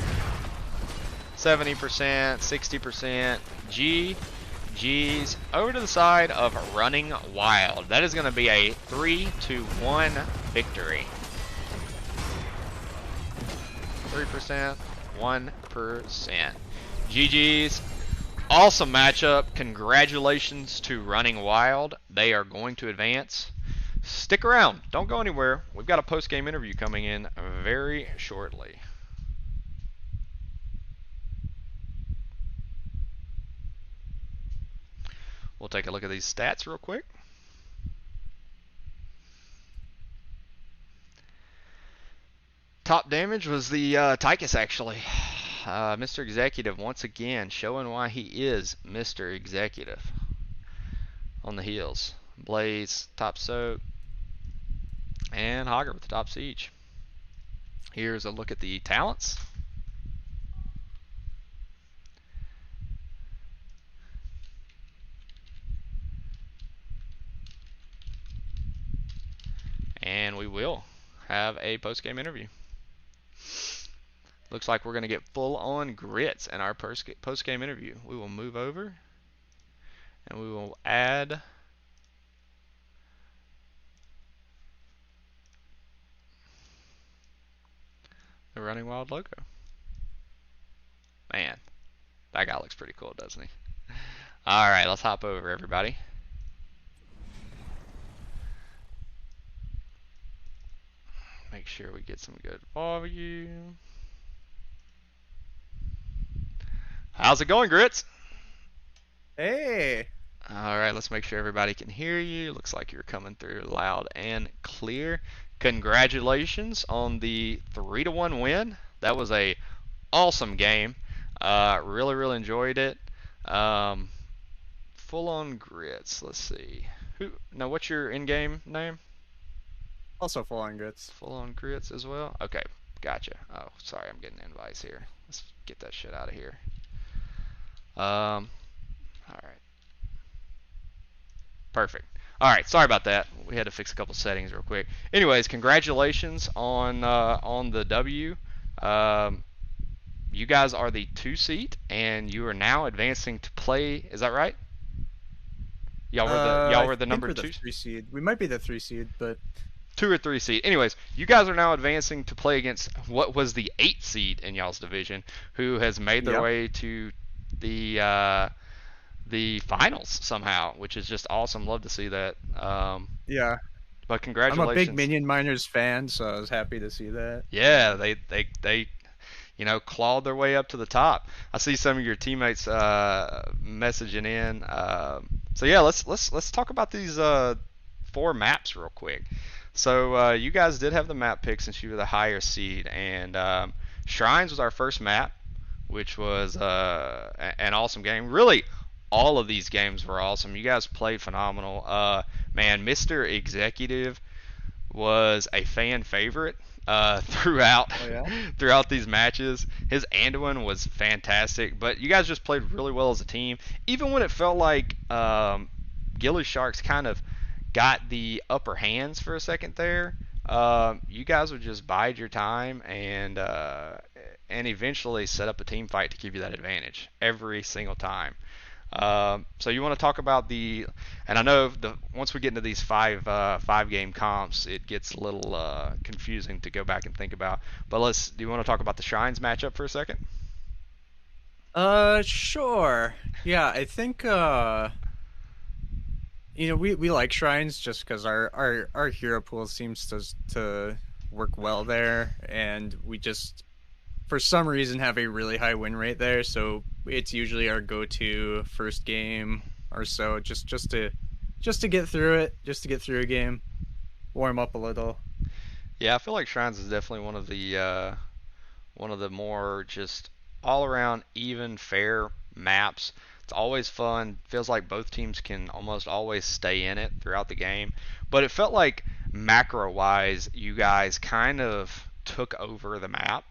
[SPEAKER 1] 70%, 60%, GG's over to the side of Running Wild. That is going to be a 3-1 victory. 3%, 1%. GG's. Awesome matchup. Congratulations to Running Wild. They are going to advance. Stick around. Don't go anywhere. We've got a post-game interview coming in very shortly. We'll take a look at these stats real quick. Top damage was the Tychus, actually. Mr. Executive once again showing why he is Mr. Executive on the heels. Blaze, top soak, and Hogger with the top siege. Here's a look at the talents. And we will have a post-game interview. Looks like we're going to get full-on grits in our post-game interview. We will move over and we will add the Running Wild logo. Man, that guy looks pretty cool, doesn't he? All right, let's hop over, everybody. Make sure we get some good volume. How's it going, Grits?
[SPEAKER 3] Hey.
[SPEAKER 1] All right, let's make sure everybody can hear you. Looks like you're coming through loud and clear. Congratulations on the 3-1 win. That was a awesome game. Really enjoyed it. Full on Grits. Let's see. Now, what's your in-game name?
[SPEAKER 3] Also full on grits.
[SPEAKER 1] Full on Grits as well? Okay, gotcha. Oh, sorry, I'm getting invites here. Let's get that shit out of here. All right. Perfect. All right, sorry about that. We had to fix a couple settings real quick. Anyways, congratulations on the W. You guys are the 2 seed, and you are now advancing to play. Is that right? Y'all were the number 2
[SPEAKER 3] the 3 seed. We might be the 3 seed, but
[SPEAKER 1] 2 or 3 seed. Anyways, you guys are now advancing to play against what was the 8 seed in y'all's division, who has made their way to the finals somehow, which is just awesome. Love to see that.
[SPEAKER 3] yeah.
[SPEAKER 1] But congratulations.
[SPEAKER 3] I'm a big Minion Miners fan, so I was happy to see that.
[SPEAKER 1] Yeah, they clawed their way up to the top. I see some of your teammates messaging in. So yeah, let's talk about these four maps real quick. So you guys did have the map pick since you were the higher seed, and Shrines was our first map, which was an awesome game. Really, all of these games were awesome. You guys played phenomenal. Man, Mr. Executive was a fan favorite throughout
[SPEAKER 3] Oh yeah.
[SPEAKER 1] throughout these matches. His Anduin was fantastic, but you guys just played really well as a team. Even when it felt like gillySharks kind of got the upper hands for a second there, you guys would just bide your time and eventually set up a team fight to give you that advantage every single time. So you want to talk about and I know once we get into these five game comps, it gets a little confusing to go back and think about. But do you want to talk about the Shrines matchup for a second?
[SPEAKER 3] Sure. Yeah, I think we like Shrines just because our hero pool seems to work well there, and we just for some reason have a really high win rate there, so it's usually our go-to first game or so, just to get through it, just to get through a game, warm up a little.
[SPEAKER 1] Yeah, I feel like Shrines is definitely one of the more just all around even fair maps. It's always fun. Feels like both teams can almost always stay in it throughout the game. But it felt like macro wise, you guys kind of took over the map.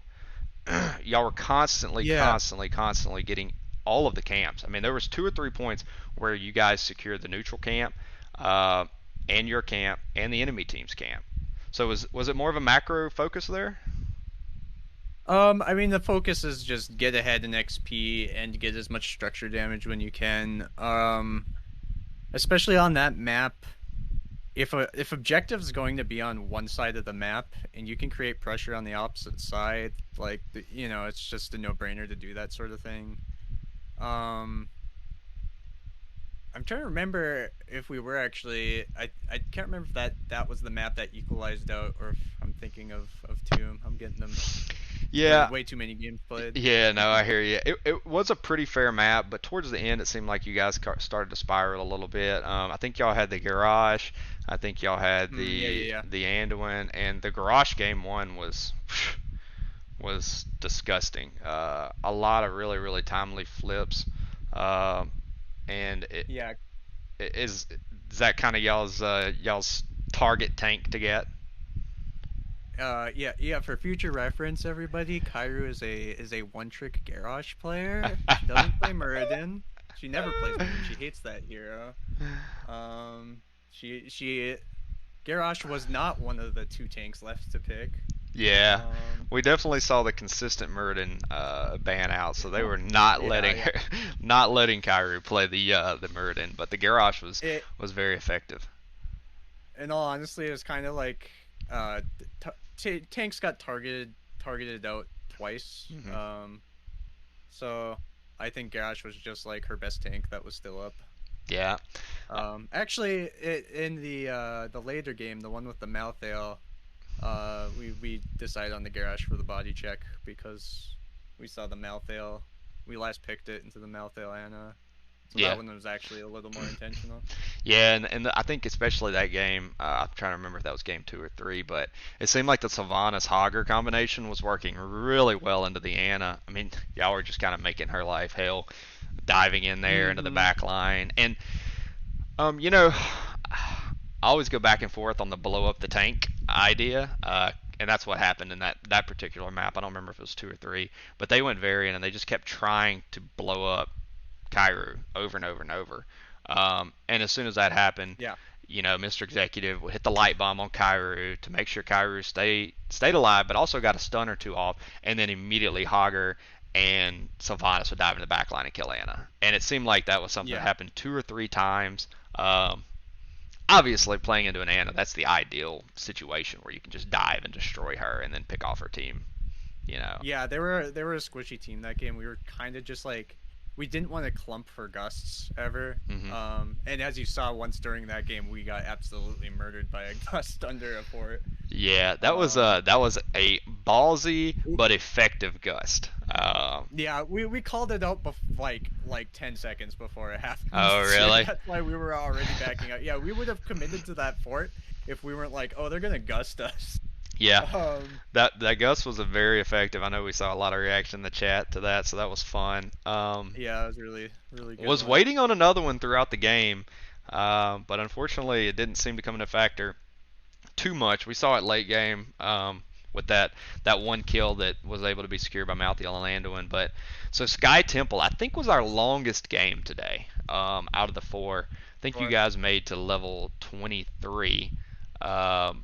[SPEAKER 1] Y'all were
[SPEAKER 3] Yeah.
[SPEAKER 1] constantly getting all of the camps. I mean, there was 2 or 3 points where you guys secured the neutral camp, uh, and your camp, and the enemy team's camp. So was it more of a macro focus there?
[SPEAKER 3] I mean, the focus is just get ahead in XP and get as much structure damage when you can. Especially on that map, if objective is going to be on one side of the map and you can create pressure on the opposite side, like it's just a no-brainer to do that sort of thing. Um, I'm trying to remember if we were actually. I can't remember if that was the map that equalized out, or if I'm thinking of Tomb. I'm getting them
[SPEAKER 1] Yeah,
[SPEAKER 3] way too many games played.
[SPEAKER 1] yeah, no, I hear you. It was a pretty fair map, but towards the end, it seemed like you guys started to spiral a little bit. I think y'all had the garage. I think y'all had
[SPEAKER 3] Yeah, yeah, yeah.
[SPEAKER 1] the Anduin, and the garage game one was disgusting. A lot of really really timely flips, um, and
[SPEAKER 3] Yeah,
[SPEAKER 1] is that kind of y'all's target tank to get?
[SPEAKER 3] yeah, yeah. For future reference, everybody, Kairu is a one-trick Garrosh player. She doesn't play Muradin. She never plays Muradin. She hates that hero. She Garrosh was not one of the two tanks left to pick.
[SPEAKER 1] Yeah,
[SPEAKER 3] Um,
[SPEAKER 1] we definitely saw the consistent Muradin ban out, so they were not
[SPEAKER 3] yeah,
[SPEAKER 1] letting
[SPEAKER 3] yeah.
[SPEAKER 1] not letting Kairu play the Muradin, but the Garrosh
[SPEAKER 3] It
[SPEAKER 1] was very effective.
[SPEAKER 3] In all honesty, it was kind of like uh, tanks got targeted out twice.
[SPEAKER 1] Hmm.
[SPEAKER 3] So I think Garrosh was just like her best tank that was still up.
[SPEAKER 1] Yeah.
[SPEAKER 3] Actually, in the later game, the one with the Malthael, we decided on the Garrosh for the body check because we saw the Malthael. We last picked it into the Malthael Anna, so
[SPEAKER 1] Yeah.
[SPEAKER 3] that one was actually a little more intentional.
[SPEAKER 1] Yeah, and I think especially that game, I'm trying to remember if that was game 2 or 3, but it seemed like the Sylvanas Hogger combination was working really well into the Anna. I mean, y'all were just kind of making her life hell, diving in there into the
[SPEAKER 3] Hmm.
[SPEAKER 1] back line. And, you know, I always go back and forth on the blow up the tank idea, and that's what happened in that particular map. I don't remember if it was 2 or 3, but they went variant and they just kept trying to blow up Kairu over and over and over. And as soon as that happened,
[SPEAKER 3] Yeah.
[SPEAKER 1] Mr. Executive would hit the light bomb on Kairu to make sure Kairu stayed alive, but also got a stun or two off, and then immediately Hogger and Sylvanas would dive in the back line and kill Anna. And it seemed like that was something that
[SPEAKER 3] Yeah.
[SPEAKER 1] happened 2 or 3 times. Obviously, playing into an Anna, that's the ideal situation where you can just dive and destroy her and then pick off her team. You know.
[SPEAKER 3] Yeah, they were a squishy team that game. We were kind of just like we didn't want to clump for gusts ever.
[SPEAKER 1] Hmm.
[SPEAKER 3] And as you saw once during that game, we got absolutely murdered by a gust under a fort.
[SPEAKER 1] Yeah,
[SPEAKER 3] Um,
[SPEAKER 1] that was a ballsy but effective gust.
[SPEAKER 3] yeah, we called it out like 10 seconds before it happened
[SPEAKER 1] Oh,
[SPEAKER 3] too.
[SPEAKER 1] really?
[SPEAKER 3] That's why we were already backing up. Yeah, we would have committed to that fort if we weren't like, oh, they're gonna gust us.
[SPEAKER 1] Yeah,
[SPEAKER 3] Um,
[SPEAKER 1] that gust was a very effective. I know we saw a lot of reaction in the chat to that, so that was fun.
[SPEAKER 3] yeah, it was really good
[SPEAKER 1] Was
[SPEAKER 3] one.
[SPEAKER 1] waiting on another one throughout the game, but unfortunately it didn't seem to come into factor too much. We saw it late game with that one kill that was able to be secured by Malthael and Anduin. But so Sky Temple, I think, was our longest game today out of the four. I think you
[SPEAKER 3] Sure.
[SPEAKER 1] guys made to level 23. Um,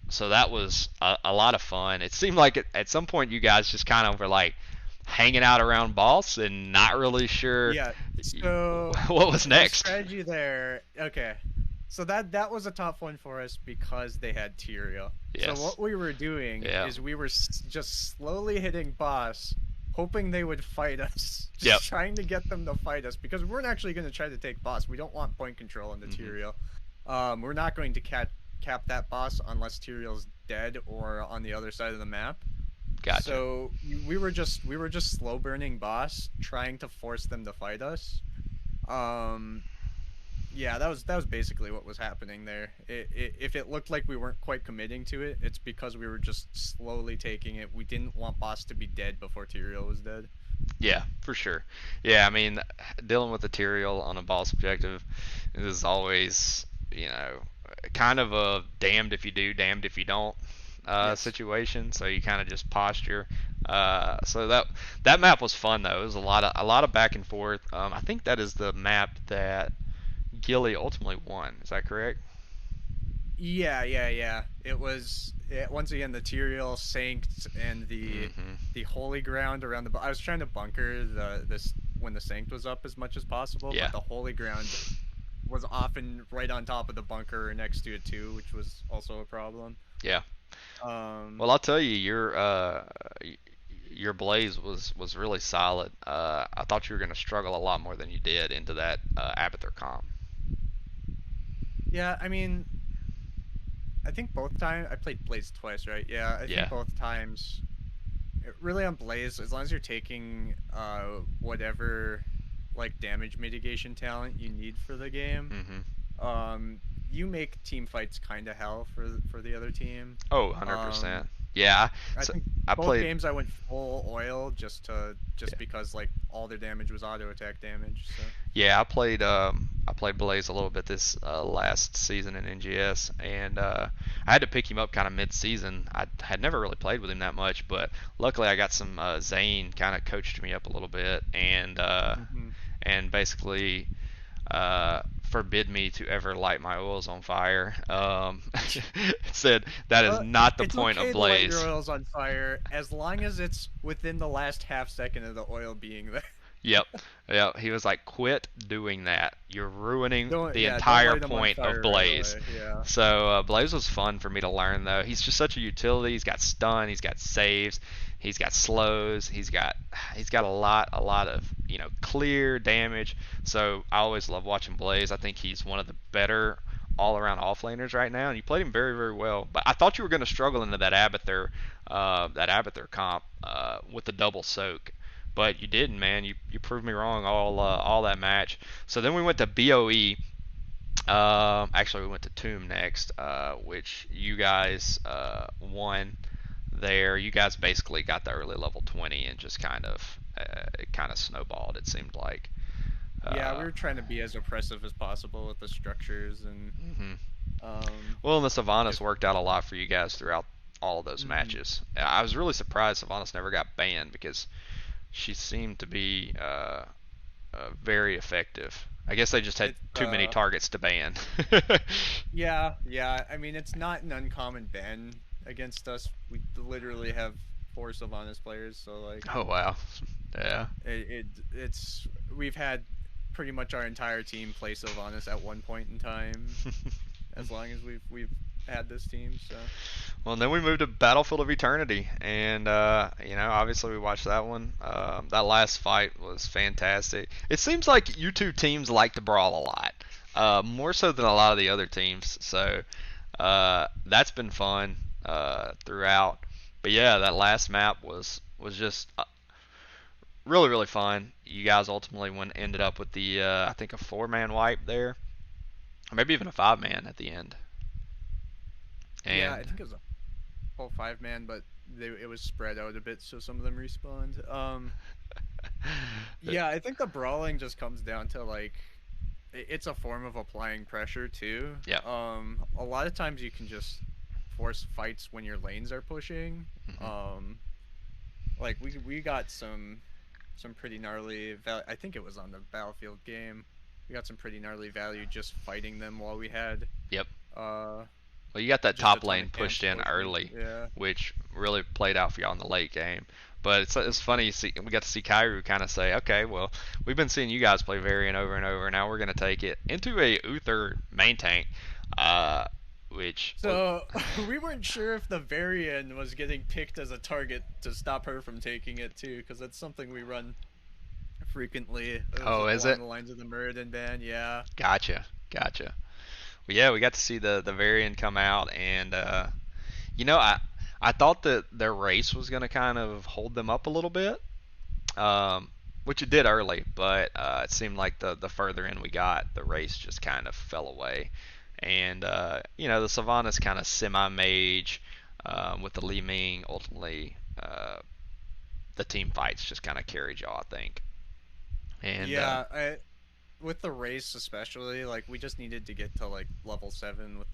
[SPEAKER 1] so that was a lot of fun. It seemed like at some point you guys just kind of were like hanging out around boss and not really sure
[SPEAKER 3] Yeah. So
[SPEAKER 1] what was
[SPEAKER 3] our
[SPEAKER 1] next.
[SPEAKER 3] strategy there. Okay. So that was a tough one for us because they had Tyrael. So
[SPEAKER 1] Yes.
[SPEAKER 3] what we were doing
[SPEAKER 1] Yeah.
[SPEAKER 3] is we were just slowly hitting boss, hoping they would fight us,
[SPEAKER 1] Yep.
[SPEAKER 3] just trying to get them to fight us because we weren't actually going to try to take boss. We don't want point control on the
[SPEAKER 1] Mhm.
[SPEAKER 3] Tyrael. We're not going to cap that boss unless Tyrael's dead or on the other side of the map.
[SPEAKER 1] Gotcha.
[SPEAKER 3] So we were just slow burning boss, trying to force them to fight us. Um, yeah, that was basically what was happening there. If it looked like we weren't quite committing to it, it's because we were just slowly taking it. We didn't want boss to be dead before Tyrael was dead.
[SPEAKER 1] Yeah, for sure. Yeah, I mean, dealing with material on a boss objective is always, you know, kind of a damned if you do, damned if you don't
[SPEAKER 3] Yes.
[SPEAKER 1] situation. So you kind of just posture. So that map was fun though. It was a lot of back and forth. I think that is the map that Gilly ultimately won. Is that correct?
[SPEAKER 3] Yeah. Once again the Tyrael sank and
[SPEAKER 1] Mm-hmm.
[SPEAKER 3] the holy ground around the. I was trying to bunker this when the sanct was up as much as possible,
[SPEAKER 1] Yeah.
[SPEAKER 3] but the holy ground was often right on top of the bunker or next to it too, which was also a problem.
[SPEAKER 1] Yeah.
[SPEAKER 3] Um,
[SPEAKER 1] Well, I'll tell you, your blaze was really solid. I thought you were going to struggle a lot more than you did into that Abathur comp.
[SPEAKER 3] yeah, I mean, I think both times I played Blaze twice, right? Yeah, I think
[SPEAKER 1] Yeah.
[SPEAKER 3] both times. Really on Blaze, as long as you're taking whatever like damage mitigation talent you need for the game,
[SPEAKER 1] Mm-hmm.
[SPEAKER 3] you make team fights kind of hell for the other team.
[SPEAKER 1] Oh,
[SPEAKER 3] Um,
[SPEAKER 1] 100%. Yeah.
[SPEAKER 3] I
[SPEAKER 1] So
[SPEAKER 3] think
[SPEAKER 1] I
[SPEAKER 3] both
[SPEAKER 1] played.
[SPEAKER 3] games I went full oil just
[SPEAKER 1] Yeah.
[SPEAKER 3] because like all their damage was auto attack damage. So
[SPEAKER 1] Yeah, I played Blaze a little bit this last season in NGS, and I had to pick him up kind of mid-season. I had never really played with him that much, but luckily I got some Zane kind of coached me up a little bit,
[SPEAKER 3] hmm
[SPEAKER 1] and basically forbid me to ever light my oils on fire. Said that is not the
[SPEAKER 3] it's
[SPEAKER 1] point of
[SPEAKER 3] okay to light your
[SPEAKER 1] Blaze.
[SPEAKER 3] oils on fire as long as it's within the last half second of the oil being there.
[SPEAKER 1] Yep. Yeah, he was like, quit doing that. You're ruining the
[SPEAKER 3] Don't
[SPEAKER 1] entire
[SPEAKER 3] light them on
[SPEAKER 1] point of
[SPEAKER 3] fire right
[SPEAKER 1] Blaze.
[SPEAKER 3] away. Yeah.
[SPEAKER 1] So Blaze was fun for me to learn though. He's just such a utility. He's got stun, he's got saves, he's got slows, he's got a lot of, you know, clear damage. So I always love watching Blaze. I think he's one of the better all around offlaners right now, and you played him very, very well. But I thought you were going to struggle into that Abathur comp with the double soak, but you didn't, man. You proved me wrong all that match. So then we went to BOE. Actually, we went to Tomb next, which you guys won there. You guys basically got the early level 20 and just it kind of snowballed. It seemed like.
[SPEAKER 3] Yeah, we
[SPEAKER 1] Uh,
[SPEAKER 3] were trying to be as oppressive as possible with the structures and
[SPEAKER 1] mhm.
[SPEAKER 3] um
[SPEAKER 1] Well, and the Sylvanas
[SPEAKER 3] if
[SPEAKER 1] worked out a lot for you guys throughout all of those
[SPEAKER 3] mhm.
[SPEAKER 1] matches. I was really surprised Sylvanas never got banned because she seemed to be very effective. I guess they just had
[SPEAKER 3] It's
[SPEAKER 1] too many targets to ban.
[SPEAKER 3] yeah. I mean, it's not an uncommon ban against us. We literally have four Sylvanas players, so like
[SPEAKER 1] Oh wow. Yeah.
[SPEAKER 3] it's we've had pretty much our entire team play Sylvanas at one point in time as long as we've had this team, so
[SPEAKER 1] Well, and then we moved to Battlefield of Eternity, and you know, obviously we watched that one. That last fight was fantastic. It seems like you two teams like to brawl a lot, more so than a lot of the other teams. So That's been fun throughout. But yeah, that last map was just really really fun. You guys ultimately ended up with the I think a 4-man wipe there, or maybe even a 5-man at the end.
[SPEAKER 3] Yeah, I
[SPEAKER 1] And
[SPEAKER 3] think it was a whole 5-man, but it was spread out a bit, so some of them respawned. Yeah, I think the brawling just comes down to like it's a form of applying pressure too.
[SPEAKER 1] yeah.
[SPEAKER 3] A lot of times you can just force fights when your lanes are pushing.
[SPEAKER 1] Hmm.
[SPEAKER 3] Like we got some pretty gnarly I think it was on the Battlefield game. We got some pretty gnarly value just fighting them while we had
[SPEAKER 1] Yep.
[SPEAKER 3] uh
[SPEAKER 1] Well, you got that
[SPEAKER 3] just a
[SPEAKER 1] top
[SPEAKER 3] ton
[SPEAKER 1] lane
[SPEAKER 3] of
[SPEAKER 1] pushed
[SPEAKER 3] camps
[SPEAKER 1] in
[SPEAKER 3] pushing.
[SPEAKER 1] early,
[SPEAKER 3] Yeah.
[SPEAKER 1] which really played out for y'all in the late game. But it's funny. We got to see Kairu kind of say, okay, well, we've been seeing you guys play Varian over and over. Now we're going to take it into a Uther main tank, uh, which was,
[SPEAKER 3] So we weren't sure if the Varian was getting picked as a target to stop her from taking it too, because that's something we run frequently.
[SPEAKER 1] oh, is
[SPEAKER 3] Along
[SPEAKER 1] it?
[SPEAKER 3] the lines of the Muradin ban. Yeah.
[SPEAKER 1] Gotcha, gotcha. Well, yeah, we got to see the Varian come out, and I thought that their race was going to kind of hold them up a little bit, um, which it did early, but it seemed like the further in we got, the race just kind of fell away. And the Sylvanas kind of semi-mage with the Li Ming. Ultimately, the team fights just kind of carried y'all, I think. And
[SPEAKER 3] Yeah, with the race especially, like we just needed to get to like level 7 with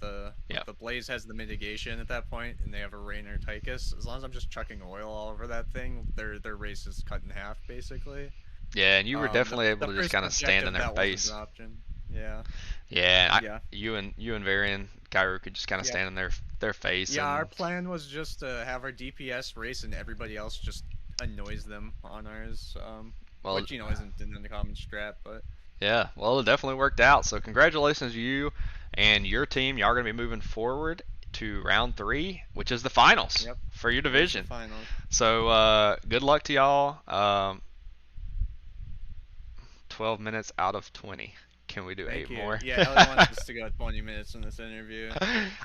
[SPEAKER 1] yeah,
[SPEAKER 3] the Blaze has the mitigation at that point, and they have a Rainer Tychus. As long as I'm just chucking oil all over that thing, their race is cut in half basically.
[SPEAKER 1] yeah, and you were definitely able
[SPEAKER 3] The
[SPEAKER 1] to just
[SPEAKER 3] first
[SPEAKER 1] kind of stand in
[SPEAKER 3] objective
[SPEAKER 1] their
[SPEAKER 3] that wasn't
[SPEAKER 1] face.
[SPEAKER 3] an option. Yeah,
[SPEAKER 1] Yeah,
[SPEAKER 3] yeah,
[SPEAKER 1] you and Varian Kairu could just kind of
[SPEAKER 3] yeah,
[SPEAKER 1] stand in their face
[SPEAKER 3] yeah. Our
[SPEAKER 1] and
[SPEAKER 3] plan was just to have our DPS race, and everybody else just annoys them on ours.
[SPEAKER 1] well,
[SPEAKER 3] Which isn't in the common strat, but
[SPEAKER 1] yeah, well, it definitely worked out. So congratulations to you and your team. Y'all are gonna be moving forward to round 3, which is the finals
[SPEAKER 3] yep,
[SPEAKER 1] for your
[SPEAKER 3] it is the
[SPEAKER 1] division.
[SPEAKER 3] finals.
[SPEAKER 1] So good luck to y'all. 12 minutes out of 20. Can we do
[SPEAKER 3] Thank
[SPEAKER 1] 8
[SPEAKER 3] you.
[SPEAKER 1] more?
[SPEAKER 3] Yeah, Ellie wants us to go 20 minutes in this interview.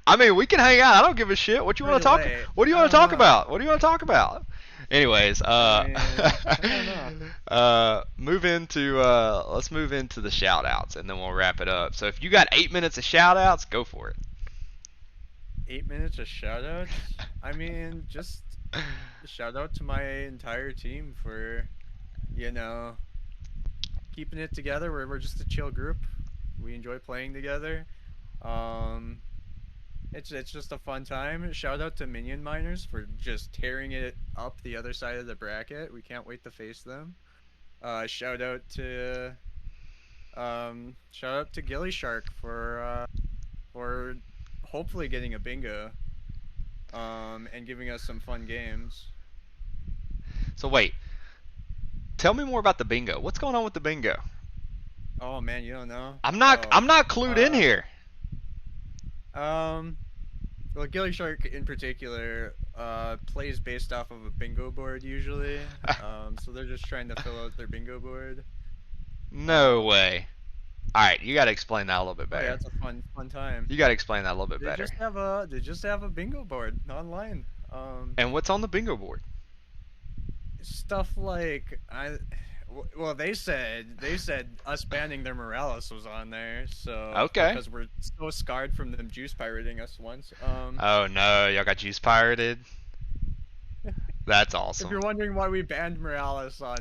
[SPEAKER 1] I mean, we can hang out. I don't give a shit. What you want
[SPEAKER 3] Pretty
[SPEAKER 1] to talk?
[SPEAKER 3] late.
[SPEAKER 1] What do you
[SPEAKER 3] I
[SPEAKER 1] want to
[SPEAKER 3] don't
[SPEAKER 1] talk
[SPEAKER 3] know.
[SPEAKER 1] about? What do you want to talk about? Anyways,
[SPEAKER 3] I mean, I don't know.
[SPEAKER 1] move into let's move into the shout outs and then we'll wrap it up. So if you got 8 minutes of shout outs, go for it.
[SPEAKER 3] 8 minutes of shoutouts? I mean, just a shout out to my entire team for, you know, keeping it together. We're just a chill group. We enjoy playing together. Um, it's just a fun time. Shout out to Minion Miners for just tearing it up the other side of the bracket. We can't wait to face them. Shout out to gillyShark for hopefully getting a bingo and giving us some fun games.
[SPEAKER 1] So wait, tell me more about the bingo. What's going on with the bingo?
[SPEAKER 3] Oh man, you don't know?
[SPEAKER 1] I'm not
[SPEAKER 3] Oh,
[SPEAKER 1] I'm not clued in here.
[SPEAKER 3] um, well, gillyShark in particular plays based off of a bingo board usually. So they're just trying to fill out their bingo board.
[SPEAKER 1] No
[SPEAKER 3] Um,
[SPEAKER 1] way. All right, you got to explain that a little bit
[SPEAKER 3] oh yeah,
[SPEAKER 1] better.
[SPEAKER 3] it's a fun time.
[SPEAKER 1] You got to explain that a little bit better.
[SPEAKER 3] They just have a bingo board online.
[SPEAKER 1] And what's on the bingo board?
[SPEAKER 3] Stuff like well, they said us banning their Morales was on there, so
[SPEAKER 1] Okay.
[SPEAKER 3] because we're so scarred from them juice pirating us once.
[SPEAKER 1] Oh no, y'all got juice pirated. That's
[SPEAKER 3] If you're
[SPEAKER 1] awesome.
[SPEAKER 3] wondering why we banned Morales on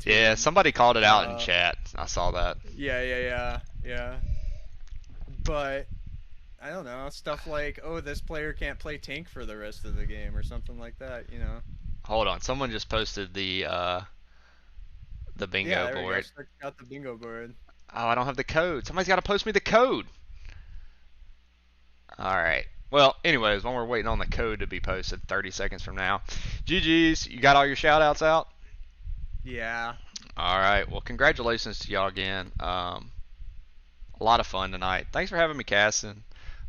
[SPEAKER 1] Yeah,
[SPEAKER 3] team,
[SPEAKER 1] somebody called it out in
[SPEAKER 3] uh,
[SPEAKER 1] chat. I saw that.
[SPEAKER 3] yeah. But I don't know, stuff like, oh, this player can't play tank for the rest of the game or something like that.
[SPEAKER 1] Hold on, someone just posted the
[SPEAKER 3] Yeah,
[SPEAKER 1] bingo
[SPEAKER 3] there we go.
[SPEAKER 1] board.
[SPEAKER 3] Start got the bingo board.
[SPEAKER 1] Oh, I don't have the code. Somebody's got to post me the code. All right. Well, anyways, while we're waiting on the code to be posted 30 seconds from now, GG's, you got all your shout outs out?
[SPEAKER 3] Yeah.
[SPEAKER 1] All right. Well, congratulations to y'all again. A lot of fun tonight. Thanks for having me casting.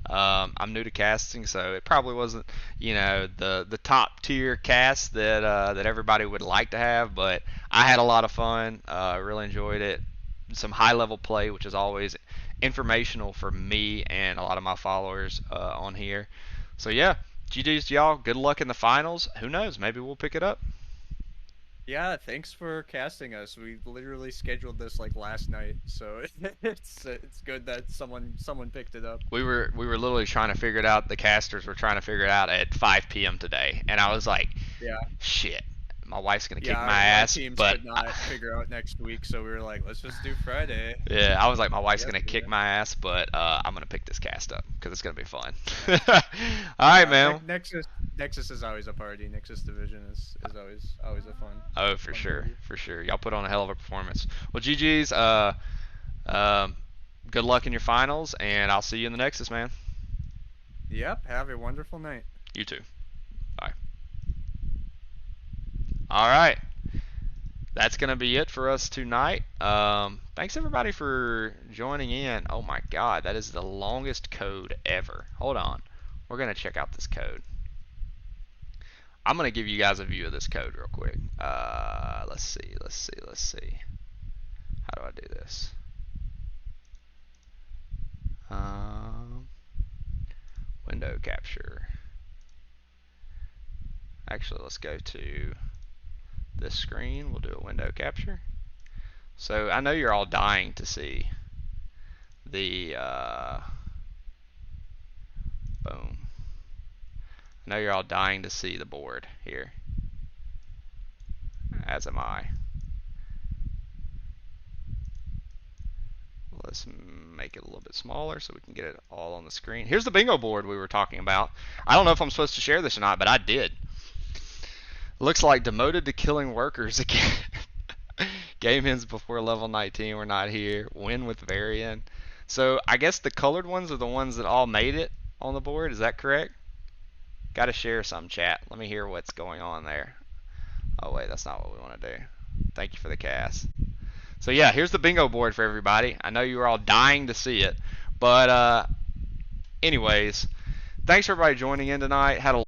[SPEAKER 1] I'm new to casting, so it probably wasn't, the top tier cast that everybody would like to have, but I had a lot of fun. Really enjoyed it. Some high level play, which is always informational for me and a lot of my followers on here. So yeah, GG's to y'all. Good luck in the finals. Who knows? Maybe we'll pick it up.
[SPEAKER 3] Yeah, thanks for casting us. We literally scheduled this like last night, so it's good that someone picked it up.
[SPEAKER 1] We were literally trying to figure it out. The casters were trying to figure it out at 5 p.m. today, and I was like,
[SPEAKER 3] Yeah.
[SPEAKER 1] shit, my wife's gonna kick
[SPEAKER 3] Yeah,
[SPEAKER 1] my
[SPEAKER 3] our
[SPEAKER 1] ass.
[SPEAKER 3] teams
[SPEAKER 1] But
[SPEAKER 3] could not figure out next week, so we were like, let's just do Friday.
[SPEAKER 1] yeah, I was like, my wife's gonna
[SPEAKER 3] Yesterday.
[SPEAKER 1] kick my ass, but I'm gonna pick this cast up because it's gonna be fun. All right, man.
[SPEAKER 3] Nexus is always a party. Nexus Division is always a fun.
[SPEAKER 1] Oh, for
[SPEAKER 3] fun
[SPEAKER 1] sure,
[SPEAKER 3] party.
[SPEAKER 1] for sure. Y'all put on a hell of a performance. Well, GG's. Good luck in your finals, and I'll see you in the Nexus, man.
[SPEAKER 3] Yep. Have a wonderful night.
[SPEAKER 1] You too. Bye. All right. That's going to be it for us tonight. Thanks, everybody, for joining in. Oh, my God. That is the longest code ever. Hold on. We're going to check out this code. I'm going to give you guys a view of this code real quick. Let's see. How do I do this? Window capture. Actually, let's go to this screen. We'll do a window capture. So I know you're all dying to see the boom. I know you're all dying to see the board here, as am I. Let's make it a little bit smaller so we can get it all on the screen. Here's the bingo board we were talking about. I don't know if I'm supposed to share this or not, but I did. Looks like demoted to killing workers again. Game ends before level 19. We're not here. Win with Varian. So I guess the colored ones are the ones that all made it on the board. Is that correct? Got to share some, chat. Let me hear what's going on there. Oh, wait. That's not what we want to do. Thank you for the cast. So yeah, here's the bingo board for everybody. I know you were all dying to see it, but anyways, thanks for everybody joining in tonight. Had a